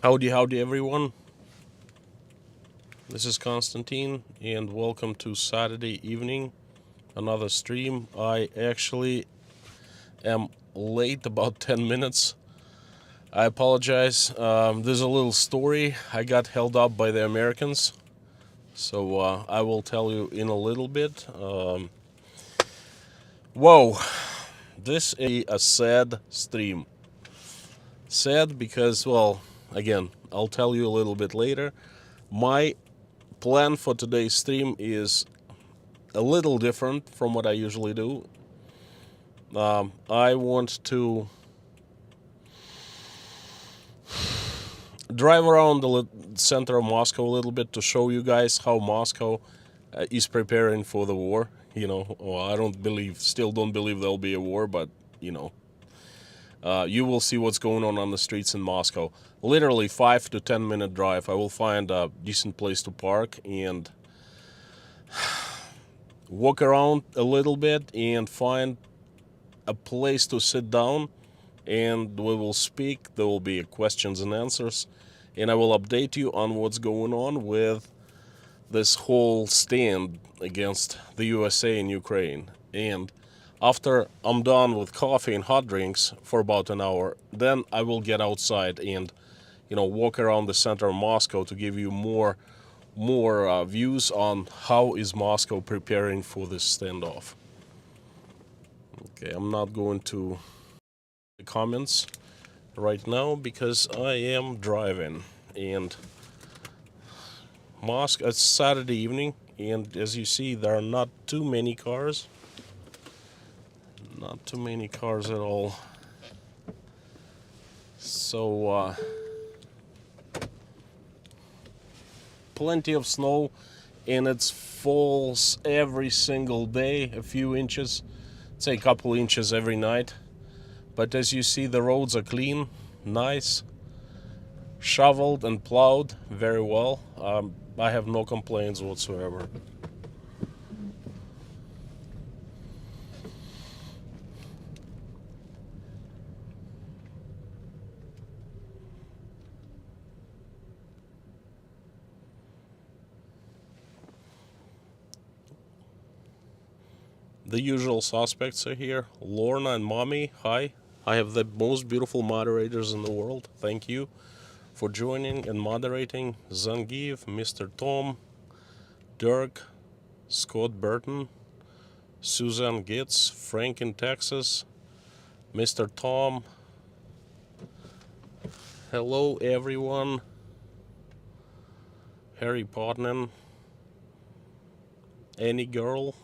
Howdy everyone. This is Konstantin and welcome to Saturday evening, another stream. I actually am late about 10 minutes. I apologize. There's a little story. I got held up by the Americans, so I will tell you in a little bit. Whoa, this is a sad stream. Sad because, well, again, I'll tell you a little bit later. My plan for today's stream is a little different from what I usually do. I want to drive around the center of Moscow a little bit to show you guys how Moscow is preparing for the war. You know, I still don't believe there'll be a war, but you know, you will see what's going on the streets in Moscow. Literally 5 to 10 minute drive. I will find a decent place to park and walk around a little bit and find a place to sit down, and we will speak. There will be questions and answers, and I will update you on what's going on with this whole stand against the USA in Ukraine. And after I'm done with coffee and hot drinks for about an hour, then I will get outside and, you know, walk around the center of Moscow to give you more views on how is Moscow preparing for this standoff. Okay, I'm not going to the comments right now because I am driving, and Moscow, it's Saturday evening, and as you see, there are not too many cars. Not too many cars at all. So, plenty of snow, and it falls every single day, a few inches, say a couple inches every night. But as you see, the roads are clean, nice, shoveled and plowed very well. I have no complaints whatsoever. The usual suspects are here. Lorna and Mommy, hi. I have the most beautiful moderators in the world. Thank you for joining and moderating. Zangieff, Mr. Tom, Dirk, Scott Burton, Susan Gitz, Frank in Texas, Mr. Tom. Hello everyone. Harry Podnan, Annie Girl,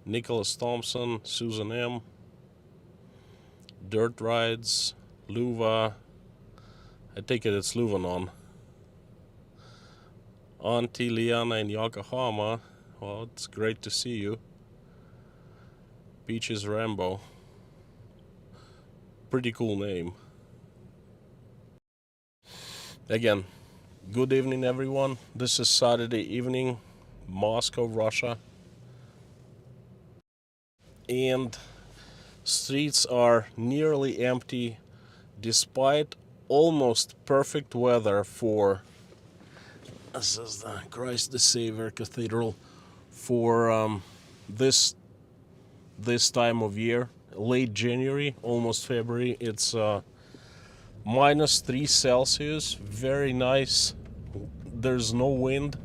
Nicholas Thompson, Susan M, Dirt Rides, Luva, I take it's Luvanon, Auntie Liana in Yokohama, well, it's great to see you, Peaches Rambo, pretty cool name. Again, good evening everyone, this is Saturday evening, Moscow, Russia. And streets are nearly empty despite almost perfect weather for, this is the Christ the Savior Cathedral, for this time of year, late January, almost February. It's -3 Celsius, very nice. There's no wind.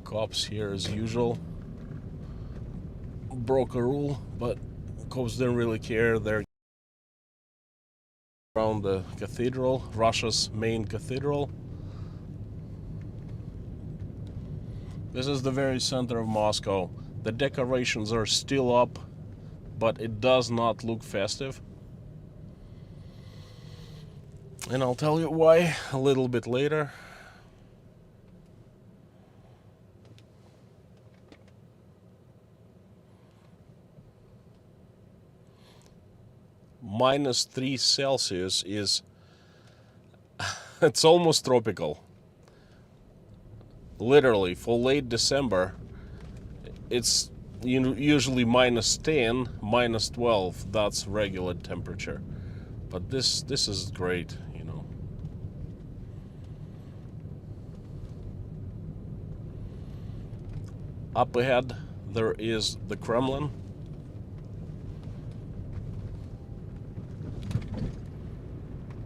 Cops here as usual. Broke a rule, but cops didn't really care. They're around the cathedral, Russia's main cathedral. This is the very center of Moscow. The decorations are still up, but it does not look festive. And I'll tell you why a little bit later. -3 Celsius is, it's almost tropical. Literally, for late December, it's usually -10, -12, that's regular temperature. But this is great, you know. Up ahead there is the Kremlin.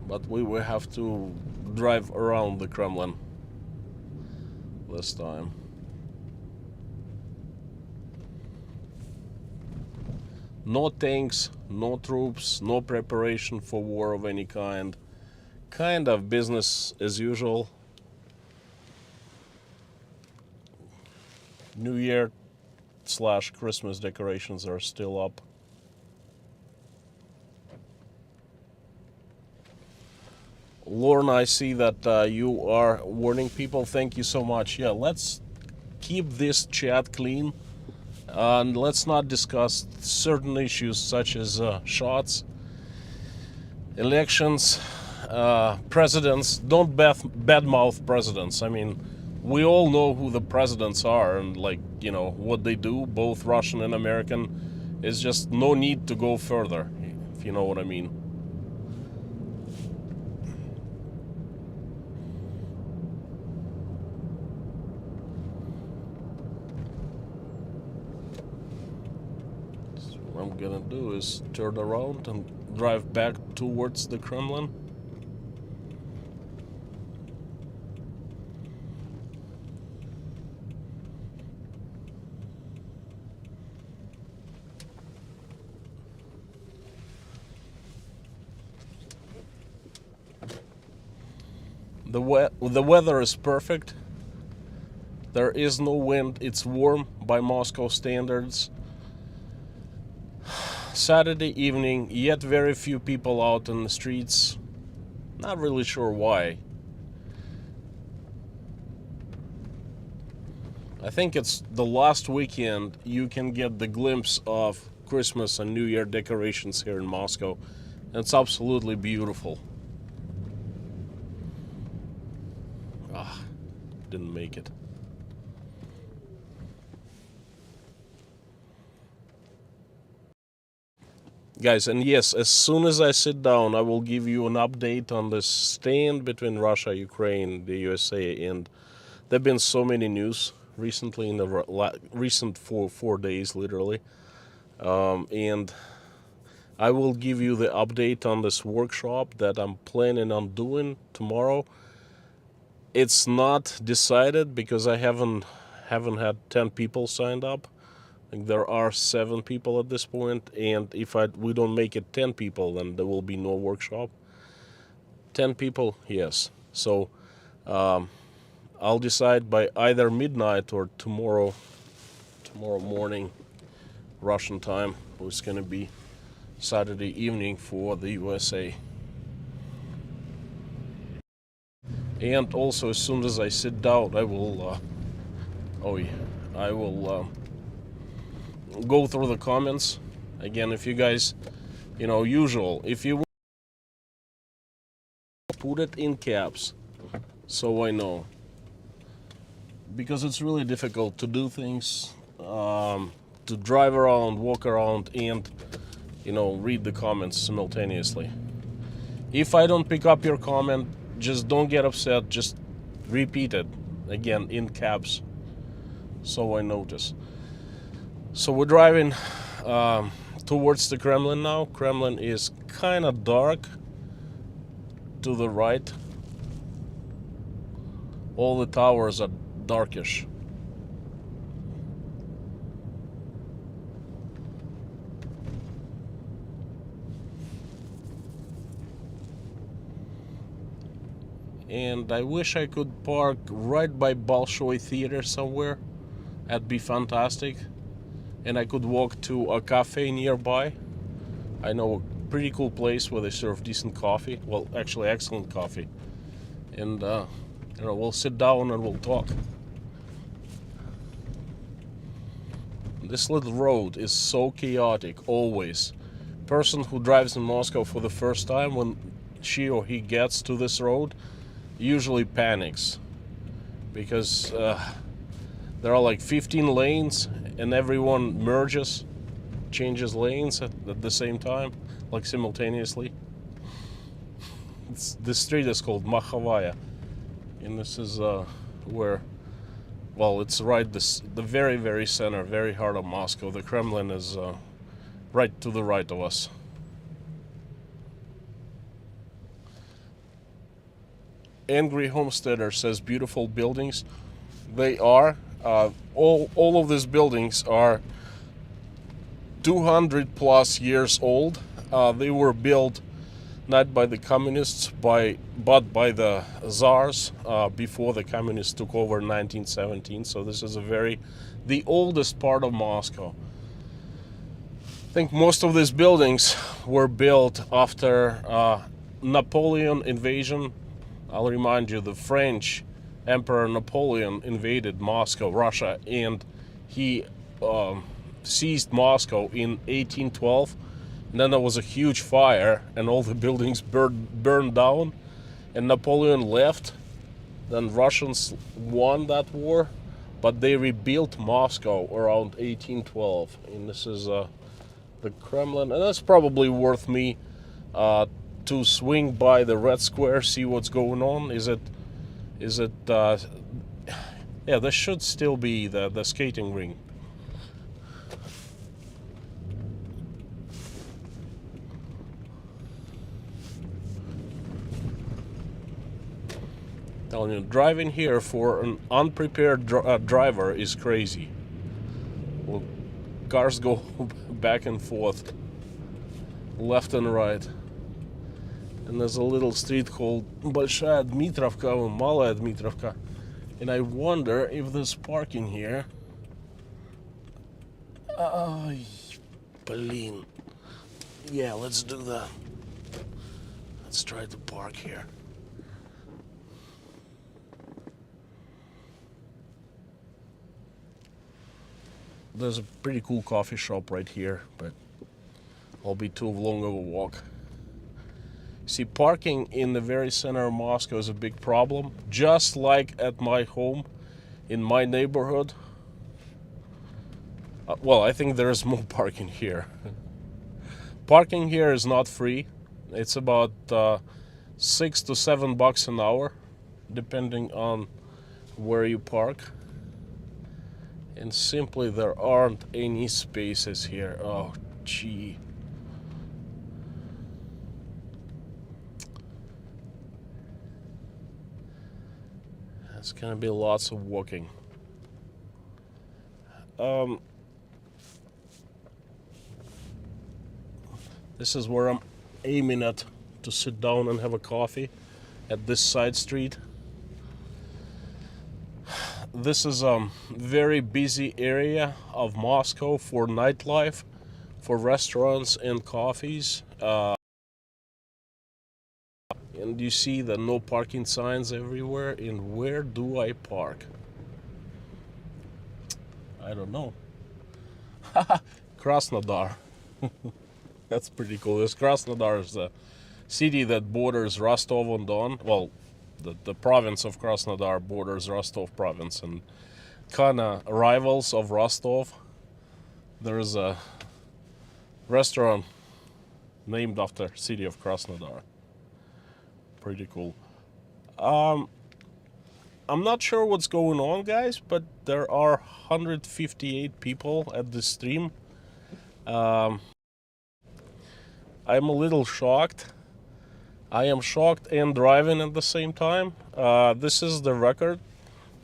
But we will have to drive around the Kremlin this time. No tanks, no troops, no preparation for war of any kind. Kind of business as usual. New Year / Christmas decorations are still up. Lorne, I see that you are warning people. Thank you so much. Yeah, let's keep this chat clean. And let's not discuss certain issues such as shots, elections, presidents. Don't badmouth presidents. I mean, we all know who the presidents are and, like, you know, what they do, both Russian and American. It's just no need to go further, if you know what I mean. What I'm gonna do is turn around and drive back towards the Kremlin. The weather is perfect. There is no wind. It's warm by Moscow standards. Saturday evening, yet very few people out in the streets. Not really sure why. I think it's the last weekend you can get the glimpse of Christmas and New Year decorations here in Moscow. And it's absolutely beautiful. Didn't make it. Guys, and yes, as soon as I sit down, I will give you an update on the stand between Russia, Ukraine, the USA, and there have been so many news recently in the recent four days, literally. And I will give you the update on this workshop that I'm planning on doing tomorrow. It's not decided because I haven't had 10 people signed up. There are 7 people at this point, and if we don't make it 10 people, then there will be no workshop. 10 people, yes. So I'll decide by either midnight or tomorrow morning Russian time. It's going to be Saturday evening for the USA. And also, as soon as I sit down, I will go through the comments. Again, if you guys, you know, usual, if you put it in caps, so I know. Because it's really difficult to do things, to drive around, walk around, and, you know, read the comments simultaneously. If I don't pick up your comment, just don't get upset, just repeat it, again, in caps, so I notice. So we're driving towards the Kremlin now. Kremlin is kind of dark to the right. All the towers are darkish. And I wish I could park right by Bolshoi Theater somewhere. That'd be fantastic. And I could walk to a cafe nearby. I know a pretty cool place where they serve decent coffee. Well, actually excellent coffee. And you know, we'll sit down and we'll talk. This little road is so chaotic, always. Person who drives in Moscow for the first time, when she or he gets to this road, usually panics. Because there are like 15 lanes and everyone merges, changes lanes at the same time, like simultaneously. the street is called Makhovaya, and this is where, well, it's right the very, very center, very heart of Moscow. The Kremlin is right to the right of us. Angry Homesteader says beautiful buildings. They are. All of these buildings are 200 plus years old. They were built not by the communists, but by the czars before the communists took over in 1917. So this is the oldest part of Moscow. I think most of these buildings were built after Napoleon invasion. I'll remind you, the French Emperor Napoleon invaded Moscow, Russia, and he seized Moscow in 1812. And then there was a huge fire, and all the buildings burned down, and Napoleon left. Then Russians won that war, but they rebuilt Moscow around 1812. And this is the Kremlin, and that's probably worth me to swing by the Red Square, see what's going on. Is it yeah, this should still be the skating rink. Telling you, driving here for an unprepared driver is crazy. Well, cars go back and forth, left and right. And there's a little street called Bolshoi Dmitrovka or Malaya Dmitrovka. And I wonder if there's parking here. Блин. Yeah, let's do that. Let's try to park here. There's a pretty cool coffee shop right here, but I'll be too long of a walk. See, parking in the very center of Moscow is a big problem. Just like at my home, in my neighborhood. Well, I think there's more parking here. Parking here is not free. It's about $6 to $7 an hour, depending on where you park. And simply there aren't any spaces here. Oh, gee. It's gonna be lots of walking. This is where I'm aiming at to sit down and have a coffee, at this side street. This is a very busy area of Moscow for nightlife, for restaurants and coffees. And you see the no parking signs everywhere. And where do I park? I don't know. Krasnodar. That's pretty cool. This Krasnodar is the city that borders Rostov-on-Don. Well, the province of Krasnodar borders Rostov province, and kind of rivals of Rostov. There's a restaurant named after city of Krasnodar. Pretty cool. I'm not sure what's going on, guys, but there are 158 people at this stream. I'm a little shocked. I am shocked and driving at the same time. This is the record.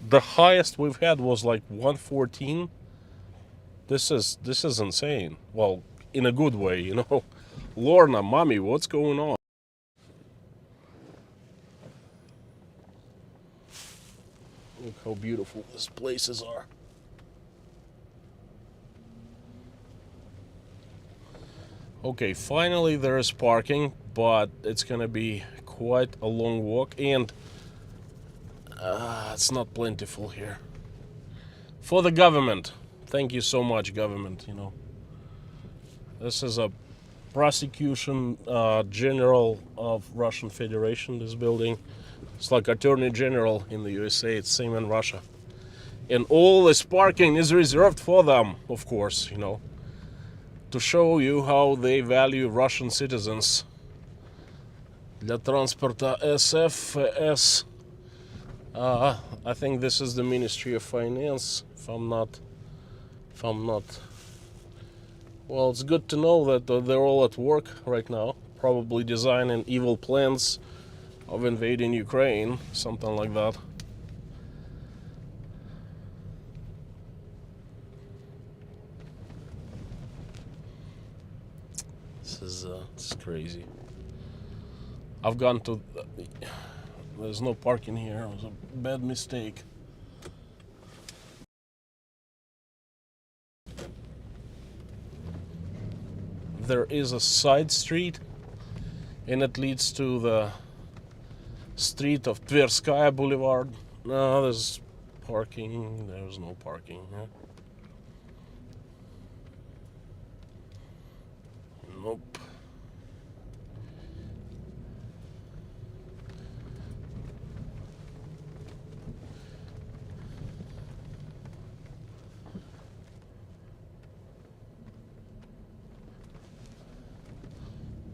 The highest we've had was like 114. This is insane. Well, in a good way, you know. Lorna, mommy, what's going on? Look how beautiful these places are. Okay, finally there is parking, but it's gonna be quite a long walk, and it's not plentiful here. For the government, thank you so much, government. You know, this is a prosecution general of Russian Federation. This building, it's like Attorney General in the USA. It's same in Russia, and all this parking is reserved for them, of course. You know, to show you how they value Russian citizens. Для транспорта SFS. I think this is the Ministry of Finance, if I'm not. Well, it's good to know that they're all at work right now, probably designing evil plans of invading Ukraine, something like that. This is crazy. I've gone to. There's no parking here. It was a bad mistake. There is a side street, and it leads to the street of Tverskaya Boulevard. No, there's parking. There's no parking. Yeah. Nope.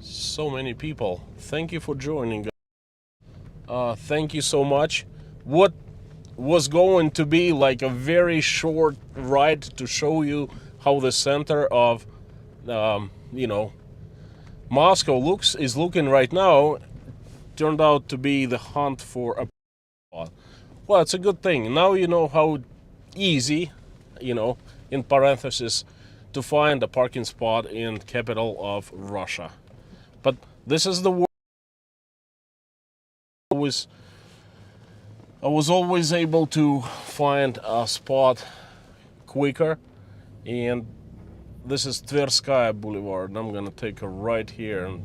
So many people. Thank you for joining. Thank you so much. What was going to be like a very short ride to show you how the center of, Moscow is looking right now, turned out to be the hunt for a spot. Well, it's a good thing. Now you know how easy, in parentheses, to find a parking spot in capital of Russia. But this is the world. I was always able to find a spot quicker, and this is Tverskaya Boulevard. I'm gonna take a right here and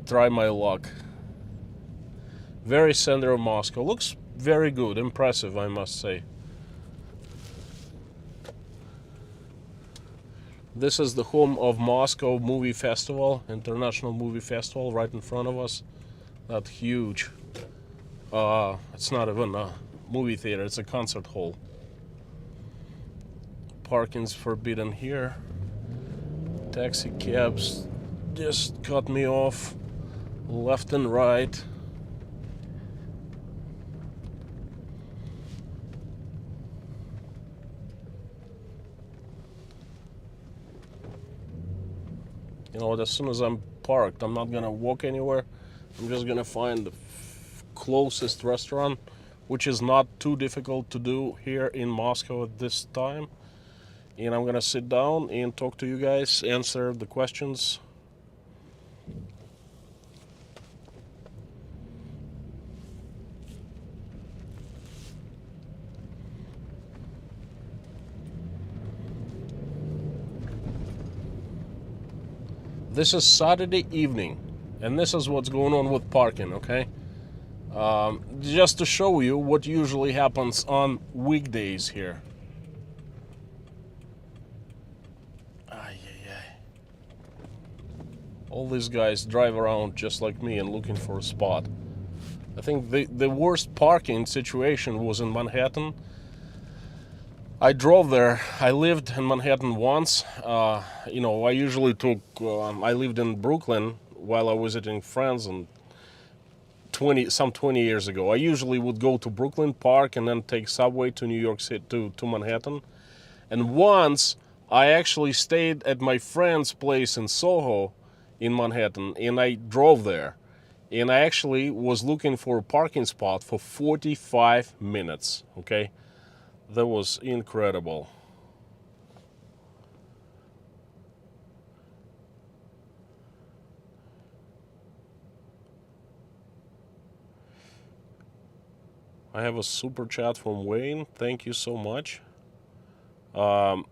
try my luck. Very center of Moscow. Looks very good, impressive, I must say. This is the home of Moscow Movie Festival, International Movie Festival, right in front of us. That huge. It's not even a movie theater, it's a concert hall. Parking's forbidden here. Taxi cabs just cut me off left and right. You know what, as soon as I'm parked, I'm not gonna walk anywhere. I'm just gonna find the closest restaurant, which is not too difficult to do here in Moscow at this time. And I'm gonna sit down and talk to you guys, answer the questions. This is Saturday evening, and this is what's going on with parking, okay? Just to show you what usually happens on weekdays here. All these guys drive around just like me and looking for a spot. I think the worst parking situation was in Manhattan. I drove there. I lived in Manhattan once. I usually took. I lived in Brooklyn while I was visiting friends, and 20 years ago. I usually would go to Brooklyn Park and then take subway to New York City to Manhattan. And once I actually stayed at my friend's place in Soho, in Manhattan, and I drove there. And I actually was looking for a parking spot for 45 minutes. Okay. That was incredible. I have a super chat from Wayne. Thank you so much. Not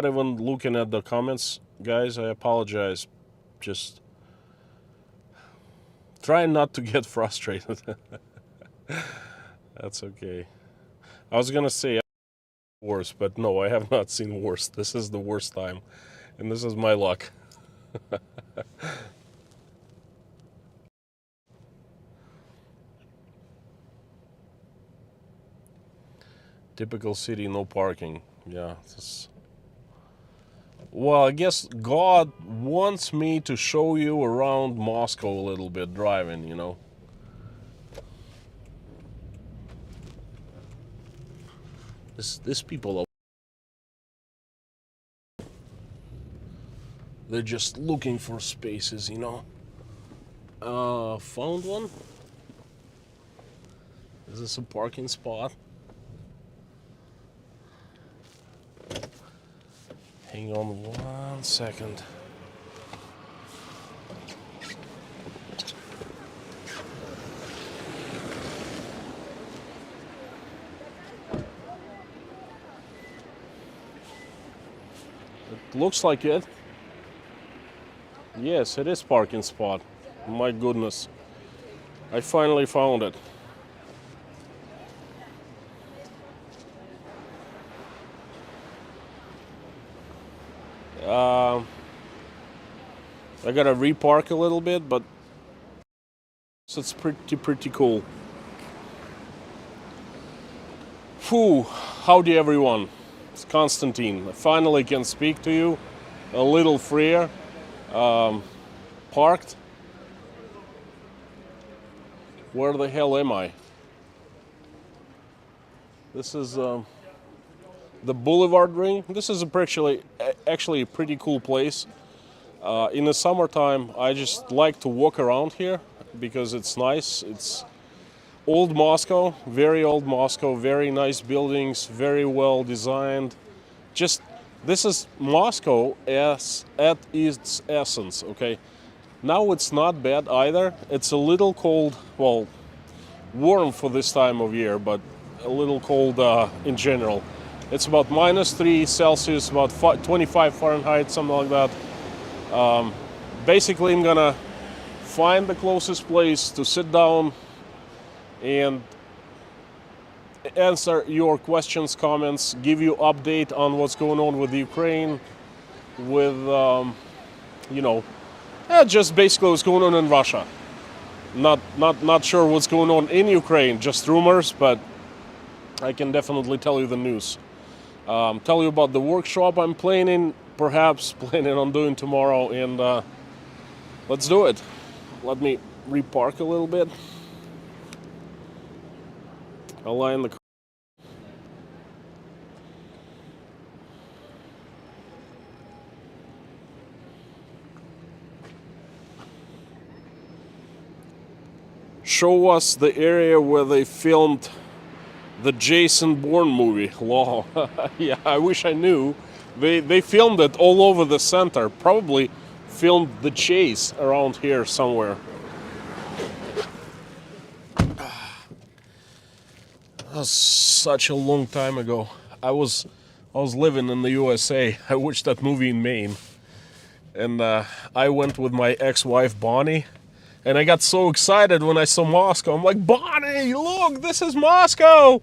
even looking at the comments, guys. I apologize. Just trying not to get frustrated. That's okay. I was gonna say worse, but no, I have not seen worse. This is the worst time, and this is my luck. Typical city, no parking. Yeah, Well, I guess God wants me to show you around Moscow a little bit driving, you know. This people are, they're just looking for spaces, you know. Found one. Is this a parking spot? Hang on 1 second. It looks like it. Yes, it is parking spot. My goodness. I finally found it. I gotta repark a little bit, but it's pretty cool. Phew, howdy everyone. It's Konstantin. I finally can speak to you a little freer. Parked. Where the hell am I? This is the Boulevard Ring. This is actually a pretty cool place. In the summertime, I just like to walk around here because it's nice. It's old Moscow, very nice buildings, very well designed. This is Moscow at its essence, okay? Now it's not bad either. It's a little cold, well, warm for this time of year, but a little cold in general. It's about -3 Celsius, about 25 Fahrenheit, something like that. Basically, I'm gonna find the closest place to sit down and answer your questions, comments, give you update on what's going on with Ukraine, with just basically what's going on in Russia. Not sure what's going on in Ukraine, just rumors, but I can definitely tell you the news. Tell you about the workshop I'm planning on doing tomorrow, and let's do it. Let me repark a little bit. Align the car. Show us the area where they filmed the Jason Bourne movie. Wow. Yeah, I wish I knew. They filmed it all over the center. Probably filmed the chase around here somewhere. That was such a long time ago. I was living in the USA. I watched that movie in Maine. And I went with my ex-wife Bonnie. And I got so excited when I saw Moscow. I'm like, Bonnie, look, this is Moscow!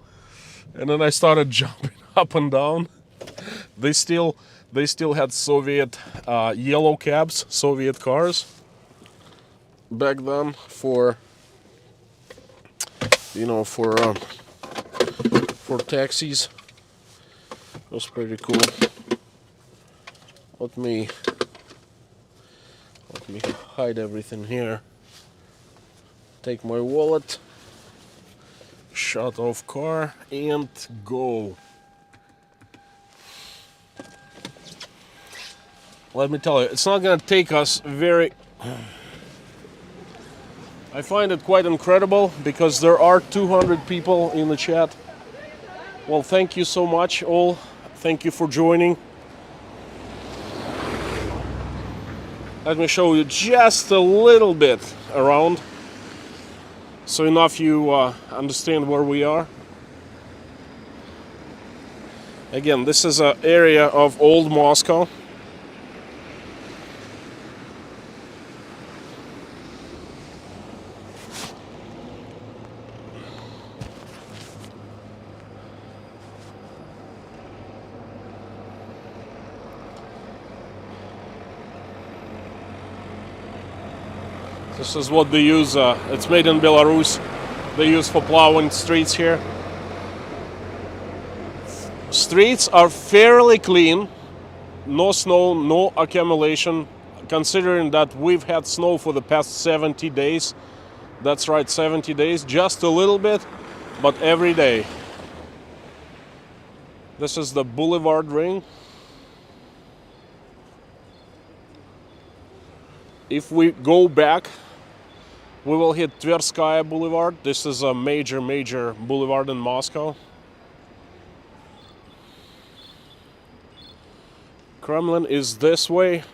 And then I started jumping up and down. They still had Soviet yellow cabs, Soviet cars back then for taxis. It was pretty cool. Let me hide everything here. Take my wallet, shut off car, and go. Let me tell you, it's not gonna take us very... I find it quite incredible because there are 200 people in the chat. Well, thank you so much all. Thank you for joining. Let me show you just a little bit around, so enough you understand where we are. Again, this is an area of old Moscow. This is what they use, it's made in Belarus. They use for plowing streets here. Streets are fairly clean. No snow, no accumulation, considering that we've had snow for the past 70 days. That's right, 70 days, just a little bit, but every day. This is the Boulevard Ring. If we go back, we will hit Tverskaya Boulevard. This is a major boulevard in Moscow. Kremlin is this way.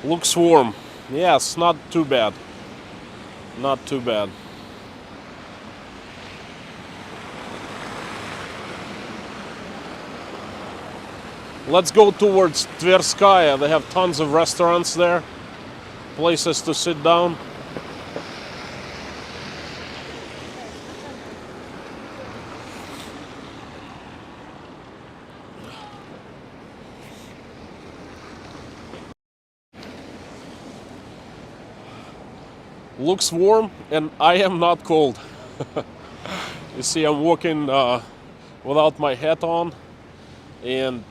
Looks warm. Yes, not too bad. Not too bad. Let's go towards Tverskaya. They have tons of restaurants there, places to sit down. Looks warm, and I am not cold. You see, I'm walking without my hat on and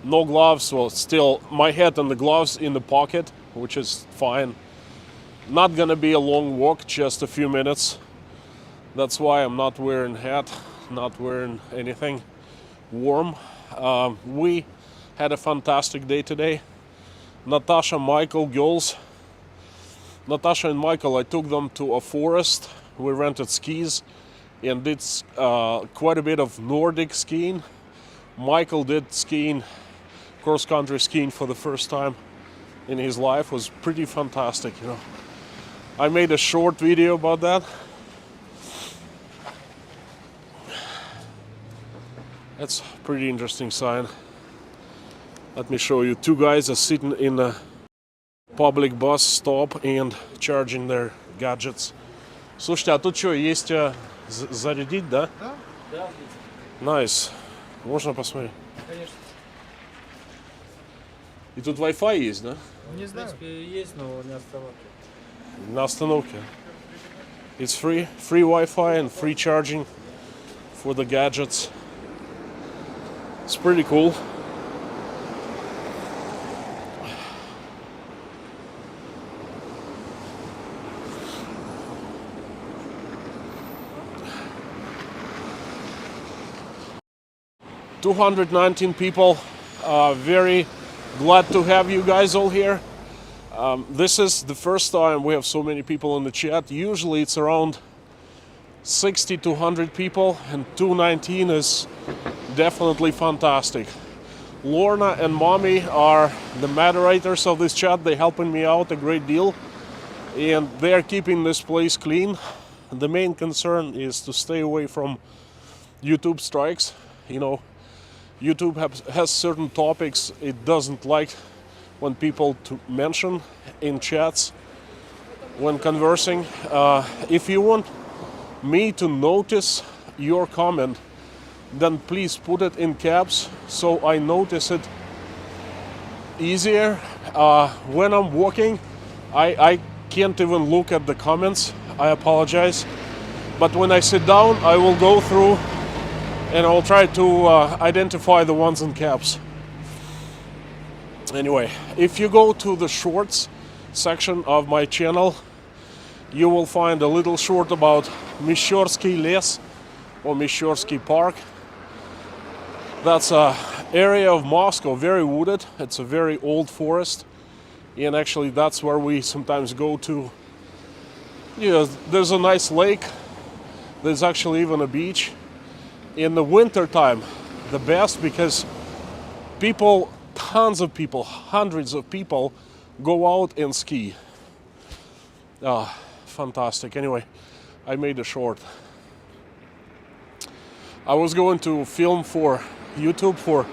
no gloves. Well, still my hat and the gloves in the pocket, which is fine. Not gonna be a long walk, just a few minutes. That's why I'm not wearing hat, not wearing anything warm. We had a fantastic day today. Natasha, Michael, girls. Natasha and Michael, I took them to a forest. We rented skis and did quite a bit of Nordic skiing. Michael did skiing, cross-country skiing for the first time in his life. It was pretty fantastic, you know. I made a short video about that. That's a pretty interesting sign. Let me show you. Two guys are sitting in a public bus stop and charging their gadgets. Слушайте, а тут что, есть зарядить, да? Да. Да. Nice. Можно посмотреть? Конечно. И тут Wi-Fi есть, да? Не знаю. В принципе, есть, но на остановке. На остановке. It's free Wi-Fi and free charging for the gadgets. It's pretty cool. $219 people. Very glad to have you guys all here. This is the first time we have so many people in the chat. Usually it's around 60 to 100 people, and 219 is definitely fantastic. Lorna and Mommy are the moderators of this chat. They're helping me out a great deal, and they are keeping this place clean. The main concern is to stay away from YouTube strikes. You know, YouTube has certain topics it doesn't like when people to mention in chats when conversing. If you want me to notice your comment, then please put it in caps so I notice it easier. When I'm walking, I can't even look at the comments. I apologize. But when I sit down, I will go through and I'll try to identify the ones in caps. Anyway, if you go to the shorts section of my channel, you will find a little short about Mishorsky Les or Mishorsky Park. That's an area of Moscow, very wooded. It's a very old forest, and actually that's where we sometimes go to. Yeah, there's a nice lake. There's actually even a beach. In the winter time, the best, because people, tons of people, hundreds of people go out and ski. Fantastic. Anyway, I made a short. I was going to film for YouTube for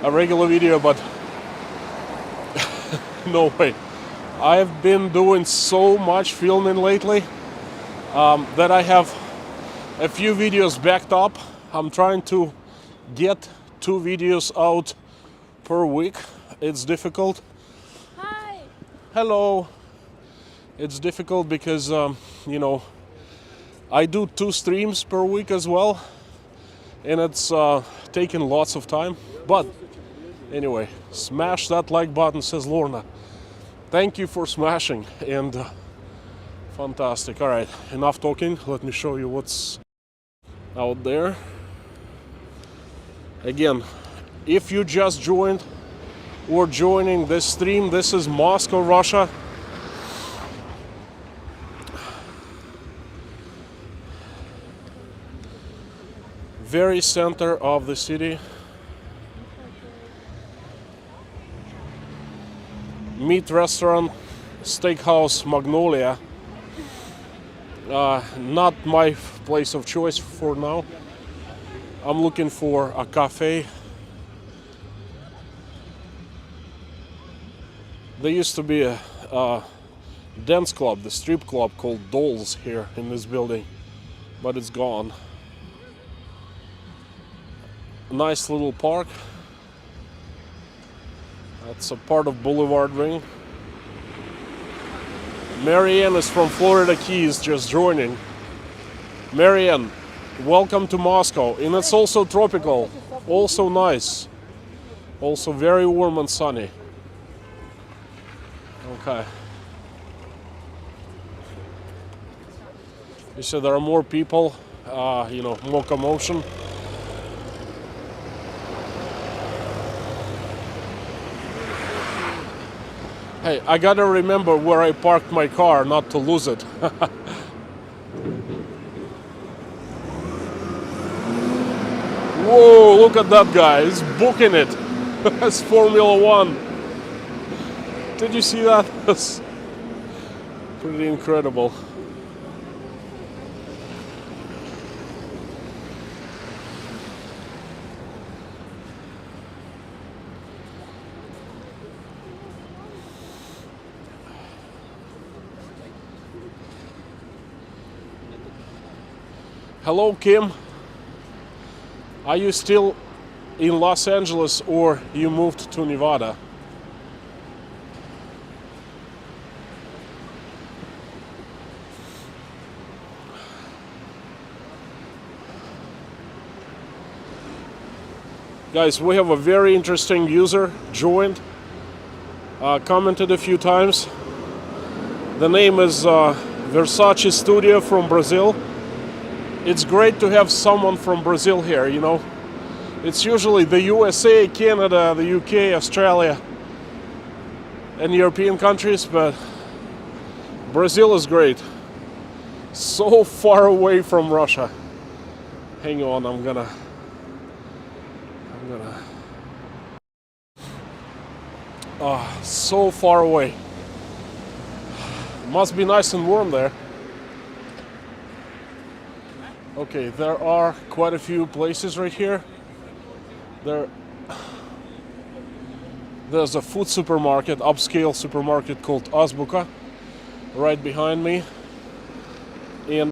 a regular video, but no way. I've been doing so much filming lately that I have a few videos backed up. I'm trying to get 2 videos out per week, it's difficult. Hi. Hello. It's difficult because, I do 2 streams per week as well, and it's taken lots of time. But anyway, smash that like button, says Lorna. Thank you for smashing, and fantastic. All right, enough talking. Let me show you what's out there. Again, if you just joined or joining this stream, this is Moscow, Russia. Very center of the city. Meat restaurant, steakhouse Magnolia. Not my place of choice for now. I'm looking for a cafe. There used to be a dance club, the strip club called Dolls here in this building, but it's gone. Nice little park. That's a part of Boulevard Ring. Marianne is from Florida Keys, just joining. Marianne, welcome to Moscow. And it's also tropical, also nice. Also very warm and sunny. Okay. You said there are more people, more commotion. Hey, I gotta remember where I parked my car not to lose it. Whoa, look at that guy, he's booking it. That's Formula One. Did you see that? That's pretty incredible. Hello, Kim. Are you still in Los Angeles or you moved to Nevada? Guys, we have a very interesting user joined, commented a few times. The name is Versace Studio from Brazil. It's great to have someone from Brazil here, It's usually the USA, Canada, the UK, Australia, and European countries, but Brazil is great. So far away from Russia. Hang on, I'm gonna. So far away. Must be nice and warm there. Okay, there are quite a few places right here. There's a food supermarket, upscale supermarket called Azbuka, right behind me. And on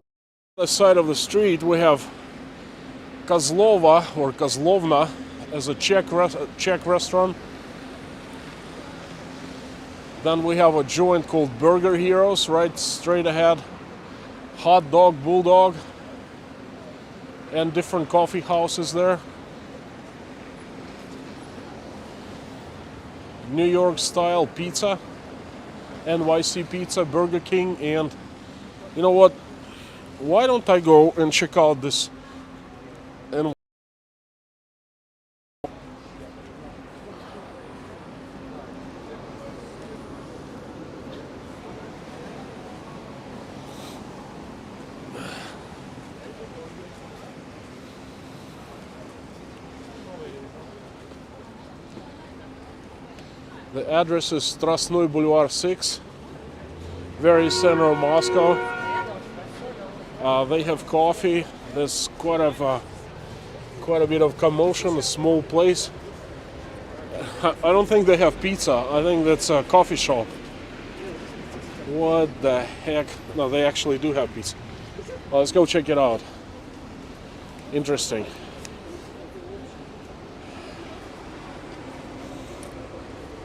the side of the street we have Kozlova or Kozlovna as a Czech restaurant. Then we have a joint called Burger Heroes right straight ahead. Hot Dog Bulldog. And different coffee houses there. New York style pizza, NYC pizza, Burger King, and you know what? Why don't I go and check out this? And the address is Strasnoy Boulevard 6, very center of Moscow. They have coffee. There's quite a bit of commotion. A small place. I don't think they have pizza. I think that's a coffee shop. What the heck? No, they actually do have pizza. Well, let's go check it out. Interesting.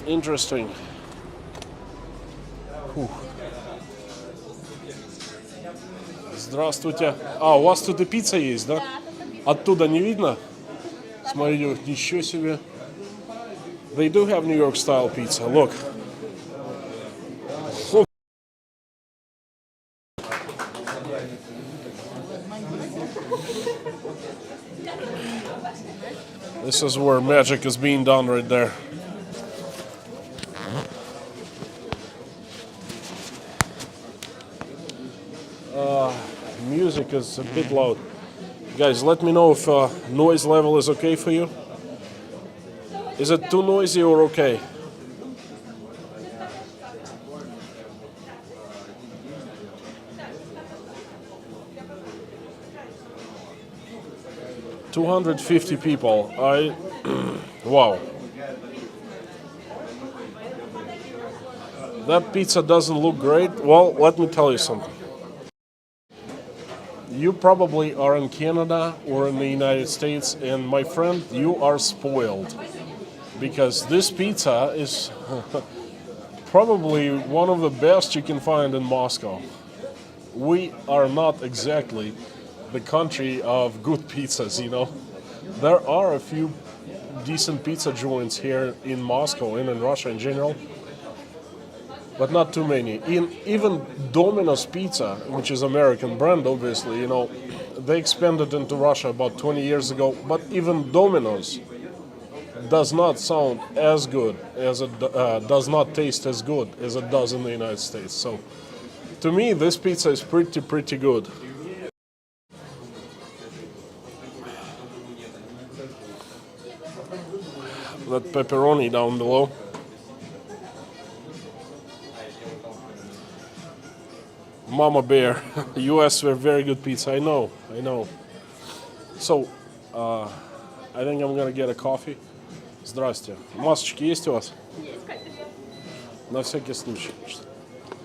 Interesting. Фух. Здравствуйте. А, у вас тут и пицца есть, да? Оттуда не видно? Смотрите, ничего себе. They do have New York style pizza. Look. Look. This is where magic is being done right there. Music is a bit loud. Guys, let me know if noise level is okay for you. Is it too noisy or okay? $250 people. Wow. That pizza doesn't look great. Well, let me tell you something. You probably are in Canada or in the United States, and my friend, you are spoiled. Because this pizza is probably one of the best you can find in Moscow. We are not exactly the country of good pizzas, you know. There are a few decent pizza joints here in Moscow and in Russia in general, but not too many. Even Domino's Pizza, which is American brand, obviously, you know, they expanded into Russia about 20 years ago, but even Domino's does not sound as good as it does not taste as good as it does in the United States. So, to me, this pizza is pretty good. That pepperoni down below. Mama Bear, US were very good pizza. I know. So, I think I'm gonna get a coffee. Здрасте. Масочки есть у вас? Есть, конечно. На всякий случай.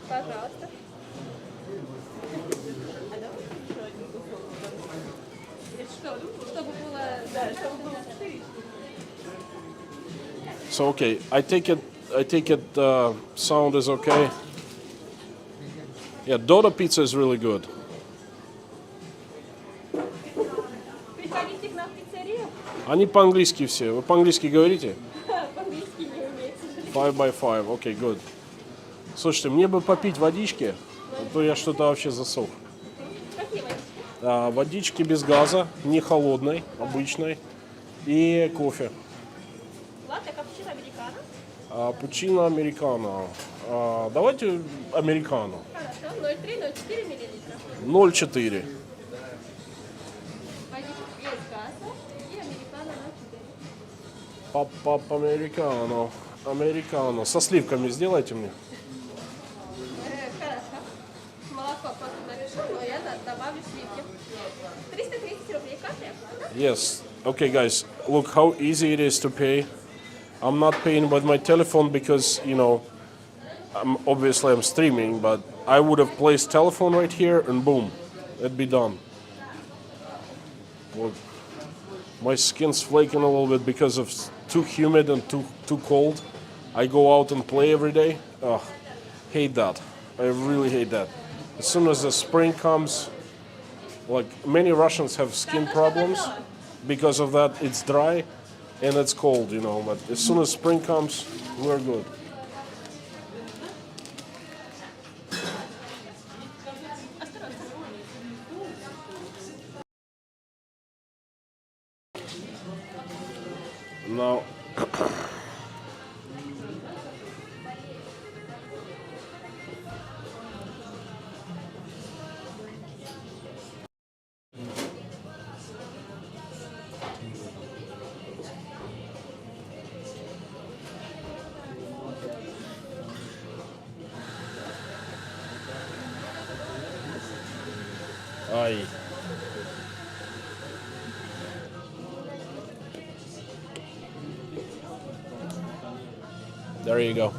Пожалуйста. Чтобы было, да, чтобы было 4. So okay, I take it sound is okay. Yeah, Dodo pizza is really good. Приходите к нам в пиццерию. Они по-английски все. Вы по-английски говорите? По-английски не умеете. 5 by 5, окей, good. Слушайте, мне бы попить водички, а то я что-то вообще засох. Какие водички? Водички без газа, не холодной, обычной, и кофе. Латте, капучино, американо. Пучино американо. Давайте американо. Хорошо. 0,3-0,4 миллилитра. 0,4. Водички без газа и американо 0,4. Пап американо. Американо. Со сливками сделайте мне. Хорошо. Молоко просто напишу, но я добавлю сливки. 330 рублей карты. Yes. Okay, guys. Look how easy it is to pay. I'm not paying with my telephone because, you know, I'm streaming, but I would have placed telephone right here and boom, it'd be done. Look, my skin's flaking a little bit because of too humid and too cold. I go out and play every day. Ugh, hate that. I really hate that. As soon as the spring comes, like many Russians have skin problems because of that. It's dry and it's cold, you know. But as soon as spring comes, we're good. Now, Ай. There you go.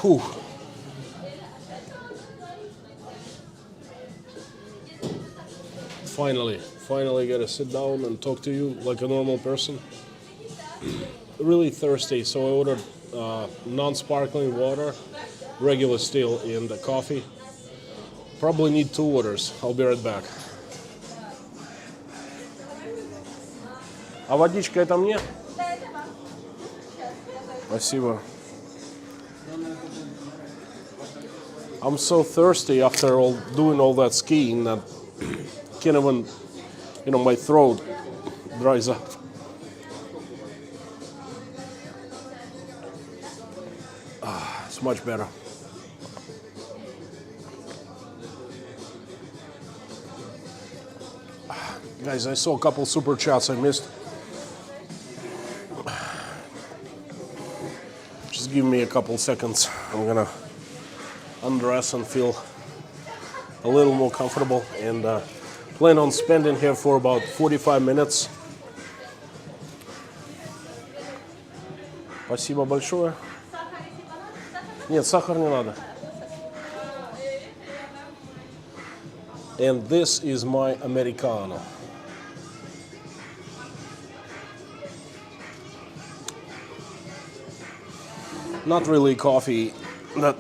Whew. Finally gotta sit down and talk to you like a normal person. Really thirsty, so I ordered non-sparkling water, regular still, and the coffee. Probably need 2 orders. I'll be right back. А водичка это мне? Спасибо. I'm so thirsty after doing all that skiing that can't even, my throat dries up. It's much better. Guys, I saw a couple super chats I missed. Just give me a couple seconds. I'm gonna undress and feel a little more comfortable and plan on spending here for about 45 minutes. Спасибо большое. Нет, сахар не надо. And this is my Americano. Not really coffee, not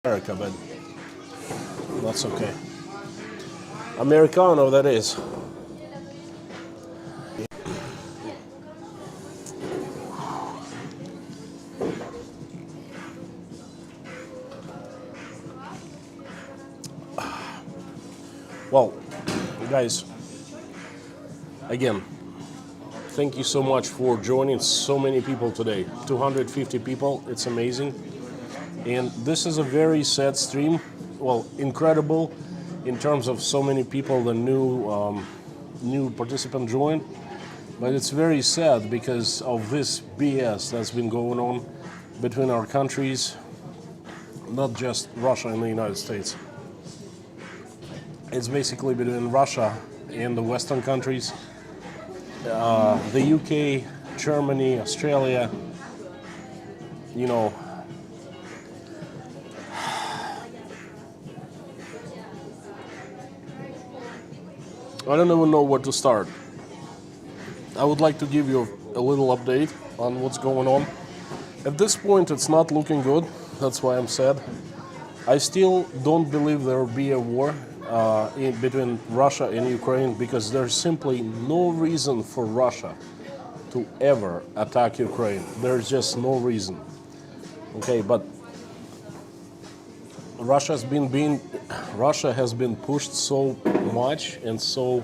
America, but that's okay. Americano, that is. Well, guys, again, thank you so much for joining so many people today. 250 people, it's amazing. And this is a very sad stream. Well, incredible in terms of so many people, the new participant joined. But it's very sad because of this BS that's been going on between our countries, not just Russia and the United States. It's basically between Russia and the Western countries, the UK, Germany, Australia, I don't even know where to start. I would like to give you a little update on what's going on. At this point, it's not looking good. That's why I'm sad. I still don't believe there will be a war between Russia and Ukraine because there's simply no reason for Russia to ever attack Ukraine. There's just no reason. Okay, but Russia has been pushed so much and so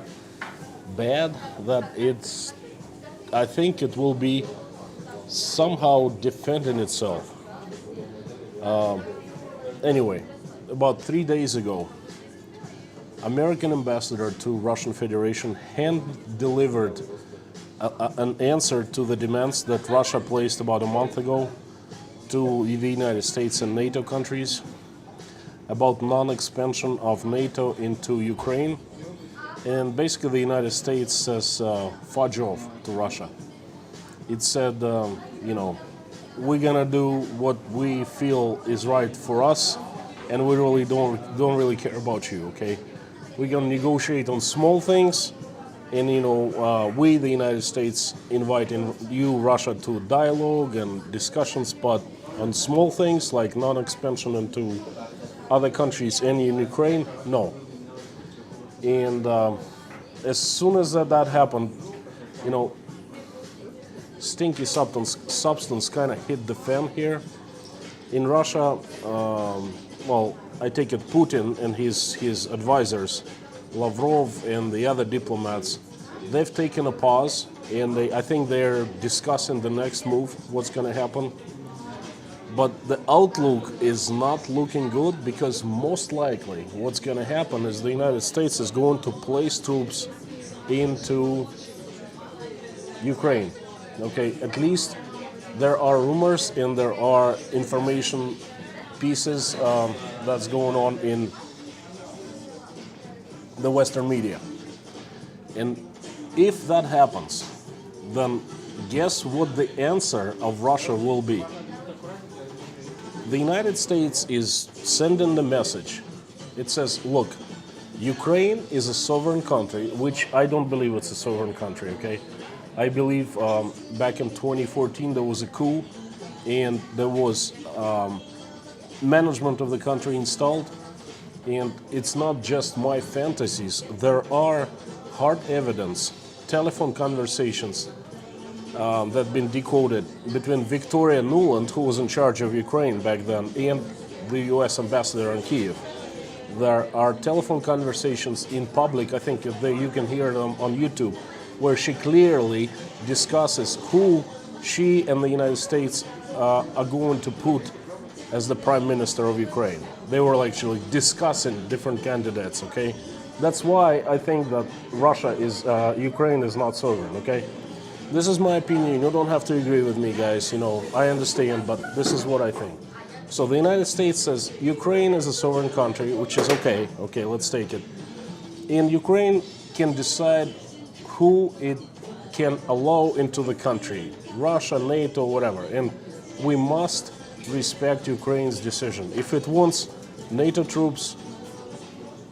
bad that I think it will be somehow defending itself. Anyway, about 3 days ago, American ambassador to Russian Federation hand-delivered an answer to the demands that Russia placed about a month ago to the United States and NATO countries about non-expansion of NATO into Ukraine. And basically the United States says fudge off to Russia. It said, we're gonna do what we feel is right for us, and we really don't really care about you, okay? We're gonna negotiate on small things, and we, the United States, inviting you, Russia, to dialogue and discussions, but on small things like non-expansion into other countries and in Ukraine, no. And as soon as that happened, stinky substance kind of hit the fan here. In Russia, I take it Putin and his advisors, Lavrov and the other diplomats, they've taken a pause, and I think they're discussing the next move, what's going to happen. But the outlook is not looking good because most likely what's going to happen is the United States is going to place troops into Ukraine. Okay, at least there are rumors and there are information pieces that's going on in the Western media. And if that happens, then guess what the answer of Russia will be? the United States is sending the message. It says, look, Ukraine is a sovereign country, which I don't believe it's a sovereign country, okay? I believe back in 2014 there was a coup and there was management of the country installed. And it's not just my fantasies. There are hard evidence, telephone conversations that have been decoded between Victoria Nuland, who was in charge of Ukraine back then, and the US ambassador in Kiev. There are telephone conversations in public, I think you can hear them on YouTube, where she clearly discusses who she and the United States are going to put as the Prime Minister of Ukraine. They were actually discussing different candidates, okay? That's why I think that Ukraine is not sovereign, okay? This is my opinion. You don't have to agree with me, guys. I understand, but this is what I think. So the United States says Ukraine is a sovereign country, which is okay. Okay, let's take it. And Ukraine can decide who it can allow into the country, Russia, NATO, whatever. And we must respect Ukraine's decision. If it wants NATO troops,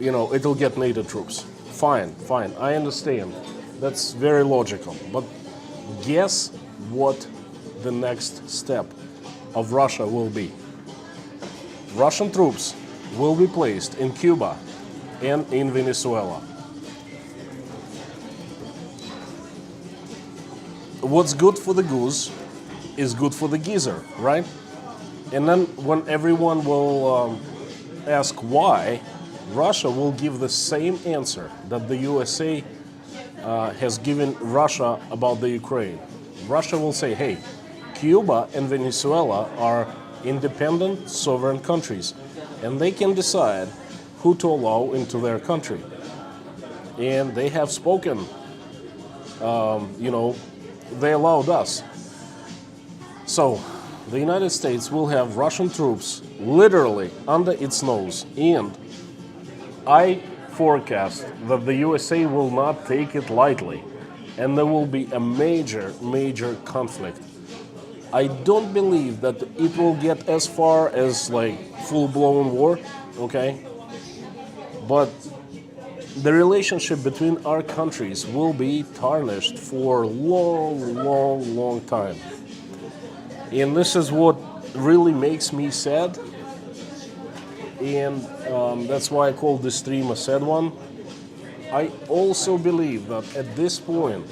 it'll get NATO troops. Fine, I understand. That's very logical. But guess what the next step of Russia will be? Russian troops will be placed in Cuba and in Venezuela. What's good for the goose is good for the geezer, right? And then when everyone will ask why, Russia will give the same answer that the USA has given Russia about the Ukraine. Russia will say, hey, Cuba and Venezuela are independent, sovereign countries, and they can decide who to allow into their country. And they have spoken, they allowed us. So the United States will have Russian troops literally under its nose, and I forecast that the USA will not take it lightly, and there will be a major, major conflict. I don't believe that it will get as far as full-blown war, okay? But the relationship between our countries will be tarnished for a long, long, long time. And this is what really makes me sad. And that's why I call this stream a sad one. I also believe that at this point,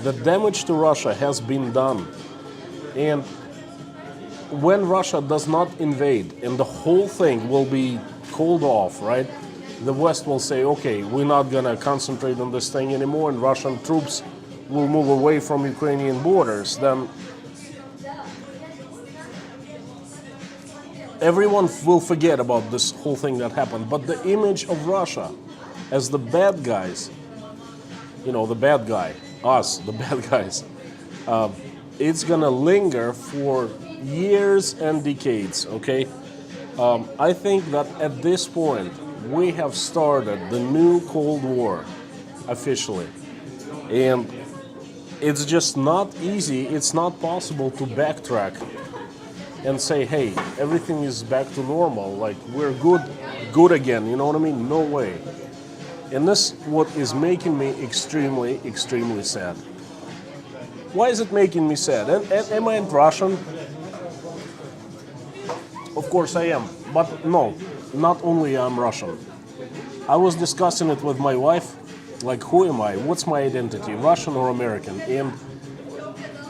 the damage to Russia has been done. And when Russia does not invade and the whole thing will be called off, right? The West will say, okay, we're not going to concentrate on this thing anymore, and Russian troops will move away from Ukrainian borders, then everyone will forget about this whole thing that happened. But the image of Russia as the bad guys, the bad guy, us, the bad guys, it's going to linger for years and decades, okay? I think that at this point, we have started the new Cold War officially. And it's just not easy, it's not possible to backtrack and say, hey, everything is back to normal, we're good again, you know what I mean? No way. And this is what is making me extremely, extremely sad. Why is it making me sad? Am I Russian? Of course I am. But no, not only I'm Russian. I was discussing it with my wife, who am I? What's my identity, Russian or American? And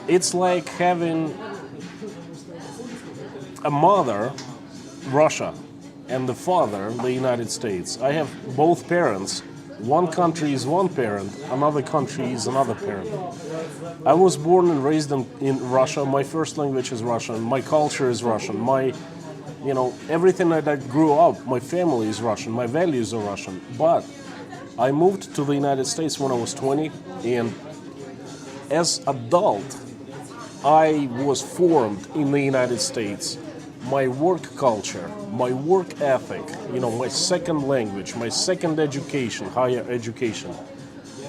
it's like having a mother, Russia, and the father, the United States. I have both parents. One country is one parent, another country is another parent. I was born and raised in Russia. My first language is Russian. My culture is Russian. Everything that I grew up, my family is Russian. My values are Russian. But I moved to the United States when I was 20, and as adult, I was formed in the United States. My work culture, my work ethic, my second language, my second education, higher education,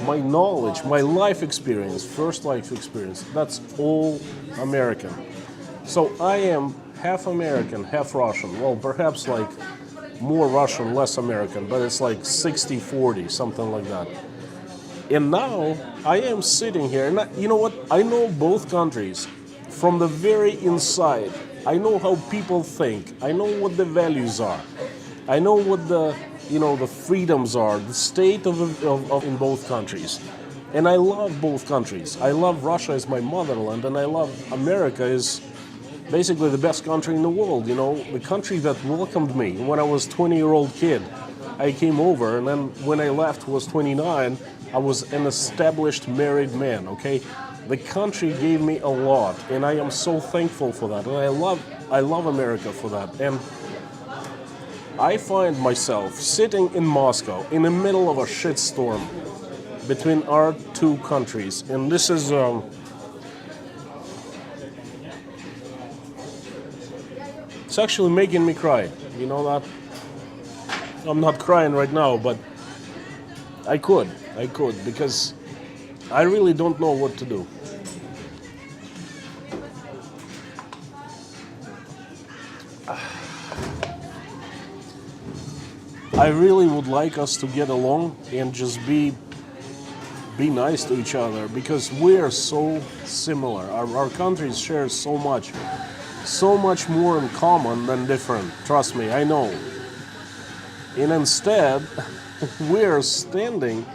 my knowledge, my life experience, first life experience, that's all American. So I am half American, half Russian. Well, perhaps like more Russian, less American, but it's like 60-40, something like that. And now I am sitting here, and you know what? I know both countries from the very inside. I know how people think. I know what the values are. I know what the freedoms are, the state of in both countries. And I love both countries. I love Russia as my motherland, and I love America as basically the best country in the world. You know, the country that welcomed me when I was a 20-year-old kid. I came over, and then when I left, was 29. I was an established married man. Okay, the country gave me a lot, and I am so thankful for that. And I love America for that. And I find myself sitting in Moscow in the middle of a shitstorm between our two countries, and this is it's actually making me cry. You know that? I'm not crying right now, but I could because I really don't know what to do. I really would like us to get along and just be nice to each other, because we are so similar. Our countries share so much more in common than different. Trust me, I know. And instead, we're standing,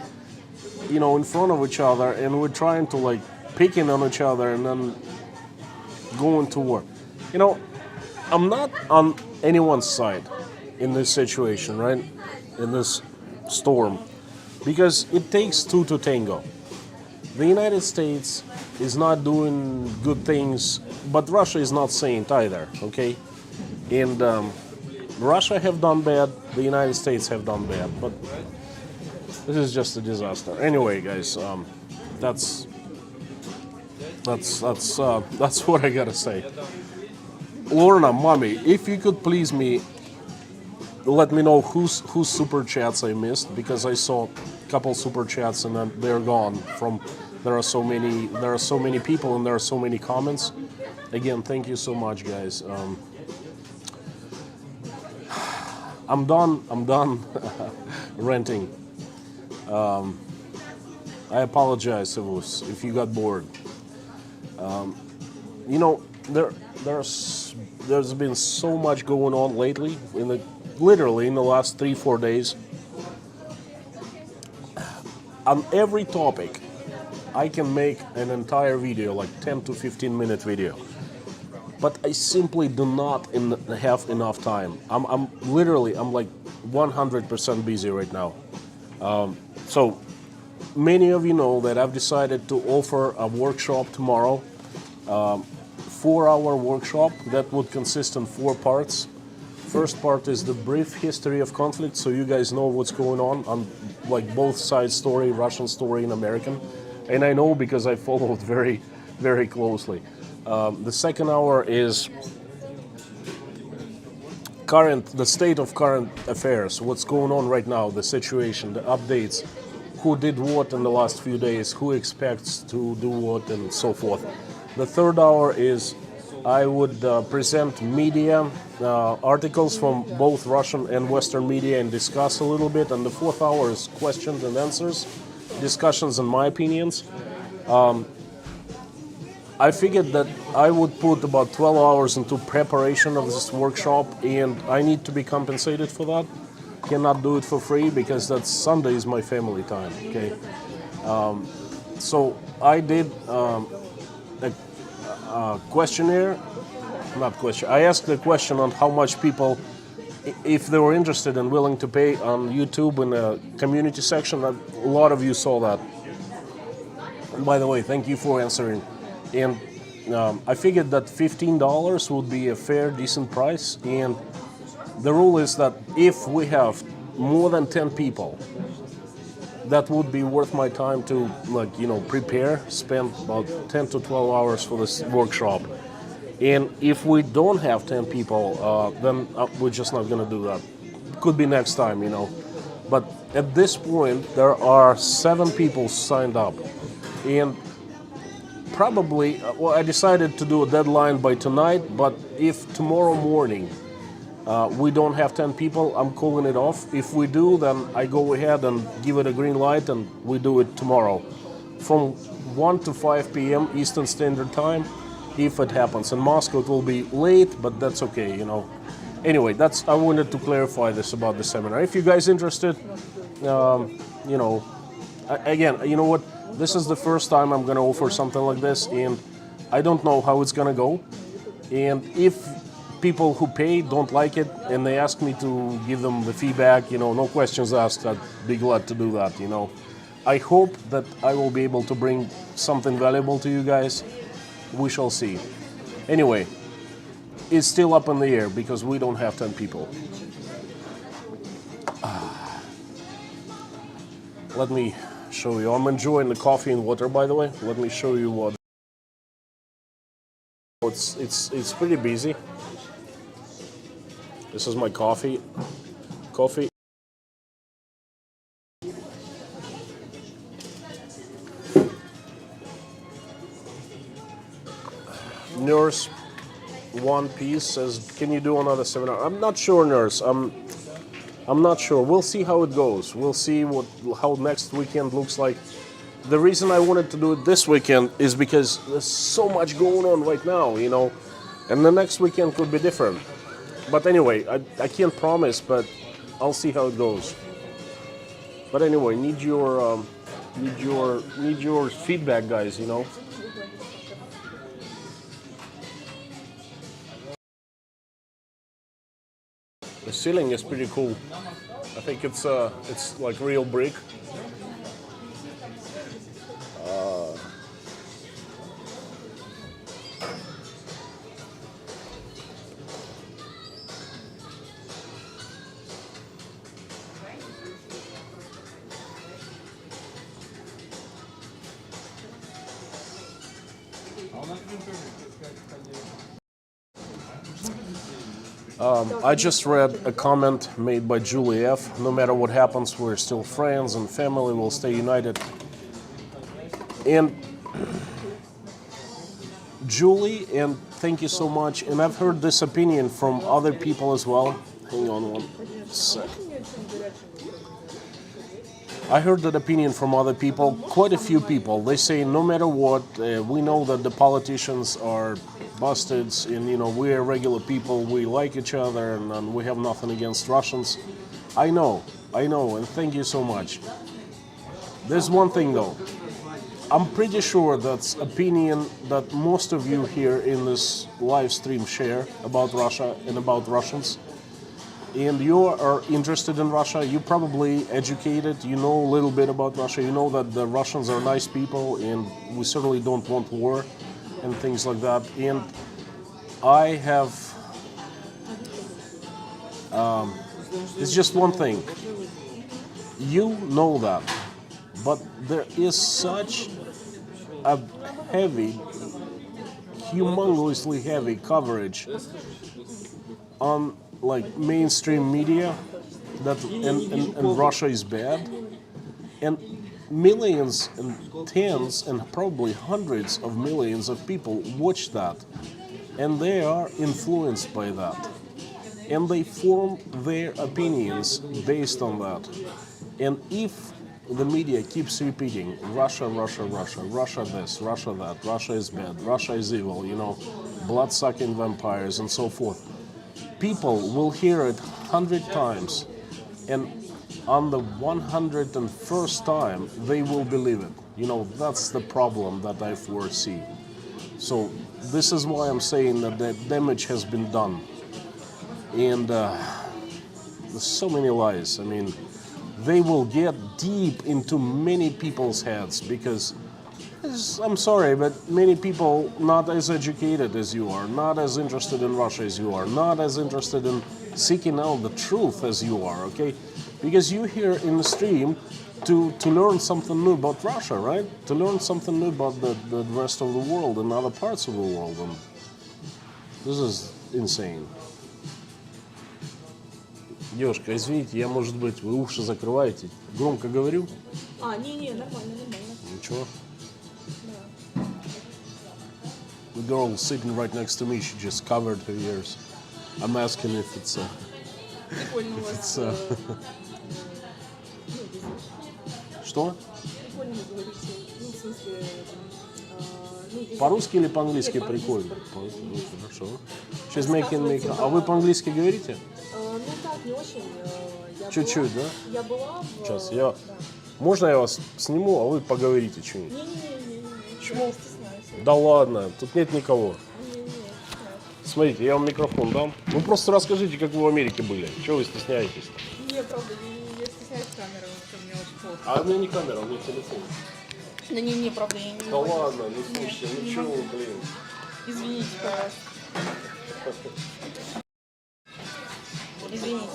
in front of each other, and we're trying to like picking on each other and then going to war. I'm not on anyone's side in this situation, right? In this storm. Because it takes two to tango. The United States is not doing good things, but Russia is not saint either, okay? And Russia have done bad, the United States have done bad, but this is just a disaster. Anyway, guys, that's what I gotta say. Lorna, mommy, if you could please let me know whose super chats I missed, because I saw a couple super chats and then they're gone. There are so many people and there are so many comments. Again, thank you so much, guys. I'm done ranting. I apologize if you got bored. There's been so much going on lately literally in the last 3-4 days. On every topic, I can make an entire video, like 10 to 15 minute video. But I simply do not have enough time. I'm like 100% busy right now. So many of you know that I've decided to offer a workshop tomorrow, 4-hour workshop that would consist in 4 parts. First part is the brief history of conflict, so you guys know what's going on like both sides story, Russian story and American. And I know because I followed very, very closely. The second hour is the state of current affairs, what's going on right now, the situation, the updates, who did what in the last few days, who expects to do what, and so forth. The third hour is I would present media articles from both Russian and Western media and discuss a little bit. And the fourth hour is questions and answers, discussions and my opinions. I figured that I would put about 12 hours into preparation of this workshop, and I need to be compensated for that. Cannot do it for free because Sunday is my family time, okay? So I did a questionnaire, I asked the question on how much people, if they were interested and willing to pay on YouTube in the community section. A lot of you saw that. And by the way, thank you for answering. And I figured that $15 would be a fair, decent price. And the rule is that if we have more than 10 people, that would be worth my time to prepare, spend about 10 to 12 hours for this workshop. And if we don't have 10 people, then we're just not going to do that. Could be next time, But at this point, there are 7 people signed up. And probably, well, I decided to do a deadline by tonight, but if tomorrow morning we don't have 10 people, I'm calling it off. If we do, then I go ahead and give it a green light and we do it tomorrow. From 1 to 5 p.m. Eastern Standard Time, if it happens. In Moscow it will be late, but that's okay, you know. Anyway, I wanted to clarify this about the seminar. If you guys interested, you know, again, you know what? This is the first time I'm going to offer something like this, and I don't know how it's going to go. And if people who pay don't like it and they ask me to give them the feedback, you know, no questions asked, I'd be glad to do that, you know. I hope that I will be able to bring something valuable to you guys. We shall see. Anyway, it's still up in the air because we don't have 10 people. Let me show you. I'm enjoying the coffee and water, by the way. Let me show you what. It's pretty busy. This is my coffee. Nurse, one piece says, "Can you do another seminar?" I'm not sure, nurse. I'm not sure. We'll see how it goes. We'll see how next weekend looks like. The reason I wanted to do it this weekend is because there's so much going on right now, you know, and the next weekend could be different. But anyway, I can't promise, but I'll see how it goes. But anyway, need your feedback, guys, you know. The ceiling is pretty cool. I think it's like real brick. I just read a comment made by Zangieff. No matter what happens, we're still friends and family will stay united. And Julie, and thank you so much. And I've heard this opinion from other people as well. Hang on one sec. I heard that opinion from other people, quite a few people. They say no matter what, we know that the politicians are bastards, and you know we're regular people. We like each other, and we have nothing against Russians. I know, and thank you so much. There's one thing though. I'm pretty sure that's opinion that most of you here in this live stream share about Russia and about Russians. And you are interested in Russia, you're probably educated, you know a little bit about Russia, you know that the Russians are nice people and we certainly don't want war and things like that. And I have, it's just one thing, you know that, but there is such a heavy, humongously heavy coverage on like mainstream media that and Russia is bad, and millions and tens and probably hundreds of millions of people watch that, and they are influenced by that, and they form their opinions based on that. And if the media keeps repeating Russia, Russia, Russia, Russia this, Russia that, Russia is bad, Russia is evil, you know, blood-sucking vampires and so forth, people will hear it 100 times, and on the 101st time they will believe it. You know, that's the problem that I foresee. So this is why I'm saying that the damage has been done, and there's so many lies. I mean, they will get deep into many people's heads because, I'm sorry, but many people not as educated as you are, not as interested in Russia as you are, not as interested in seeking out the truth as you are, okay? Because you're here in the stream to learn something new about Russia, right? To learn something new about the rest of the world and other parts of the world. And this is insane. Девушка, извините, я, может быть, вы уши закрываете. Громко говорю? Не, нормально. Ничего. The girl sitting right next to me, she just covered her ears. I'm asking if it's Прикольно у вас. it's что? Прикольно вы говорите. Ну, в смысле, ну, язык. По-русски или по-английски Нет, по-английски, прикольно? по-английски. Ну, хорошо. She's making me... А вы по-английски говорите? Ну так, не очень. Я Чуть-чуть, была, да? Я была в... Сейчас, я... Да. Можно я вас сниму, а вы поговорите что-нибудь? Не-не-не, почему стесняюсь? Да ладно, тут нет никого. Не-не-не, стесняюсь. Смотрите, я вам микрофон дам. Вы просто расскажите, как вы в Америке были. Чего вы стесняетесь? Не, правда, я стесняюсь камеры, что мне очень плохо. А у меня не камера, у меня телефон. Ну не, правда, я не Да могу. ладно, ну слушайте, ну чего вы, блин. Извините, пожалуйста. Извините.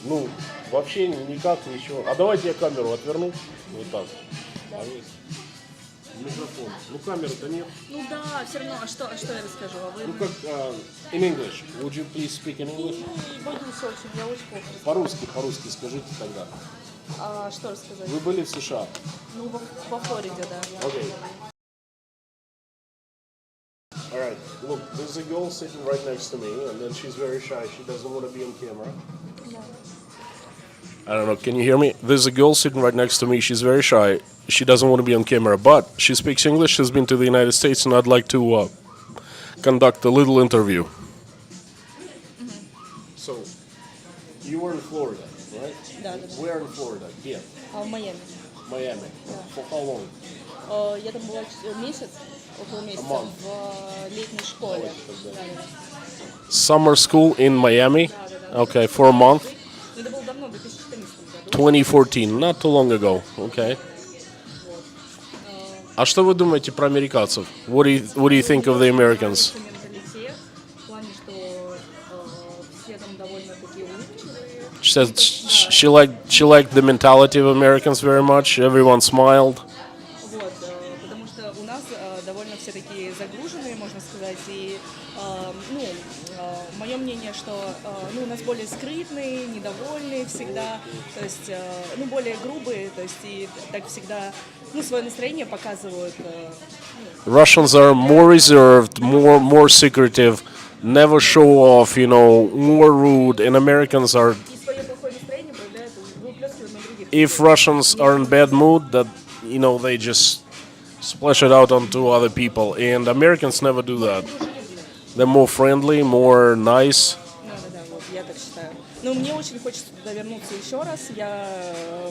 Ну, вообще никак, ничего. А давайте я камеру отверну. Вот так. А вы... Микрофон. Ну, камеры-то нет. Ну да, все равно, а что я расскажу? А вы... Ну, как... in English. Would you please speak in English? Не боюсь очень, я очень плохо расскажу. По-русски скажите тогда. А что рассказать? Вы были в США? Ну, во Флориде, да. Okay. All right. Look, there's a girl sitting right next to me, and then she's very shy. She doesn't want to be on camera. I don't know. Can you hear me? There's a girl sitting right next to me. She's very shy. She doesn't want to be on camera, but she speaks English. She's been to the United States, and I'd like to conduct a little interview. So, you were in Florida, right? Да. Where in Florida? Here, А в Майами? Miami. For how long? Я там была месяц, около месяца, month. в летней школе. Summer school in Miami. Okay, for a month. Это было давно, в 2014 году. 2014, not too long ago. Okay. А что вы думаете про американцев? What do you think of the Americans? Менталитет, в плане, что все там довольно такие улыбчивые. She said she liked the mentality of Americans very much. Everyone smiled. Вот, потому что у нас довольно все такие загруженные, можно сказать, и, мое мнение, что, у нас более скрытные, недовольные всегда, то есть, более грубые, то есть, и так всегда, свое настроение показывают. Russians are more reserved, more secretive, never show off, more rude, and Americans are... И свое плохое настроение проявляют, выплескивают на других. If Russians are in bad mood, that, they just splash it out onto other people, and Americans never do that. They're more friendly, more nice. Да, вот, я так считаю. Но мне очень хочется туда вернуться еще раз. Я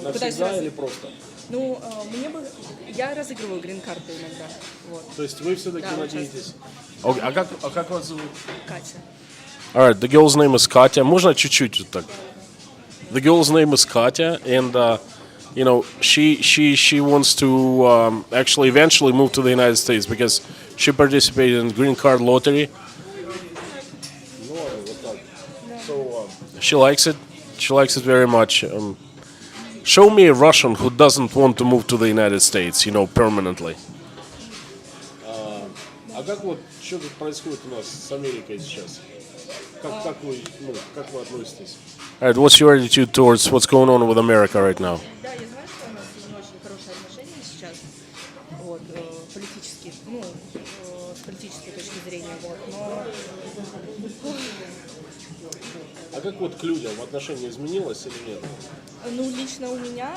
пытаюсь Навсегда или просто? я разыгрываю грин-карты иногда. Вот. То есть вы все-таки Да, надеетесь? Okay. А как вас зовут? Катя. All right, the girl's name is Katya. Можно чуть-чуть вот так? The girl's name is Katya, and she wants to actually eventually move to the United States because she participated in green card lottery. So she likes it. She likes it very much. Show me a Russian who doesn't want to move to the United States, permanently. А как что тут происходит у нас с Америкой сейчас? Как вы относитесь? All right, what's your attitude towards what's going on with America right now? Да, я знаю, что у нас не очень хорошие отношения сейчас, вот, политически, с политической точки зрения, вот, но... А как к людям отношение изменилось или нет? Лично у меня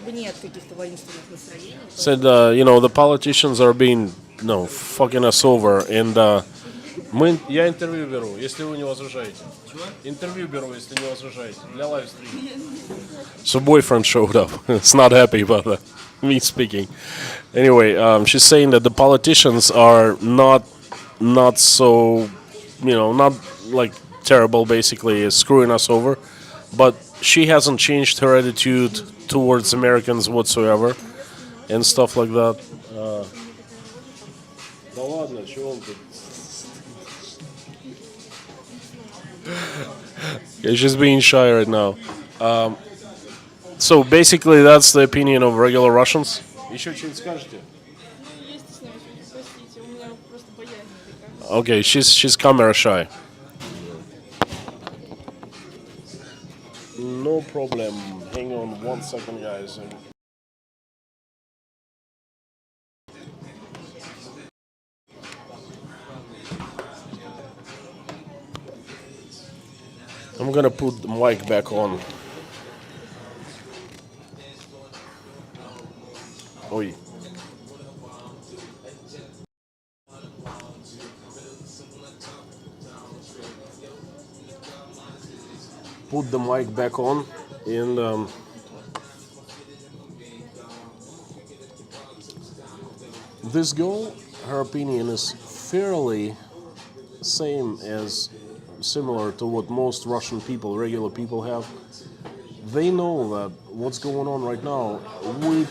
нет каких-то воинственных настроений. Said, the politicians are being, fucking us over, and я интервью беру, если вы не возражаете. Интервью беру, если не возражаете. Для лайвстрима. So boyfriend showed up. It's not happy about me speaking. Anyway, she's saying that the politicians are not so, not like terrible, basically, screwing us over. But she hasn't changed her attitude towards Americans whatsoever and stuff like that. Да ладно, чего он тут? She's being shy right now. So basically, that's the opinion of regular Russians. Еще что-нибудь скажете? Я стесняюсь, простите, у меня просто боязнь такая. Okay, she's camera shy. No problem. Hang on 1 second, guys. I'm gonna put the mic back on. Oi. Put the mic back on, and this girl, her opinion is fairly similar to what most Russian people, regular people have. They know that what's going on right now, we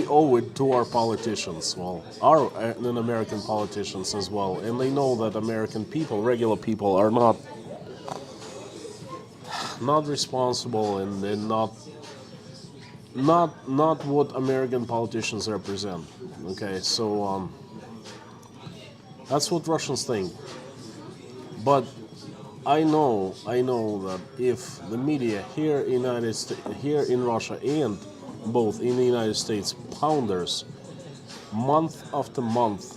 owe it to our politicians, well, our and American politicians as well, and they know that American people, regular people, are not responsible and not what American politicians represent. Okay, so that's what Russians think. But I know that if the media here in Russia and both in the United States pounders month after month,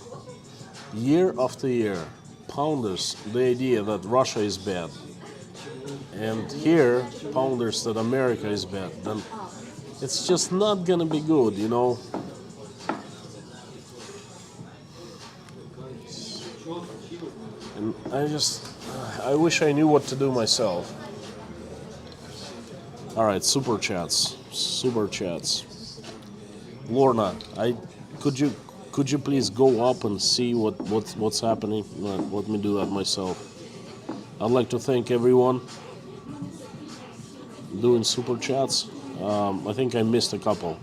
year after year, pounders the idea that Russia is bad, and here pounders that America is bad, then it's just not gonna be good, you know. And I wish I knew what to do myself. All right, super chats. Lorna, could you please go up and see what's happening? Let me do that myself. I'd like to thank everyone doing super chats. I think I missed a couple.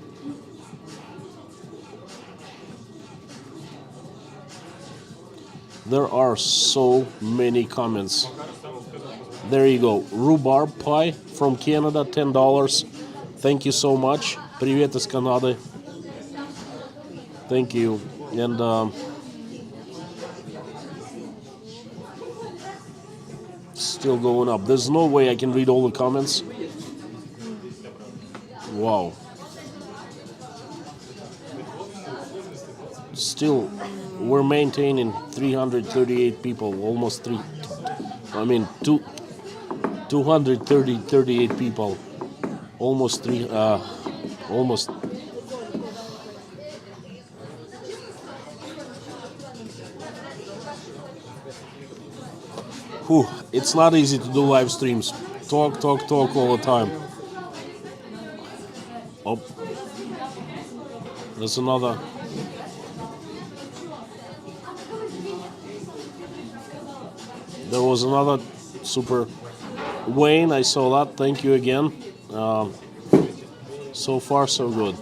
There are so many comments. There you go. Rhubarb pie from Canada, $10. Thank you so much. Привет из Канады. Thank you. And still going up. There's no way I can read all the comments. Wow. Still, we're maintaining 338 people, almost 238 people, almost almost. Whew, it's not easy to do live streams. Talk all the time. Oh, there's another. There was another super. Wayne, I saw that. Thank you again. So far, so good.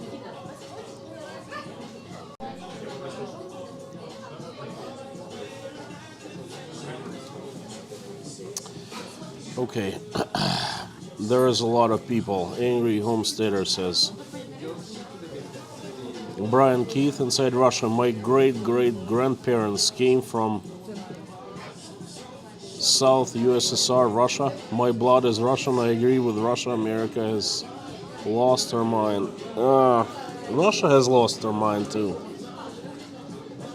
Okay. There is a lot of people. Angry Homesteader says. Brian Keith inside Russia. My great-great-grandparents came from South USSR, Russia. My blood is Russian. I agree with Russia. America has lost her mind. Russia has lost her mind too.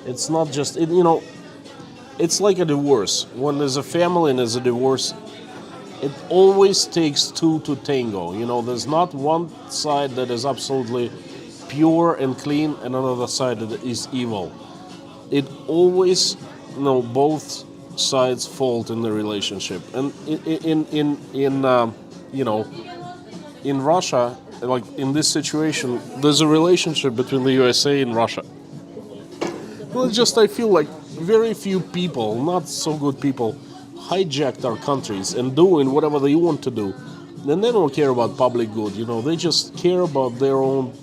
It's not just, it's like a divorce. When there's a family and there's a divorce, it always takes two to tango. There's not one side that is absolutely pure and clean and another side that is evil. It always, both sides fault in the relationship. And in Russia, like in this situation, there's a relationship between the USA and Russia. Well, I feel like very few people, not so good people, hijacked our countries and doing whatever they want to do. And they don't care about public good, they just care about their own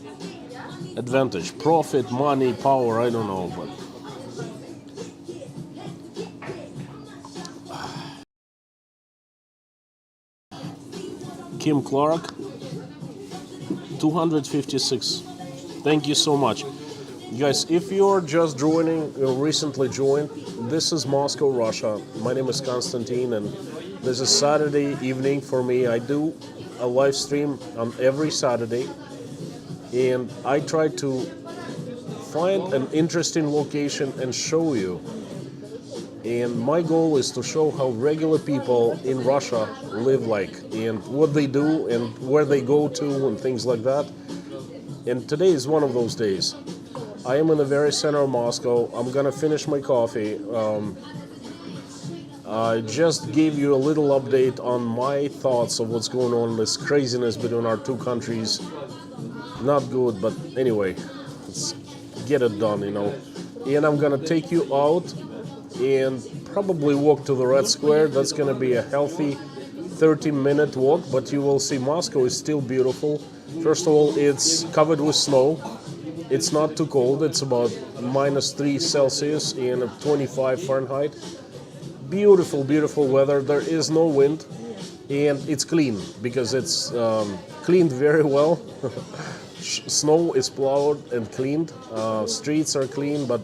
advantage, profit, money, power, I don't know, but Kim Clark, 256. Thank you so much. Guys, if you're just joining, recently joined, this is Moscow, Russia. My name is Konstantin, and this is Saturday evening for me. I do a live stream on every Saturday, and I try to find an interesting location and show you And my goal is to show how regular people in Russia live like, and what they do, and where they go to, and things like that. And today is one of those days. I am in the very center of Moscow. I'm gonna finish my coffee. I just gave you a little update on my thoughts of what's going on, this craziness between our two countries. Not good, but anyway, let's get it done, you know. And I'm gonna take you out and probably walk to the Red Square. That's gonna be a healthy 30-minute walk, but you will see Moscow is still beautiful. First of all, it's covered with snow. It's not too cold. It's about -3 Celsius and 25 Fahrenheit. Beautiful, beautiful weather. There is no wind, and it's clean because it's cleaned very well. Snow is plowed and cleaned. Streets are clean, but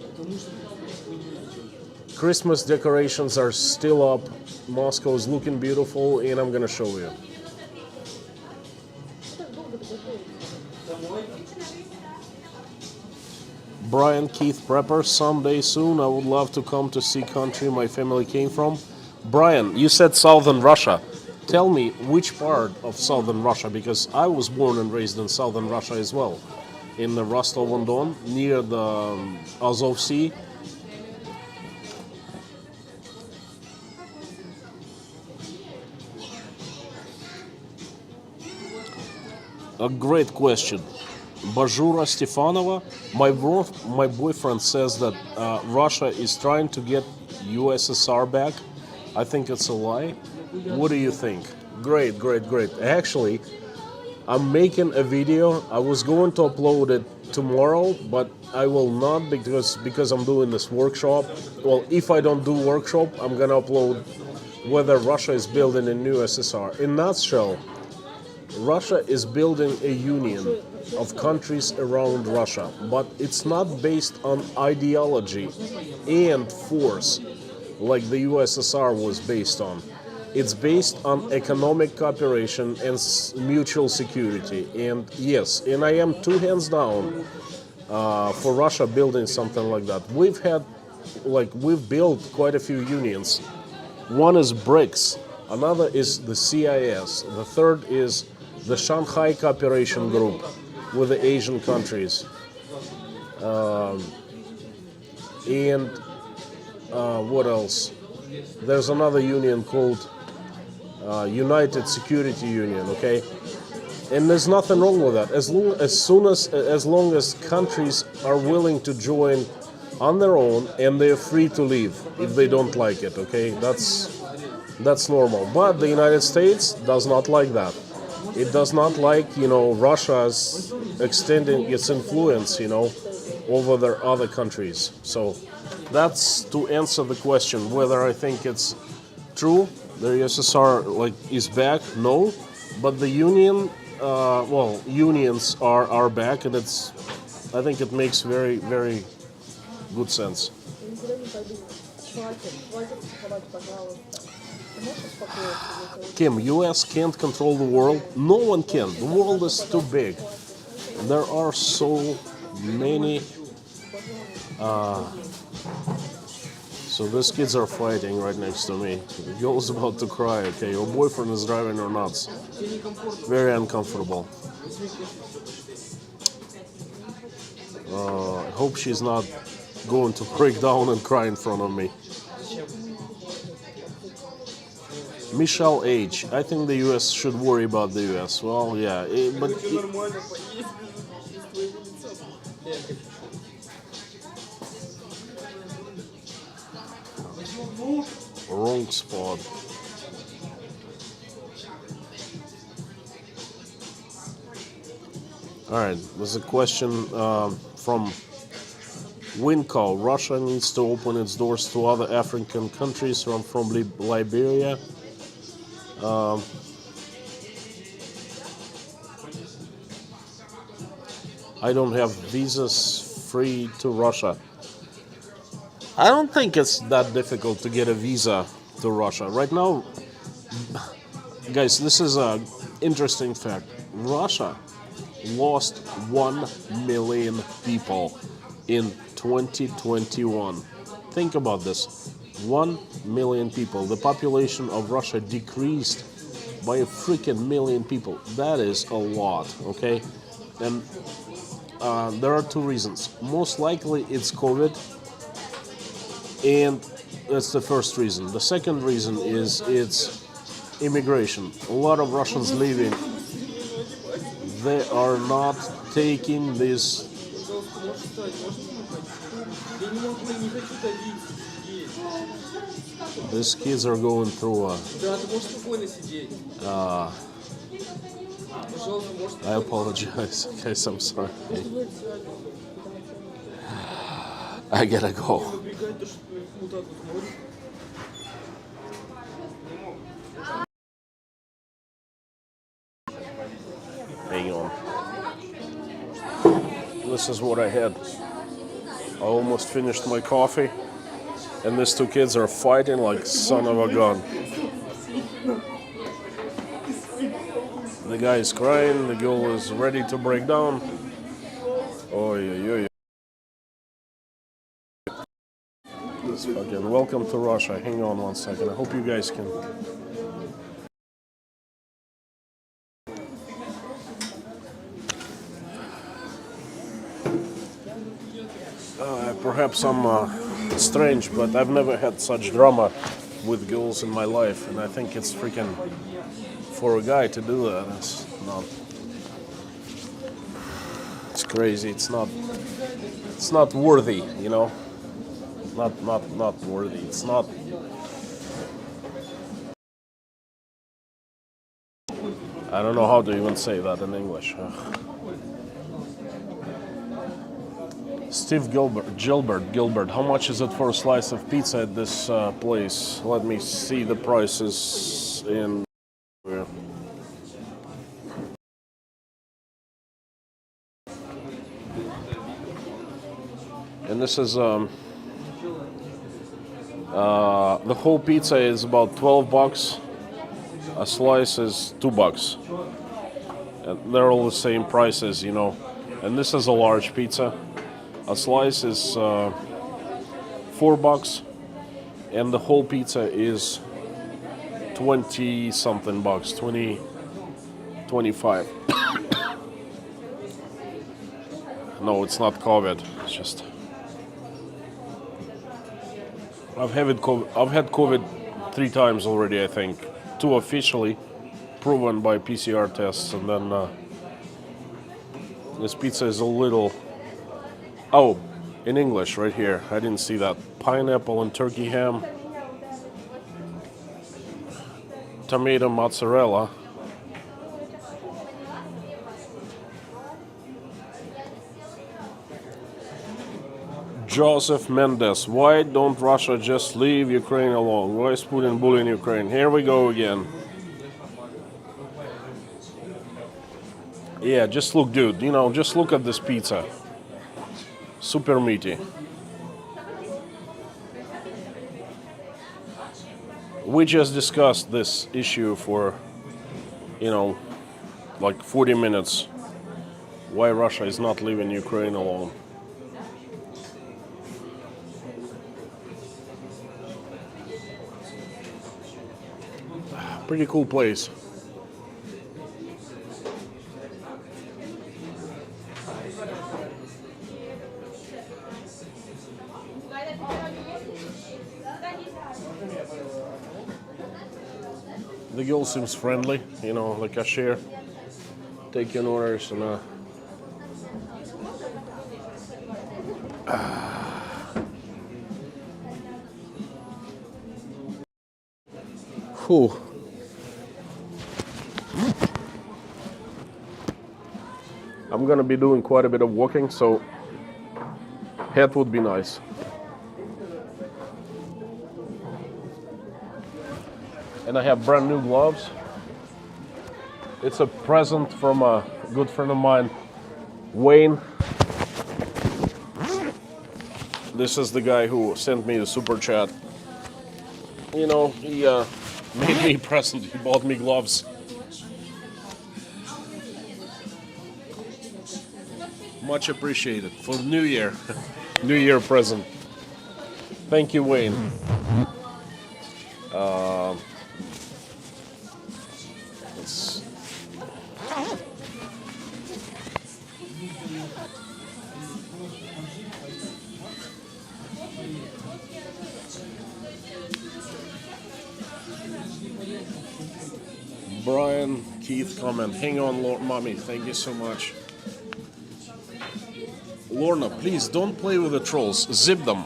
Christmas decorations are still up. Moscow is looking beautiful, and I'm gonna show you. Brian Keith Prepper, someday soon I would love to come to see country my family came from. Brian, you said southern Russia. Tell me which part of southern Russia, because I was born and raised in southern Russia as well, in the Rostov-on-Don, near the Azov Sea. A great question. Bajura Stefanova, my boyfriend says that Russia is trying to get USSR back. I think it's a lie. What do you think? Great, great, great. Actually, I'm making a video. I was going to upload it tomorrow, but I will not because I'm doing this workshop. Well, if I don't do workshop, I'm gonna upload whether Russia is building a new USSR. In a nutshell, Russia is building a union of countries around Russia, but it's not based on ideology and force like the USSR was based on. It's based on economic cooperation and mutual security. And yes, and I am two hands down for Russia building something like that. We've built quite a few unions. One is BRICS, another is the CIS, the third is the Shanghai Cooperation Group with the Asian countries. What else? There's another union called United Security Union, okay? And there's nothing wrong with that. As long as countries are willing to join on their own and they're free to leave if they don't like it, okay? That's normal. But the United States does not like that. It does not like, Russia's extending its influence, over their other countries. So that's to answer the question whether I think it's true the USSR is back. No, but the unions are back, and I think it makes very, very good sense. Kim, US can't control the world. No one can. The world is too big. There are so many. So these kids are fighting right next to me. The girl's about to cry. Okay, your boyfriend is driving her nuts. Very uncomfortable. I hope she's not going to break down and cry in front of me. Michelle H. I think the U.S. should worry about the U.S. Well, yeah, wrong spot. All right, there's a question from Winco. Russia needs to open its doors to other African countries from Liberia. I don't have visas free to Russia. I don't think it's that difficult to get a visa to Russia. Right now, guys, this is an interesting fact. Russia lost 1 million people in 2021. Think about this. 1 million people. The population of Russia decreased by a freaking million people. That is a lot, okay? And there are two reasons. Most likely it's COVID, and that's the first reason. The second reason is it's immigration. A lot of Russians leaving. They are not taking this. These kids are going through a. I apologize, guys. I'm sorry. I gotta go. Hang on. This is what I had. I almost finished my coffee, and these two kids are fighting like son of a gun. The guy is crying, the girl is ready to break down. Oh, yeah. This fucking welcome to Russia. Hang on one second. I hope you guys can. Perhaps I'm strange, but I've never had such drama with girls in my life, and I think it's freaking for a guy to do that. It's not. It's crazy. It's not worthy, you know. Not worthy. It's not. I don't know how to even say that in English. Steve Gilbert, how much is it for a slice of pizza at this place? Let me see the prices in. And this is the whole pizza is about $12. A slice is $2. And they're all the same prices, you know. And this is a large pizza. A slice is $4, and the whole pizza is 20 something bucks, 25. No, it's not COVID. It's just I've had COVID 3 times already. I think 2 officially proven by PCR tests, and then this pizza is a little. Oh, in English, right here. I didn't see that. Pineapple and turkey ham. Tomato mozzarella. Joseph Mendes. Why don't Russia just leave Ukraine alone? Why is Putin bullying Ukraine? Here we go again. Yeah, just look, dude. You know, just look at this pizza. Super meaty. We just discussed this issue for, you know, like 40 minutes. Why Russia is not leaving Ukraine alone. Pretty cool place. The girl seems friendly, you know, the cashier, taking orders and Whew. I'm gonna be doing quite a bit of walking, so hat would be nice. And I have brand new gloves. It's a present from a good friend of mine, Wayne. This is the guy who sent me the super chat. You know, he made me a present. He bought me gloves. Much appreciated for the New Year. New Year present. Thank you, Wayne. Let's- Brian Keith comment. Hang on, mommy. Thank you so much. Lorna, please don't play with the trolls. Zip them.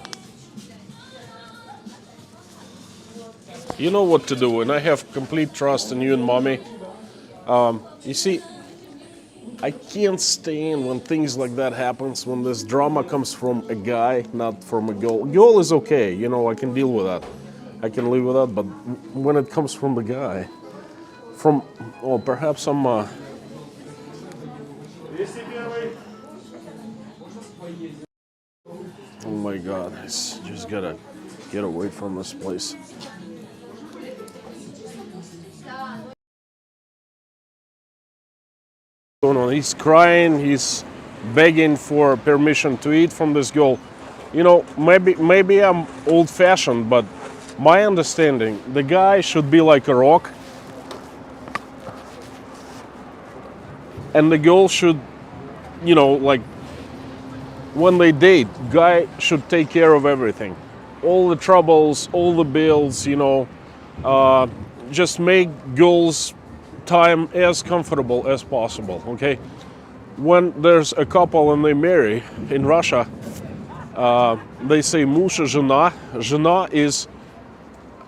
You know what to do, and I have complete trust in you and mommy. You see, I can't stand when things like that happens, when this drama comes from a guy, not from a girl. Girl is okay, you know, I can deal with that. I can live with that, but when it comes from the guy, perhaps I'm, oh my God, I just gotta get away from this place. He's crying, he's begging for permission to eat from this girl. You know, maybe I'm old-fashioned, but my understanding, the guy should be like a rock, and the girl should, you know, like when they date, guy should take care of everything, all the troubles, all the bills, you know, just make girls' time as comfortable as possible. Okay, when there's a couple and they marry in Russia, they say муж и жена. Жена is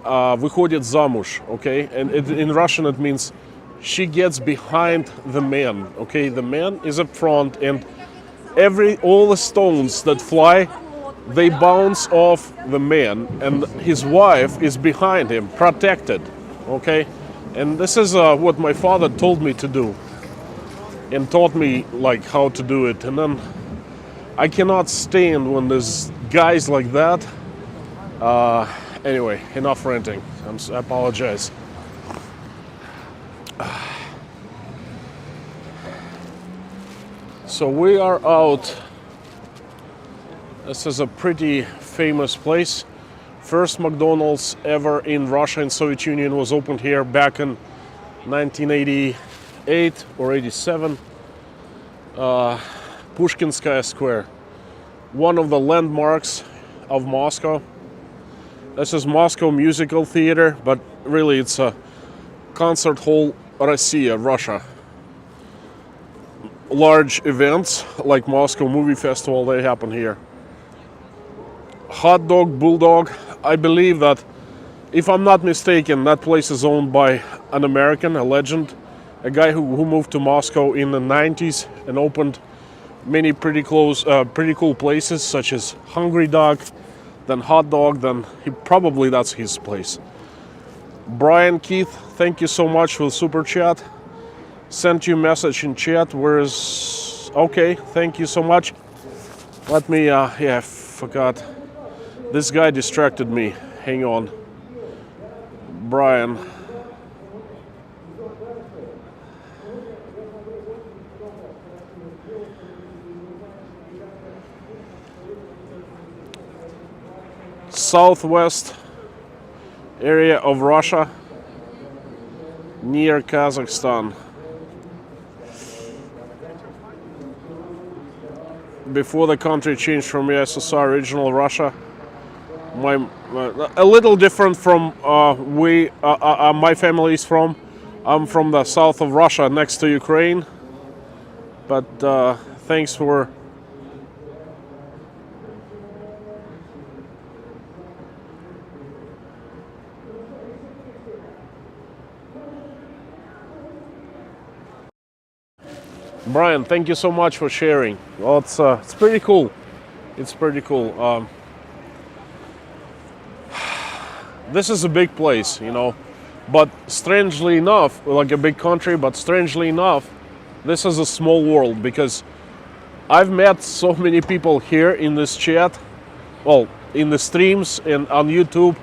выходит замуж. Okay, and in Russian it means she gets behind the man. Okay, the man is up front, and all the stones that fly, they bounce off the man, and his wife is behind him, protected. Okay, and this is what my father told me to do, and taught me like how to do it. And then I cannot stand when there's guys like that. Anyway, enough ranting. I apologize. So we are out. This is a pretty famous place. First McDonald's ever in Russia and Soviet Union was opened here back in 1988 or 87. Pushkinskaya Square, one of the landmarks of Moscow. This is Moscow Musical Theater, but really it's a concert hall, Russia. Large events like Moscow Movie Festival, they happen here. Hot Dog Bulldog, I believe that, if I'm not mistaken, that place is owned by an American, a legend, a guy who moved to Moscow in the 90s and opened many pretty cool places, such as Hungry Dog, then Hot Dog, then that's his place. Brian Keith, thank you so much for the super chat. Sent you a message in chat. Okay, thank you so much. Let me, I forgot. This guy distracted me. Hang on. Brian. Southwest area of Russia, near Kazakhstan. Before the country changed from USSR, original Russia. A little different from my family is from. I'm from the south of Russia, next to Ukraine. But thanks for. Brian, thank you so much for sharing. Well, it's pretty cool. It's pretty cool. This is a big place, you know, but strangely enough, like a big country, but strangely enough, this is a small world, because I've met so many people here in this chat, well, in the streams and on YouTube,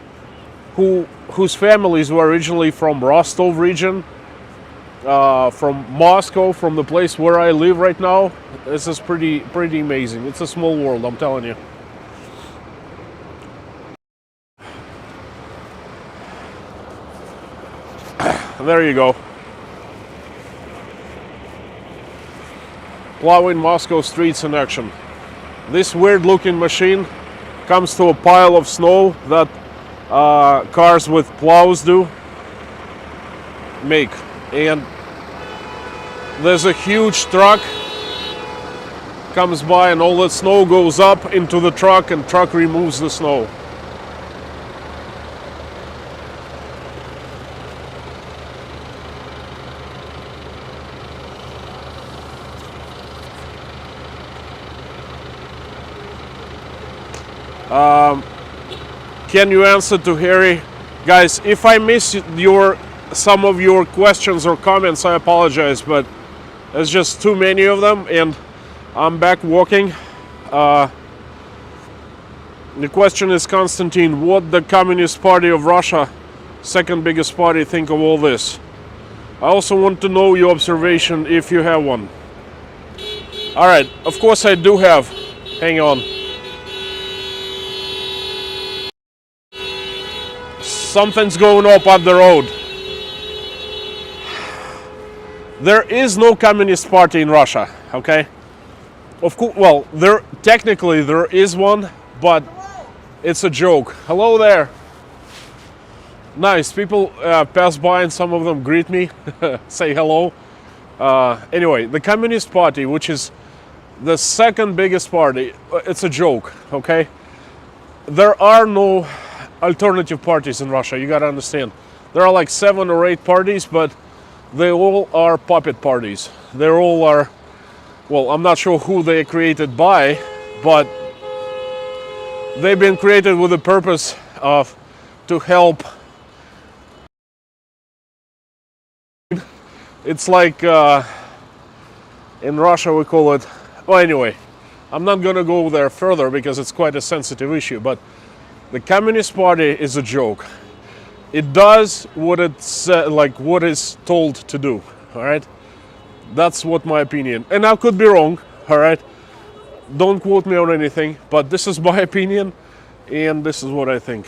whose families were originally from Rostov region, from Moscow, from the place where I live right now. This is pretty amazing. It's a small world, I'm telling you. there you go. Plowing Moscow streets in action. This weird looking machine comes to a pile of snow that cars with plows do make. And there's a huge truck comes by and all that snow goes up into the truck and truck removes the snow. Can you answer to Harry? Guys, if I miss some of your questions or comments, I apologize, but there's just too many of them and I'm back walking. The question is, Constantine, what the Communist Party of Russia, second biggest party, think of all this? I also want to know your observation if you have one. All right, of course I do have. Hang on. Something's going up on the road. There is no Communist Party in Russia, okay? Of course, well, technically there is one, but it's a joke. Hello there. Nice, people pass by and some of them greet me, say hello. Anyway, the Communist Party, which is the second biggest party, it's a joke, okay? There are no alternative parties in Russia, you gotta understand. There are like 7 or 8 parties, but they all are puppet parties. They all are, well, I'm not sure who they are created by, but they've been created with the purpose of to help. It's like in Russia we call it, well, anyway, I'm not gonna go there further because it's quite a sensitive issue, but the Communist Party is a joke. It does what it's like what is told to do. All right, that's what my opinion. And I could be wrong. All right, don't quote me on anything. But this is my opinion, and this is what I think.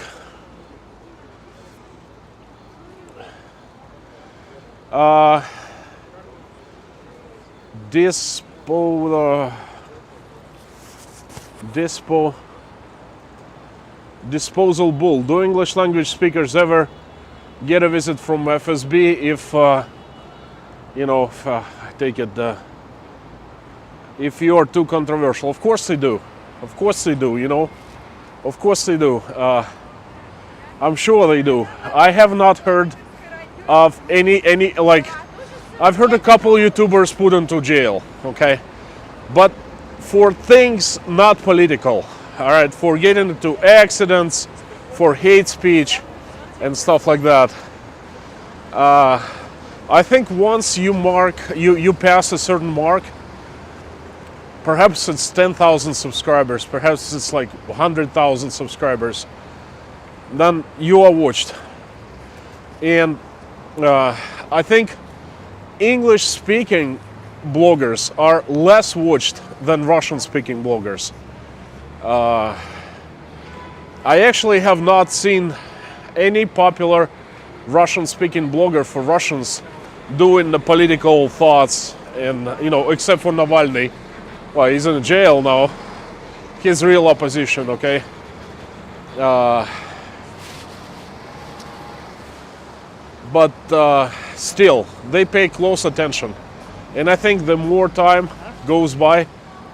Disposal bull. Do English language speakers ever get a visit from FSB if, take it, if you are too controversial? Of course they do. Of course they do, you know. Of course they do. I'm sure they do. I have not heard of any, like, I've heard a couple YouTubers put into jail, okay? But for things not political. All right, for getting into accidents, for hate speech, and stuff like that. I think once you pass a certain mark, perhaps it's 10,000 subscribers, perhaps it's like 100,000 subscribers, then you are watched. And I think English-speaking bloggers are less watched than Russian-speaking bloggers. I actually have not seen any popular Russian-speaking blogger for Russians doing the political thoughts, and except for Navalny. Well, he's in jail now. His real opposition, okay. But still, they pay close attention, and I think the more time goes by,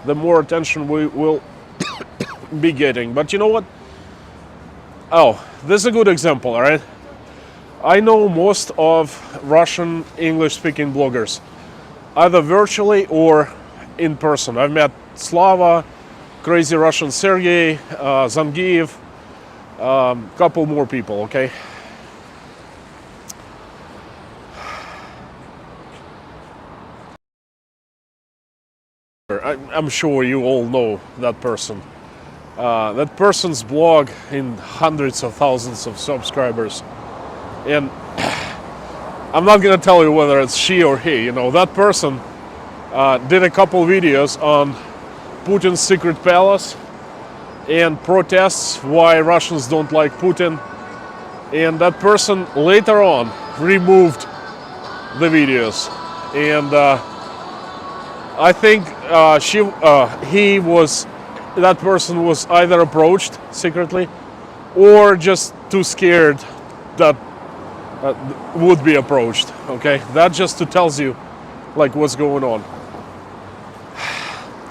the more attention we will be getting. But you know what? Oh, this is a good example, all right? I know most of Russian English-speaking bloggers, either virtually or in person. I've met Slava, Crazy Russian Sergey, Zangieff, couple more people, okay? I'm sure you all know that person. That person's blog in hundreds of thousands of subscribers, and I'm not gonna tell you whether it's she or he. That person did a couple videos on Putin's secret palace and protests why Russians don't like Putin, and that person later on removed the videos, and I think that person was either approached secretly or just too scared that would be approached. Okay, that just tells you like what's going on.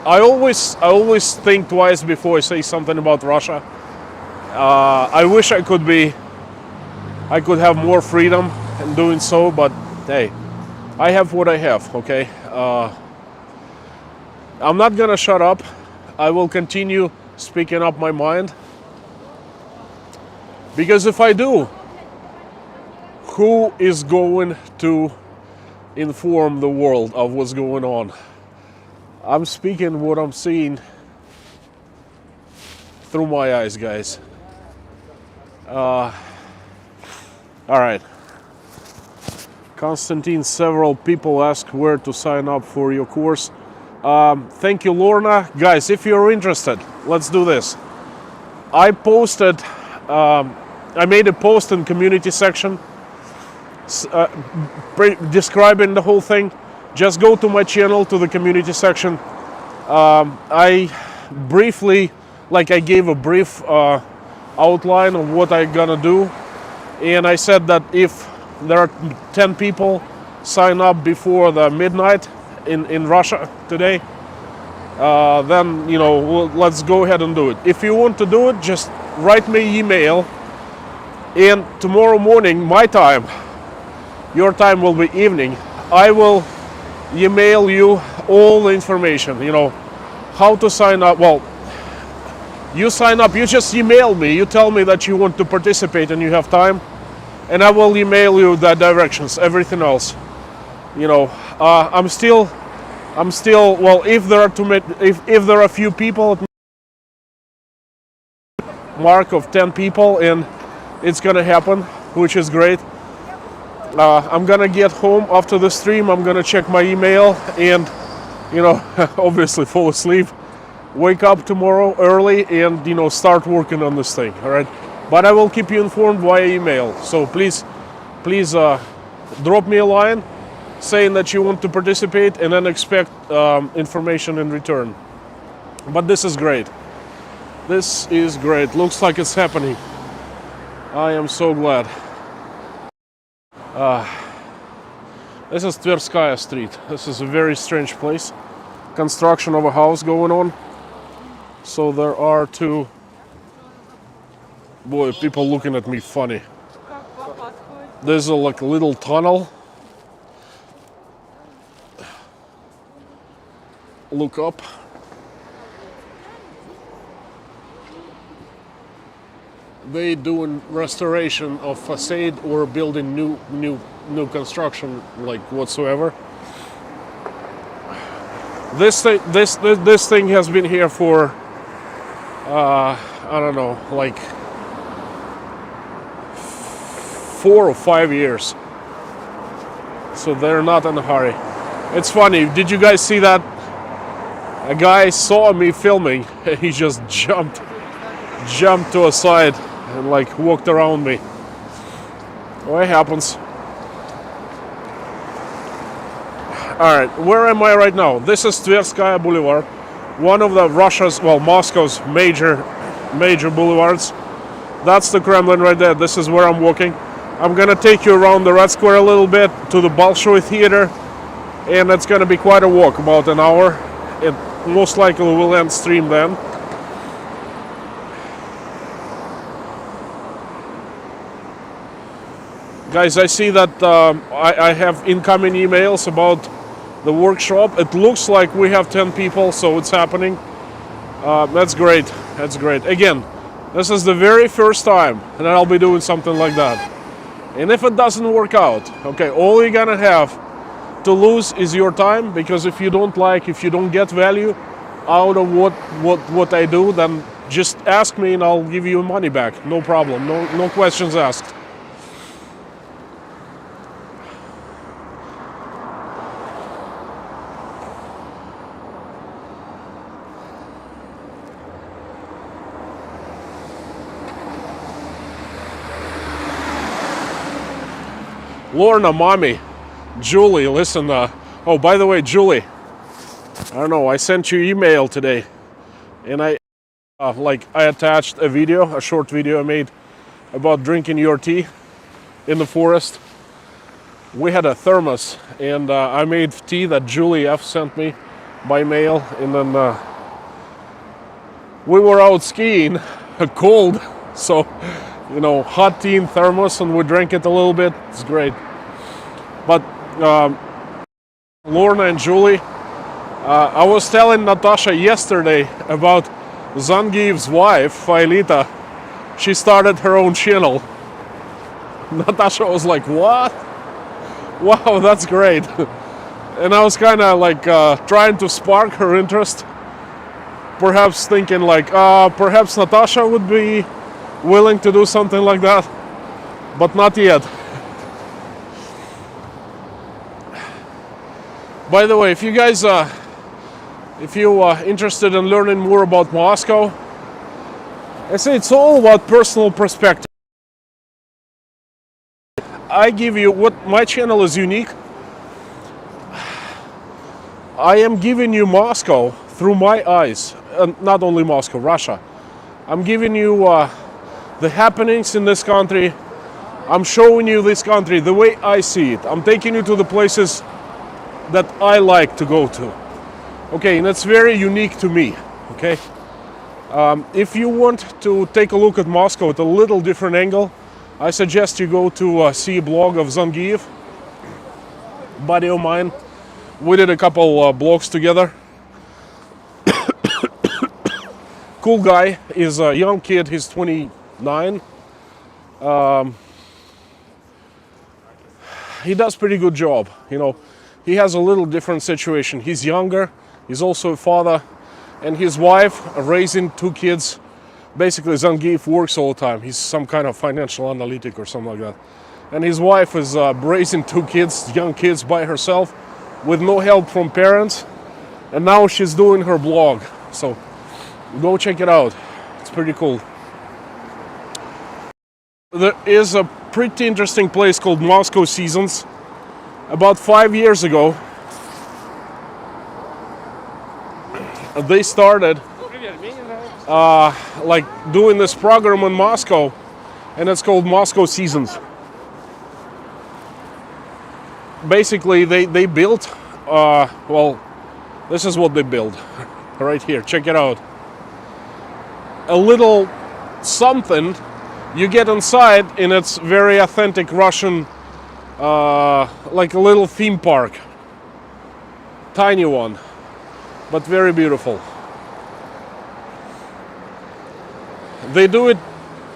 I always think twice before I say something about Russia. I wish I could have more freedom in doing so, but hey, I have what I have. Okay, I'm not gonna shut up. I will continue speaking up my mind, because if I do, who is going to inform the world of what's going on? I'm speaking what I'm seeing through my eyes, guys. All right. Konstantin, several people ask where to sign up for your course. Thank you, Lorna. Guys, if you're interested, let's do this. I made a post in community section describing the whole thing. Just go to my channel, to the community section. I gave a brief outline of what I'm gonna do, and I said that if there are 10 people sign up before the midnight in Russia today, then let's go ahead and do it. If you want to do it, just write me an email, and tomorrow morning, my time, your time will be evening, I will email you all the information, how to sign up. Well, you sign up, you just email me, you tell me that you want to participate and you have time, and I will email you the directions, everything else. I'm still well, if there are a few people, mark of 10 people, and it's gonna happen, which is great. I'm gonna get home after the stream, I'm gonna check my email and obviously fall asleep, wake up tomorrow early, and start working on this thing. All right, but I will keep you informed via email, so please drop me a line saying that you want to participate, and then expect information in return. But this is great. Looks like it's happening. I am so glad. This is Tverskaya Street. This is a very strange place. Construction of a house going on. So there are two people looking at me funny. There's a little tunnel. Look up. They doing restoration of facade or building new construction, like whatsoever. This thing has been here for I don't know, like 4 or 5 years. So they're not in a hurry. It's funny. Did you guys see that? A guy saw me filming and he just jumped to a side and walked around me. Well, it happens. All right, where am I right now? This is Tverskaya Boulevard, one of the Moscow's major boulevards. That's the Kremlin right there. This is where I'm walking. I'm gonna take you around the Red Square a little bit to the Bolshoi Theater, and it's gonna be quite a walk, about an hour. It most likely will end stream then. Guys, I see that I have incoming emails about the workshop. It looks like we have 10 people, so it's happening. That's great. That's great. Again, this is the very first time that I'll be doing something like that. And if it doesn't work out, okay, all you're gonna have to lose is your time, because if you don't get value out of what I do, then just ask me and I'll give you money back. No problem. No questions asked. Lorna, mommy, Julie, listen. Oh, by the way, Julie, I don't know. I sent you email today, and I attached a video, a short video I made about drinking your tea in the forest. We had a thermos, and I made tea that Julie F sent me by mail, and then we were out skiing, cold, so hot tea in thermos, and we drank it a little bit. It's great. But Lorna and Julie, I was telling Natasha yesterday about Zangieff's wife, Failita. She started her own channel. Natasha was like, what? Wow, that's great. And I was kind of like trying to spark her interest. Perhaps thinking like, perhaps Natasha would be willing to do something like that. But not yet. By the way, if you guys, if you're interested in learning more about Moscow, I say it's all about personal perspective. I give you what my channel is unique. I am giving you Moscow through my eyes, not only Moscow, Russia. I'm giving you the happenings in this country. I'm showing you this country the way I see it. I'm taking you to the places that I like to go to. Okay, and it's very unique to me. Okay, if you want to take a look at Moscow at a little different angle, I suggest you go to see a blog of Zangieff, buddy of mine. We did a couple blogs together. Cool guy. He's a young kid. He's 29. He does pretty good job. He has a little different situation. He's younger. He's also a father, and his wife raising two kids. Basically, Zangieff works all the time. He's some kind of financial analytic or something like that. And his wife is raising two kids, young kids, by herself, with no help from parents. And now she's doing her blog. So go check it out. It's pretty cool. There is a pretty interesting place called Moscow Seasons. About 5 years ago, they started like doing this program in Moscow, and it's called Moscow Seasons. Basically, they built, well, this is what they built right here. Check it out. A little something you get inside, and it's very authentic Russian, like a little theme park. Tiny one, but very beautiful. They do it,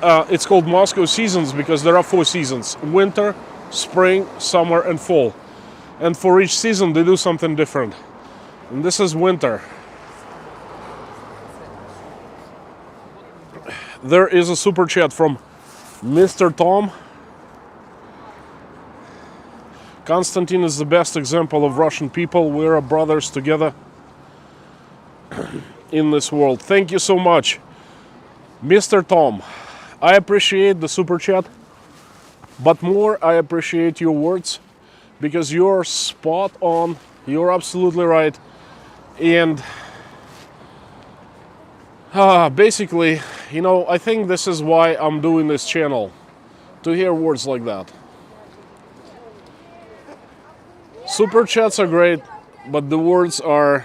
it's called Moscow Seasons because there are 4 seasons: winter, spring, summer, and fall. And for each season they do something different. And this is winter. There is a super chat from Mr. Tom. Konstantin is the best example of Russian people. We're brothers together in this world. Thank you so much, Mr. Tom. I appreciate the super chat, but more I appreciate your words, because you're spot on. You're absolutely right. And basically, I think this is why I'm doing this channel, to hear words like that. Super chats are great, but the words are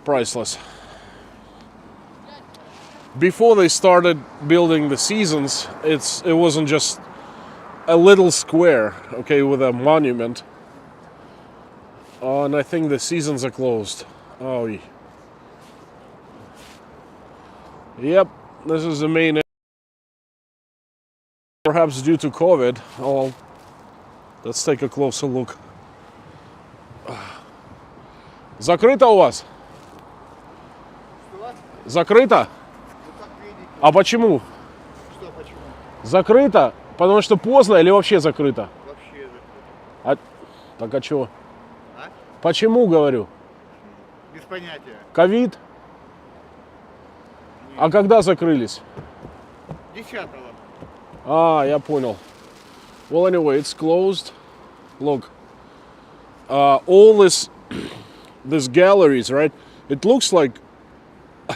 priceless. Before they started building the seasons, it wasn't just a little square, okay, with a monument. And I think the seasons are closed. Oh, yep, this is the main. Perhaps due to COVID. Oh, let's take a closer look. Закрыто у вас? Закрыто? А почему? Что почему? Закрыто? Потому что поздно или вообще закрыто? Вообще закрыто. Так а чего? А? Почему, говорю? Без понятия. Ковид? А когда закрылись? 10-го. Я понял. Well, anyway, it's closed. Look, all these galleries, right? It looks like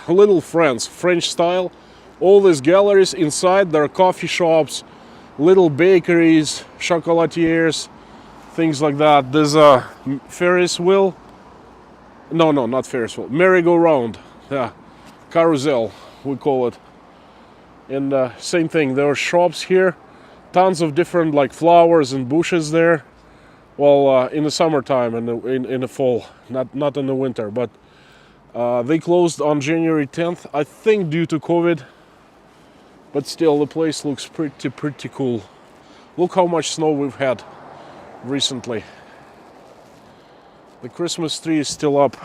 little France, French style. All these galleries inside, there are coffee shops, little bakeries, chocolatiers, things like that. There's a Ferris wheel. No, not Ferris wheel. Merry-go-round. Yeah, carousel, we call it. And same thing, there are shops here. Tons of different like flowers and bushes there. Well, in the summertime and in the fall, not in the winter. But they closed on January 10th, I think due to COVID. But still, the place looks pretty cool. Look how much snow we've had recently. The Christmas tree is still up.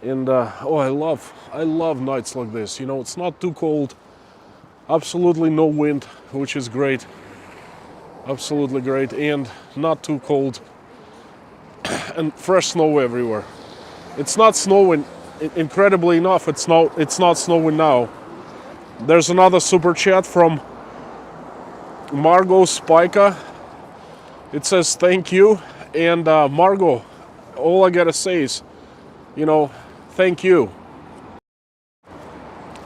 And oh, I love nights like this. You know, it's not too cold. Absolutely no wind, which is great. Absolutely great, and not too cold. And fresh snow everywhere. It's not snowing. Incredibly enough, it's not snowing now. There's another super chat from Margot Spica. It says thank you, and Margot, all I gotta say is, you know, thank you.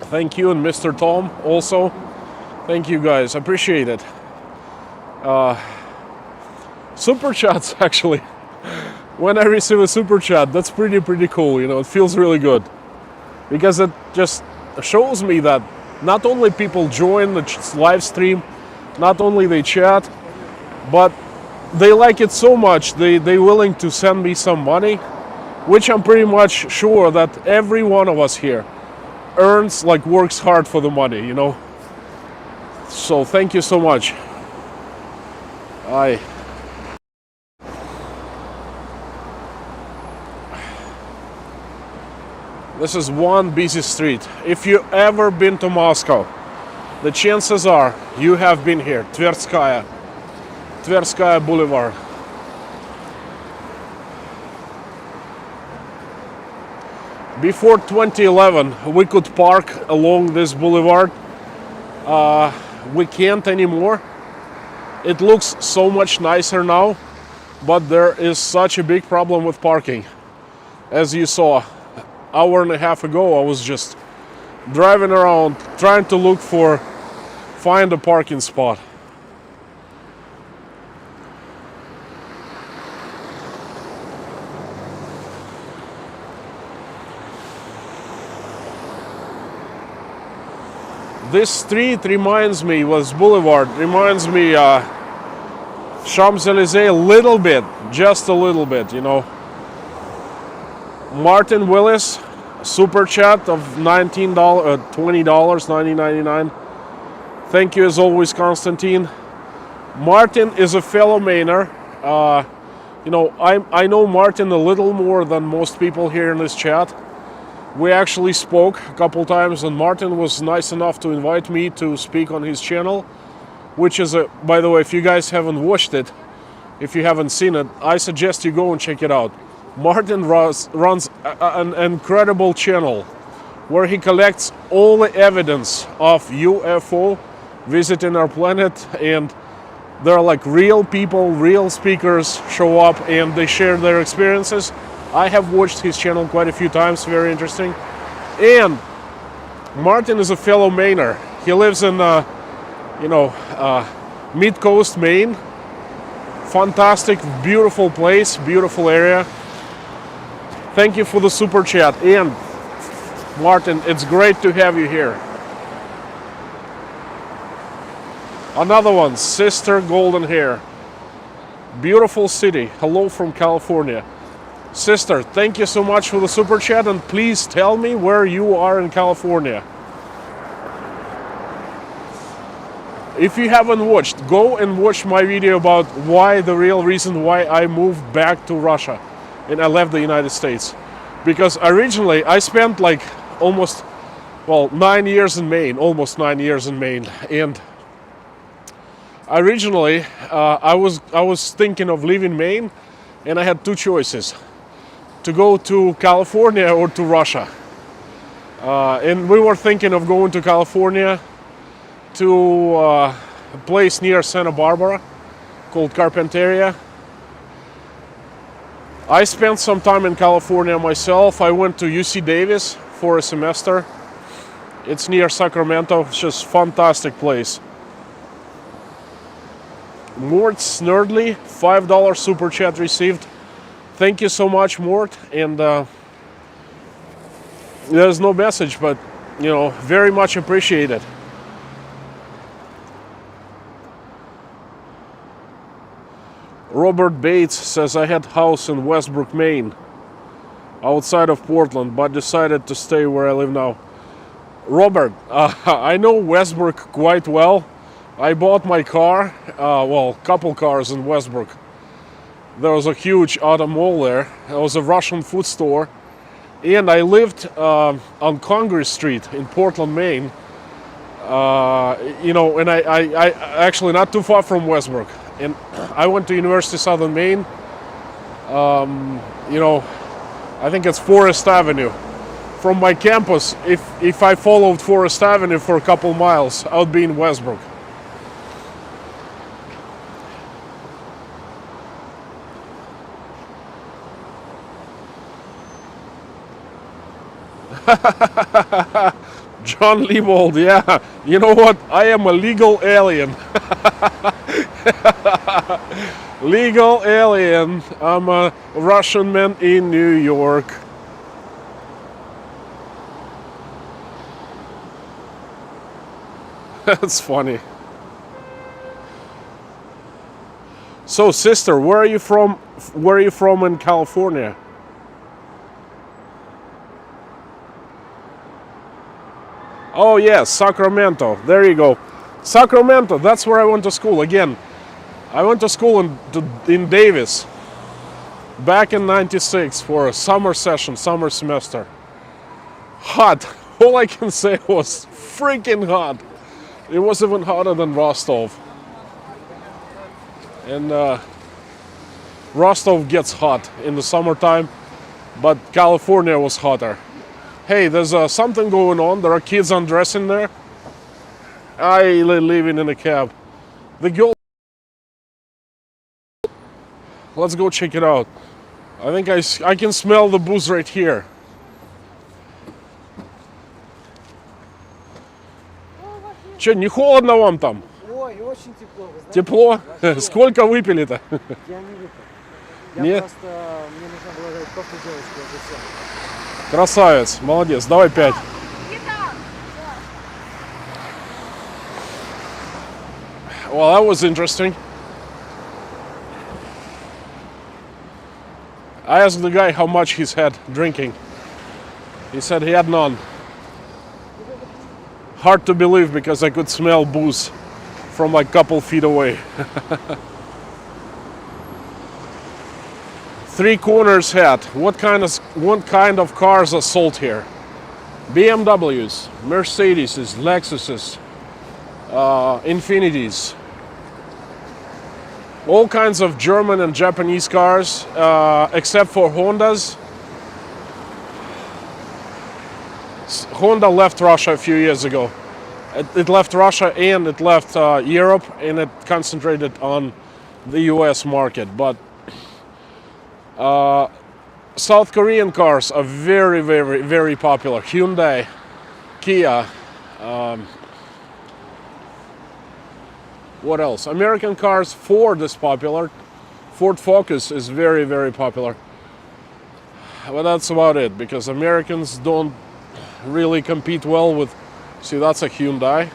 Thank you, and Mr. Tom also. Thank you guys, I appreciate it. Super chats, actually. When I receive a super chat, that's pretty cool, you know, it feels really good. Because it just shows me that not only people join the live stream, not only they chat, but they like it so much, they're willing to send me some money, which I'm pretty much sure that every one of us here earns, like works hard for the money, you know. So thank you so much. This is one busy street. If you ever been to Moscow, the chances are you have been here. Tverskaya Boulevard. Before 2011, we could park along this boulevard. We can't anymore. It looks so much nicer now, but there is such a big problem with parking. As you saw, hour and a half ago, I was just driving around trying to find a parking spot. This street reminds me, boulevard reminds me Champs-Élysées a little bit, just a little bit, you know. Martin Willis, super chat of $20, $19.99. Thank you as always, Konstantin. Martin is a fellow Mainer. You know, I know Martin a little more than most people here in this chat. We actually spoke a couple times, and Martin was nice enough to invite me to speak on his channel, which is by the way, if you guys haven't watched it, if you haven't seen it, I suggest you go and check it out. Martin runs an incredible channel where he collects all the evidence of UFO visiting our planet, and there are like real people, real speakers show up and they share their experiences. I have watched his channel quite a few times, very interesting. And Martin is a fellow Mainer. He lives in, mid-coast Maine. Fantastic, beautiful place, beautiful area. Thank you for the super chat. And Martin, it's great to have you here. Another one, Sister Golden Hair. Beautiful city. Hello from California. Sister, thank you so much for the super chat, and please tell me where you are in California. If you haven't watched, go and watch my video about the real reason why I moved back to Russia and I left the United States. Because originally I spent like almost 9 years in Maine, and originally I was thinking of leaving Maine, and I had two choices: to go to California or to Russia. And we were thinking of going to California, to a place near Santa Barbara called Carpinteria. I spent some time in California myself. I went to UC Davis for a semester. It's near Sacramento. It's just a fantastic place. Mort Snerdley, $5 super chat received. Thank you so much, Mort. And there's no message, but very much appreciated. Robert Bates says, I had house in Westbrook, Maine, outside of Portland, but decided to stay where I live now. Robert, I know Westbrook quite well. I bought my car, couple cars in Westbrook. There was a huge auto mall there. There was a Russian food store. And I lived on Congress Street in Portland, Maine. And I actually not too far from Westbrook. And I went to University of Southern Maine. I think it's Forest Avenue. From my campus, if I followed Forest Avenue for a couple miles, I would be in Westbrook. John Liebold, yeah. You know what? I am a legal alien. Legal alien. I'm a Russian man in New York. That's funny. So, sister, where are you from? Where are you from in California? Oh yes, Sacramento. There you go. Sacramento, that's where I went to school. Again, I went to school in Davis back in '96 for a summer session, summer semester. Hot. All I can say was freaking hot. It was even hotter than Rostov. And Rostov gets hot in the summertime, but California was hotter. Hey, there's something going on. There are kids undressing there. I living in a cab. The girl. Let's go check it out. I think I can smell the booze right here. Че, не холодно вам там? Ой, очень тепло, вы знаете? Тепло? Сколько выпили-то? Я не выпил. Я Нет? просто, мне нужно было дать кофе девочке, это все. Красавец, молодец. Давай 5. Well, that was interesting. I asked the guy how much he's had drinking. He said he had none. Hard to believe because I could smell booze from like a couple feet away. Three Corners hat. What kind of cars are sold here? BMWs, Mercedes, Lexuses, Infinitis. All kinds of German and Japanese cars, except for Hondas. Honda left Russia a few years ago. It left Russia and it left Europe, and it concentrated on the US market. But South Korean cars are very, very, very popular. Hyundai, Kia. What else? American cars, Ford is popular. Ford Focus is very, very popular. But that's about it, because Americans don't really compete well with. See, that's a Hyundai.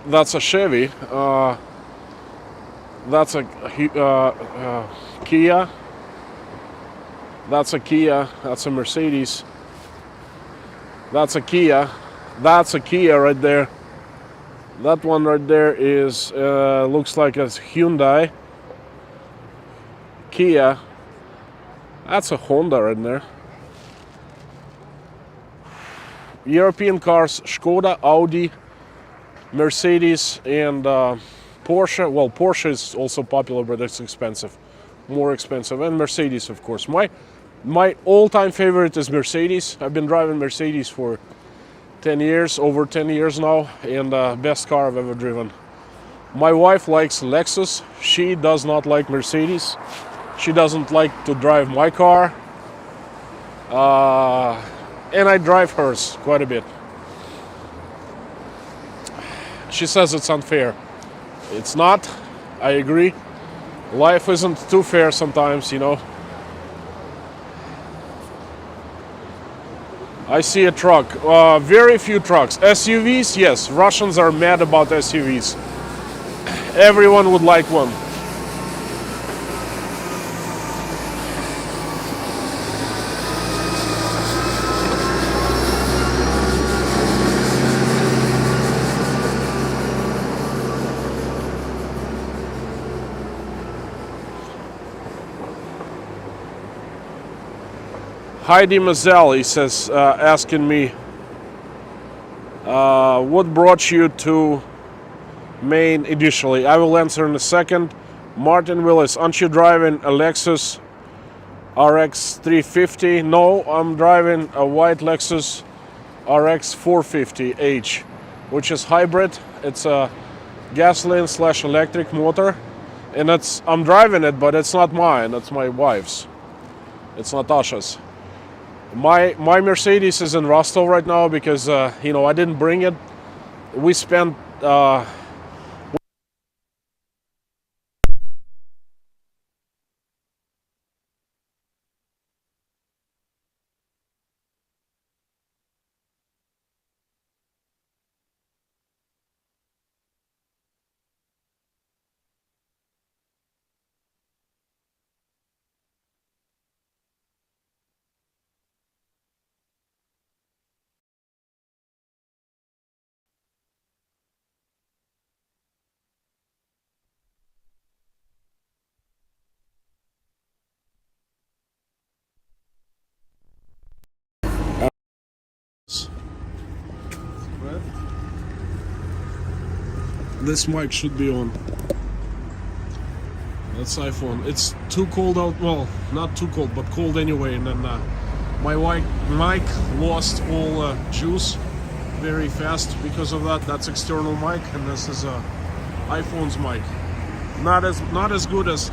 That's a Chevy. That's a Kia. That's a Kia. That's a Mercedes. That's a Kia. That's a Kia right there. That one right there is looks like a Hyundai. Kia. That's a Honda right there. European cars, Skoda, Audi, Mercedes, and Porsche. Well, Porsche is also popular, but it's expensive, more expensive. And Mercedes, of course. My all-time favorite is Mercedes. I've been driving Mercedes for 10 years, over 10 years now, and best car I've ever driven. My wife likes Lexus. She does not like Mercedes. She doesn't like to drive my car. And I drive hers quite a bit. She says it's unfair. It's not. I agree. Life isn't too fair sometimes, you know. I see a truck. Very few trucks. SUVs, yes. Russians are mad about SUVs. Everyone would like one. Heidi Mazzali says, asking me, what brought you to Maine initially? I will answer in a second. Martin Willis, aren't you driving a Lexus RX 350? No, I'm driving a white Lexus RX 450H, which is hybrid. It's a gasoline/electric motor, and I'm driving it, but it's not mine. It's my wife's. It's Natasha's. My Mercedes is in Rostov right now because I didn't bring it. We spent this mic should be on. That's iPhone. It's too cold out. Well, not too cold, but cold anyway. And then my mic lost all juice very fast because of that. That's external mic, and this is iPhone's mic. Not as good as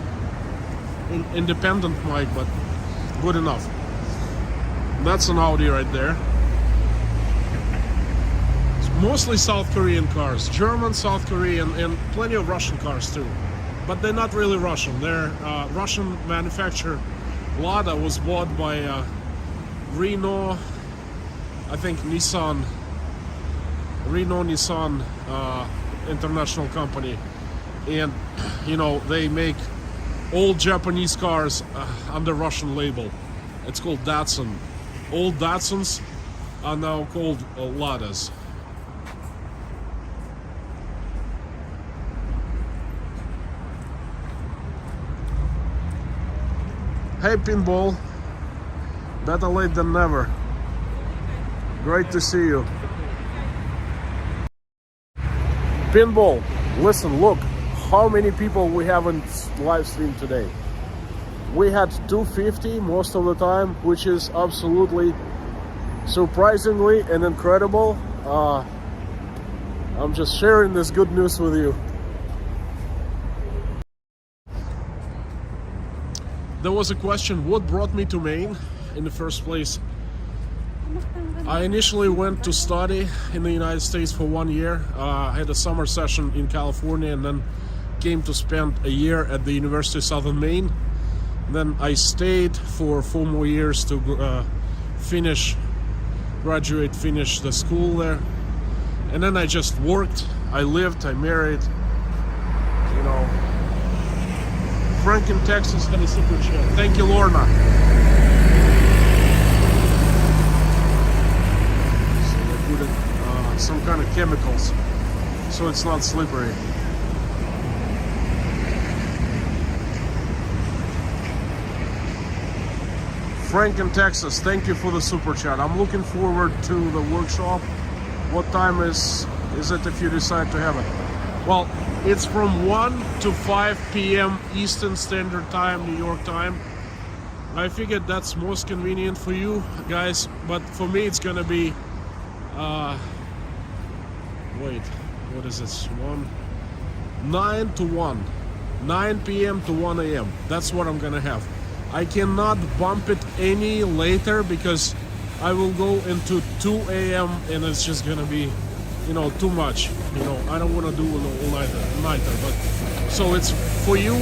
independent mic, but good enough. That's an Audi right there. It's mostly South Korean cars, German, South Korean, and plenty of Russian cars too. But they're not really Russian. They're Russian manufacturer. Lada was bought by Renault, I think Nissan, international company, and they make old Japanese cars under Russian label. It's called Datsun. Old Datsuns are now called Ladas. Hey Pinball, better late than never. Great to see you. Pinball, listen, look how many people we have in live stream today. We had 250 most of the time, which is absolutely surprisingly and incredible. I'm just sharing this good news with you. There was a question, what brought me to Maine in the first place? I initially went to study in the United States for 1 year. I had a summer session in California and then came to spend a year at the University of Southern Maine. Then I stayed for 4 more years to finish the school there. And then I just worked, I lived, I married, Frank in Texas had a super chat. Thank you, Lorna. So they put in some kind of chemicals so it's not slippery. Frank in Texas, thank you for the super chat. I'm looking forward to the workshop. What time is it if you decide to have it? Well, it's from 1 to 5 p.m. Eastern Standard Time, New York time. I figured that's most convenient for you guys, but for me it's gonna be, wait, what is this? 9 to 1. 9 p.m. to 1 a.m. That's what I'm gonna have. I cannot bump it any later because I will go into 2 a.m. and it's just gonna be, too much. I don't want to do an all-nighter. But so it's for you.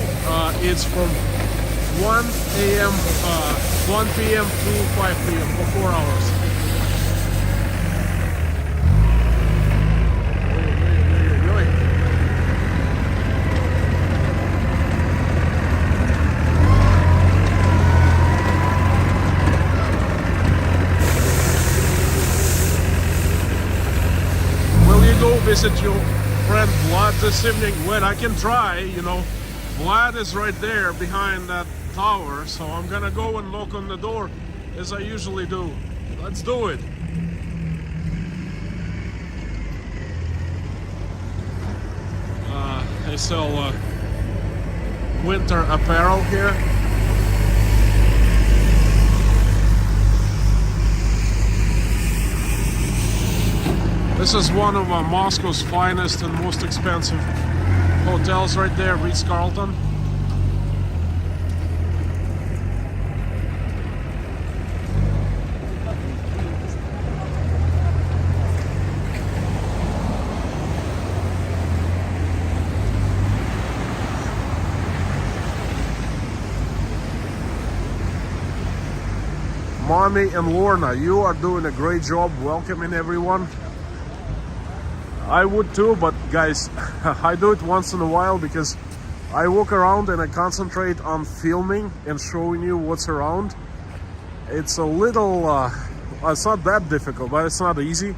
It's from 1 a.m. 1 p.m. to 5 p.m. for 4 hours. Visit your friend Vlad this evening? Well, I can try, Vlad is right there behind that tower, so I'm gonna go and knock on the door as I usually do. Let's do it. They sell winter apparel here. This is one of Moscow's finest and most expensive hotels right there, Ritz-Carlton. Mommy and Lorna, you are doing a great job welcoming everyone. I would too, but guys, I do it once in a while because I walk around and I concentrate on filming and showing you what's around. It's a little, it's not that difficult, but it's not easy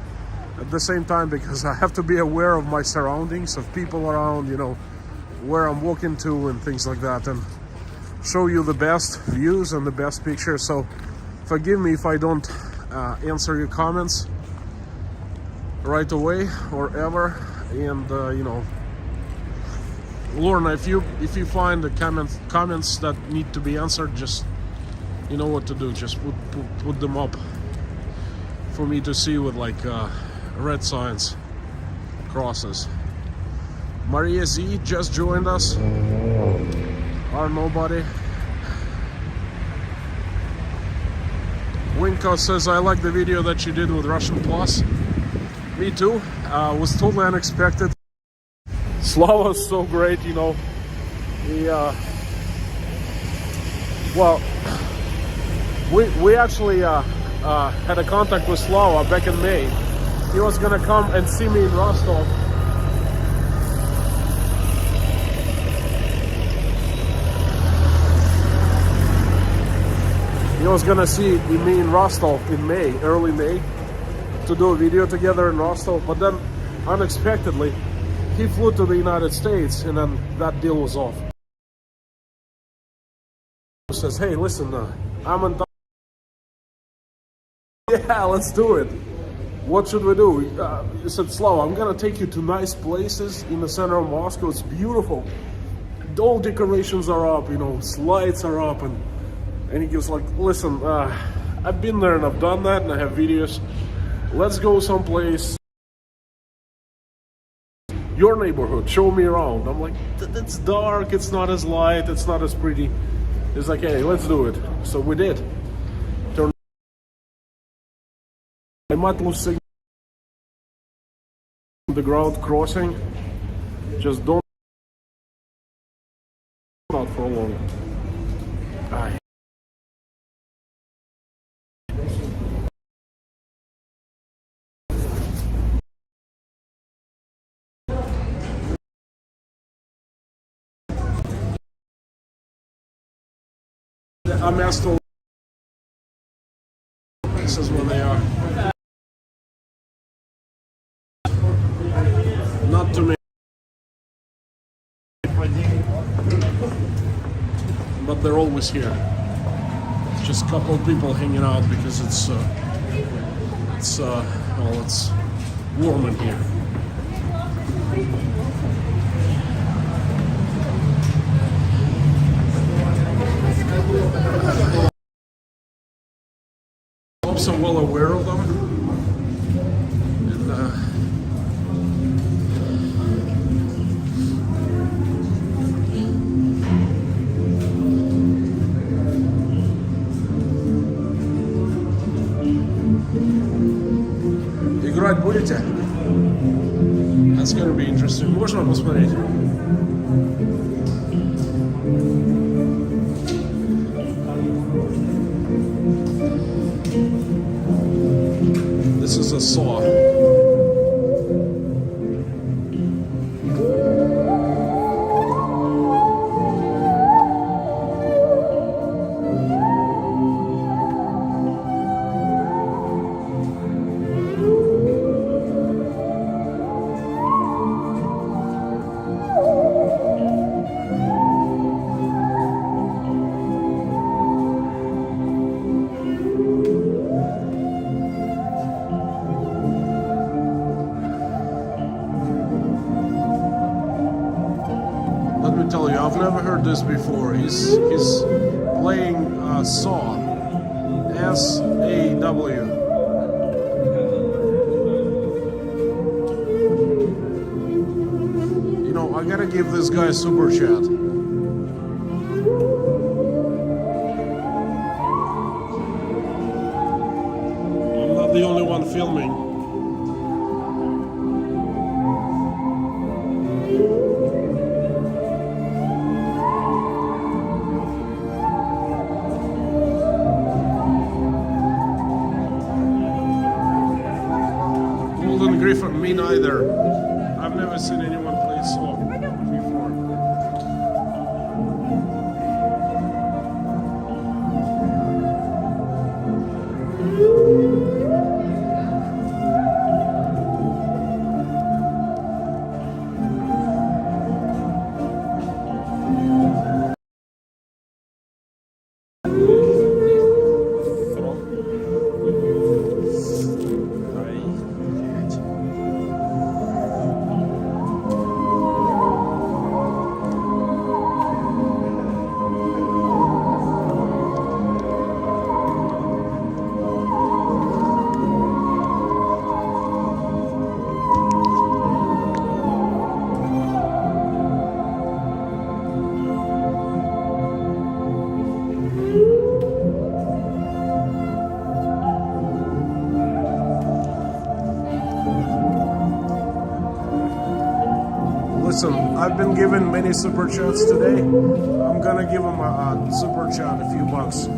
at the same time because I have to be aware of my surroundings, of people around, where I'm walking to and things like that, and show you the best views and the best pictures. So forgive me if I don't answer your comments right away or ever, and Lorna, if you find the comments that need to be answered, just you know what to do, just put them up for me to see with like red signs, crosses. Maria Z just joined us, or nobody. Winko says, I like the video that you did with Russian Plus. Me too. Was totally unexpected. Slava's so great, He, well, we actually had a contact with Slava back in May. He was gonna come and see me in Rostov. He was gonna see me in Rostov in May, early May, to do a video together in Rostov, but then unexpectedly he flew to the United States and then that deal was off. He says, hey, listen, I'm in yeah, let's do it. What should we do? He said, Slava, I'm gonna take you to nice places in the center of Moscow. It's beautiful. All decorations are up, lights are up, and he was like, listen, I've been there and I've done that and I have videos. Let's go someplace, your neighborhood, show me around. I'm like, it's dark, it's not as light, it's not as pretty. He's like, hey, let's do it. So we did. I might lose signal on the ground crossing. Just don't not for long. Aye. I'm asked. This is where they are. Not too many, but they're always here. Just a couple of people hanging out because it's warm in here. I hope I'm well aware of them. And Смотрите. That's gonna be interesting. Можно посмотреть? This is a saw. Let me tell you, I've never heard this before. He's playing saw. S-A-W. You know, I gotta give this guy a super chat. I'm not the only one filming. Griffin, me neither. I've never seen anyone play saw before. Listen, I've been given many super chats today. I'm gonna give him a super chat, a few bucks.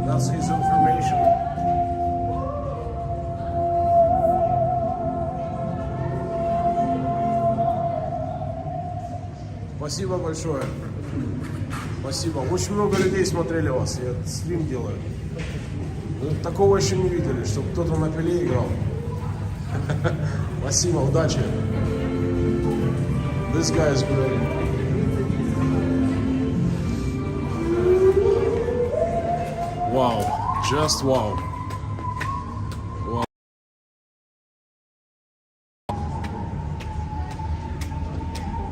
That's his information. Спасибо большое. Спасибо. Очень много людей смотрели вас. Я стрим делаю. Такого еще не видели, чтобы кто-то на пиле играл. Спасибо, удачи. This guy is great. Wow, just wow. Wow.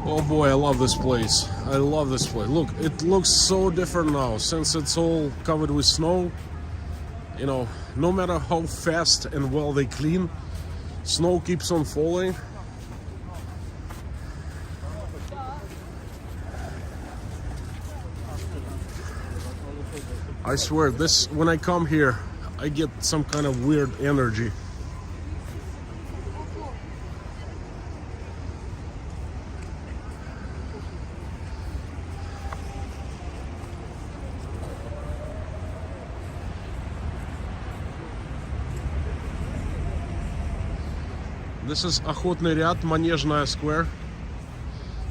Oh boy, I love this place. I love this place. Look, it looks so different now since it's all covered with snow. You know, no matter how fast and well they clean, snow keeps on falling. I swear, this when I come here, I get some kind of weird energy. This is Охотный ряд, Manezhная Square,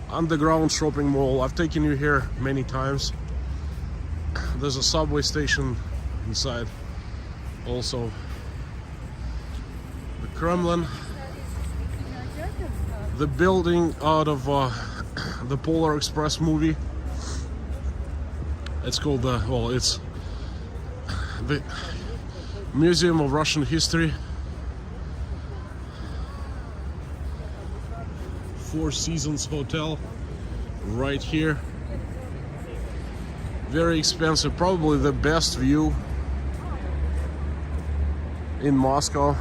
underground shopping mall. I've taken you here many times. There's a subway station inside. Also, the Kremlin, the building out of the Polar Express movie. It's called it's the Museum of Russian History. Four Seasons Hotel right here. Very expensive, probably the best view in Moscow.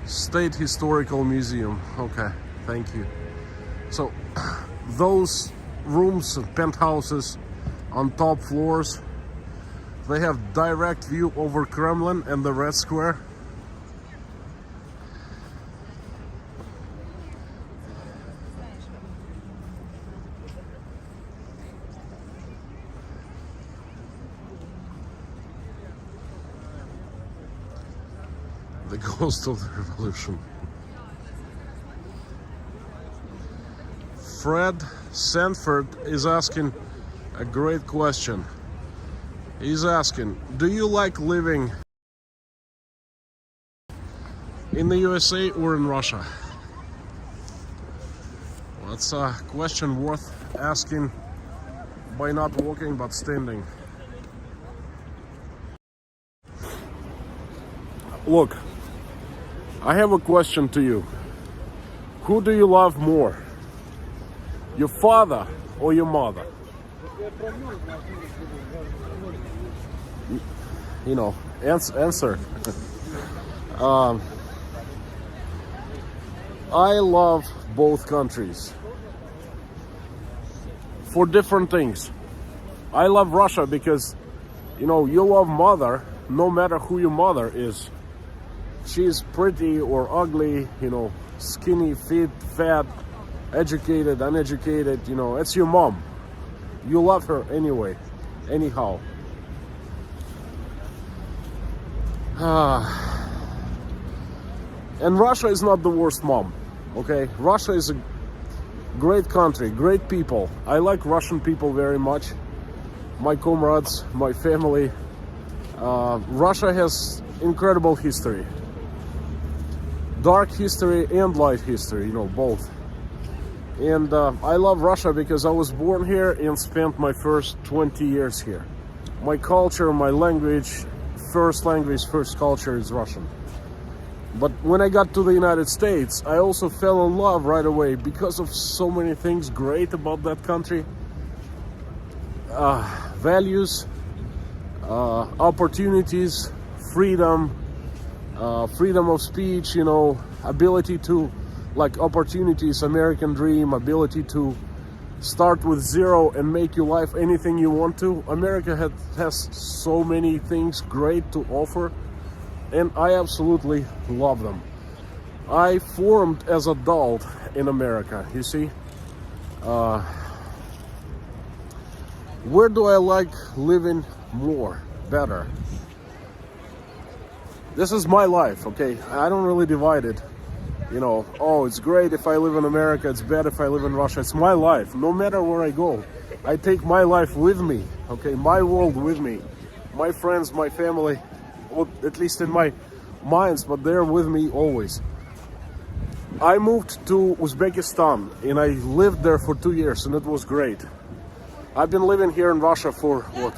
State Historical Museum. Okay, thank you. So those rooms and penthouses on top floors, they have direct view over Kremlin and the Red Square. The ghost of the revolution. Fred Sanford is asking a great question. He's asking, do you like living in the USA or in Russia? Well, that's a question worth asking by not walking but standing. Look, I have a question to you. Who do you love more? Your father or your mother? You know, answer. I love both countries for different things. I love Russia because, you know, you love mother no matter who your mother is. She's pretty or ugly, you know, skinny, fit, fat, educated, uneducated, you know, it's your mom. You love her anyway, anyhow. And Russia is not the worst mom, okay? Russia is a great country, great people. I like Russian people very much. My comrades, my family. Russia has incredible history. Dark history and light history, you know, both. And I love Russia because I was born here and spent my first 20 years here. My culture, my language, first culture is Russian. But when I got to the United States, I also fell in love right away because of so many things great about that country. Values, opportunities, freedom, freedom of speech, you know, ability to, like, opportunities, American dream, ability to start with zero and make your life anything you want to. America has so many things great to offer, and I absolutely love them. I formed as an adult in America, you see. Where do I like living more, better? This is my life, okay? I don't really divide it. You know, oh, it's great if I live in America, it's bad if I live in Russia. It's my life. No matter where I go, I take my life with me, okay? My world with me. My friends, my family, well, at least in my minds, but they're with me always. I moved to Uzbekistan and I lived there for 2 years and it was great. I've been living here in Russia for, what,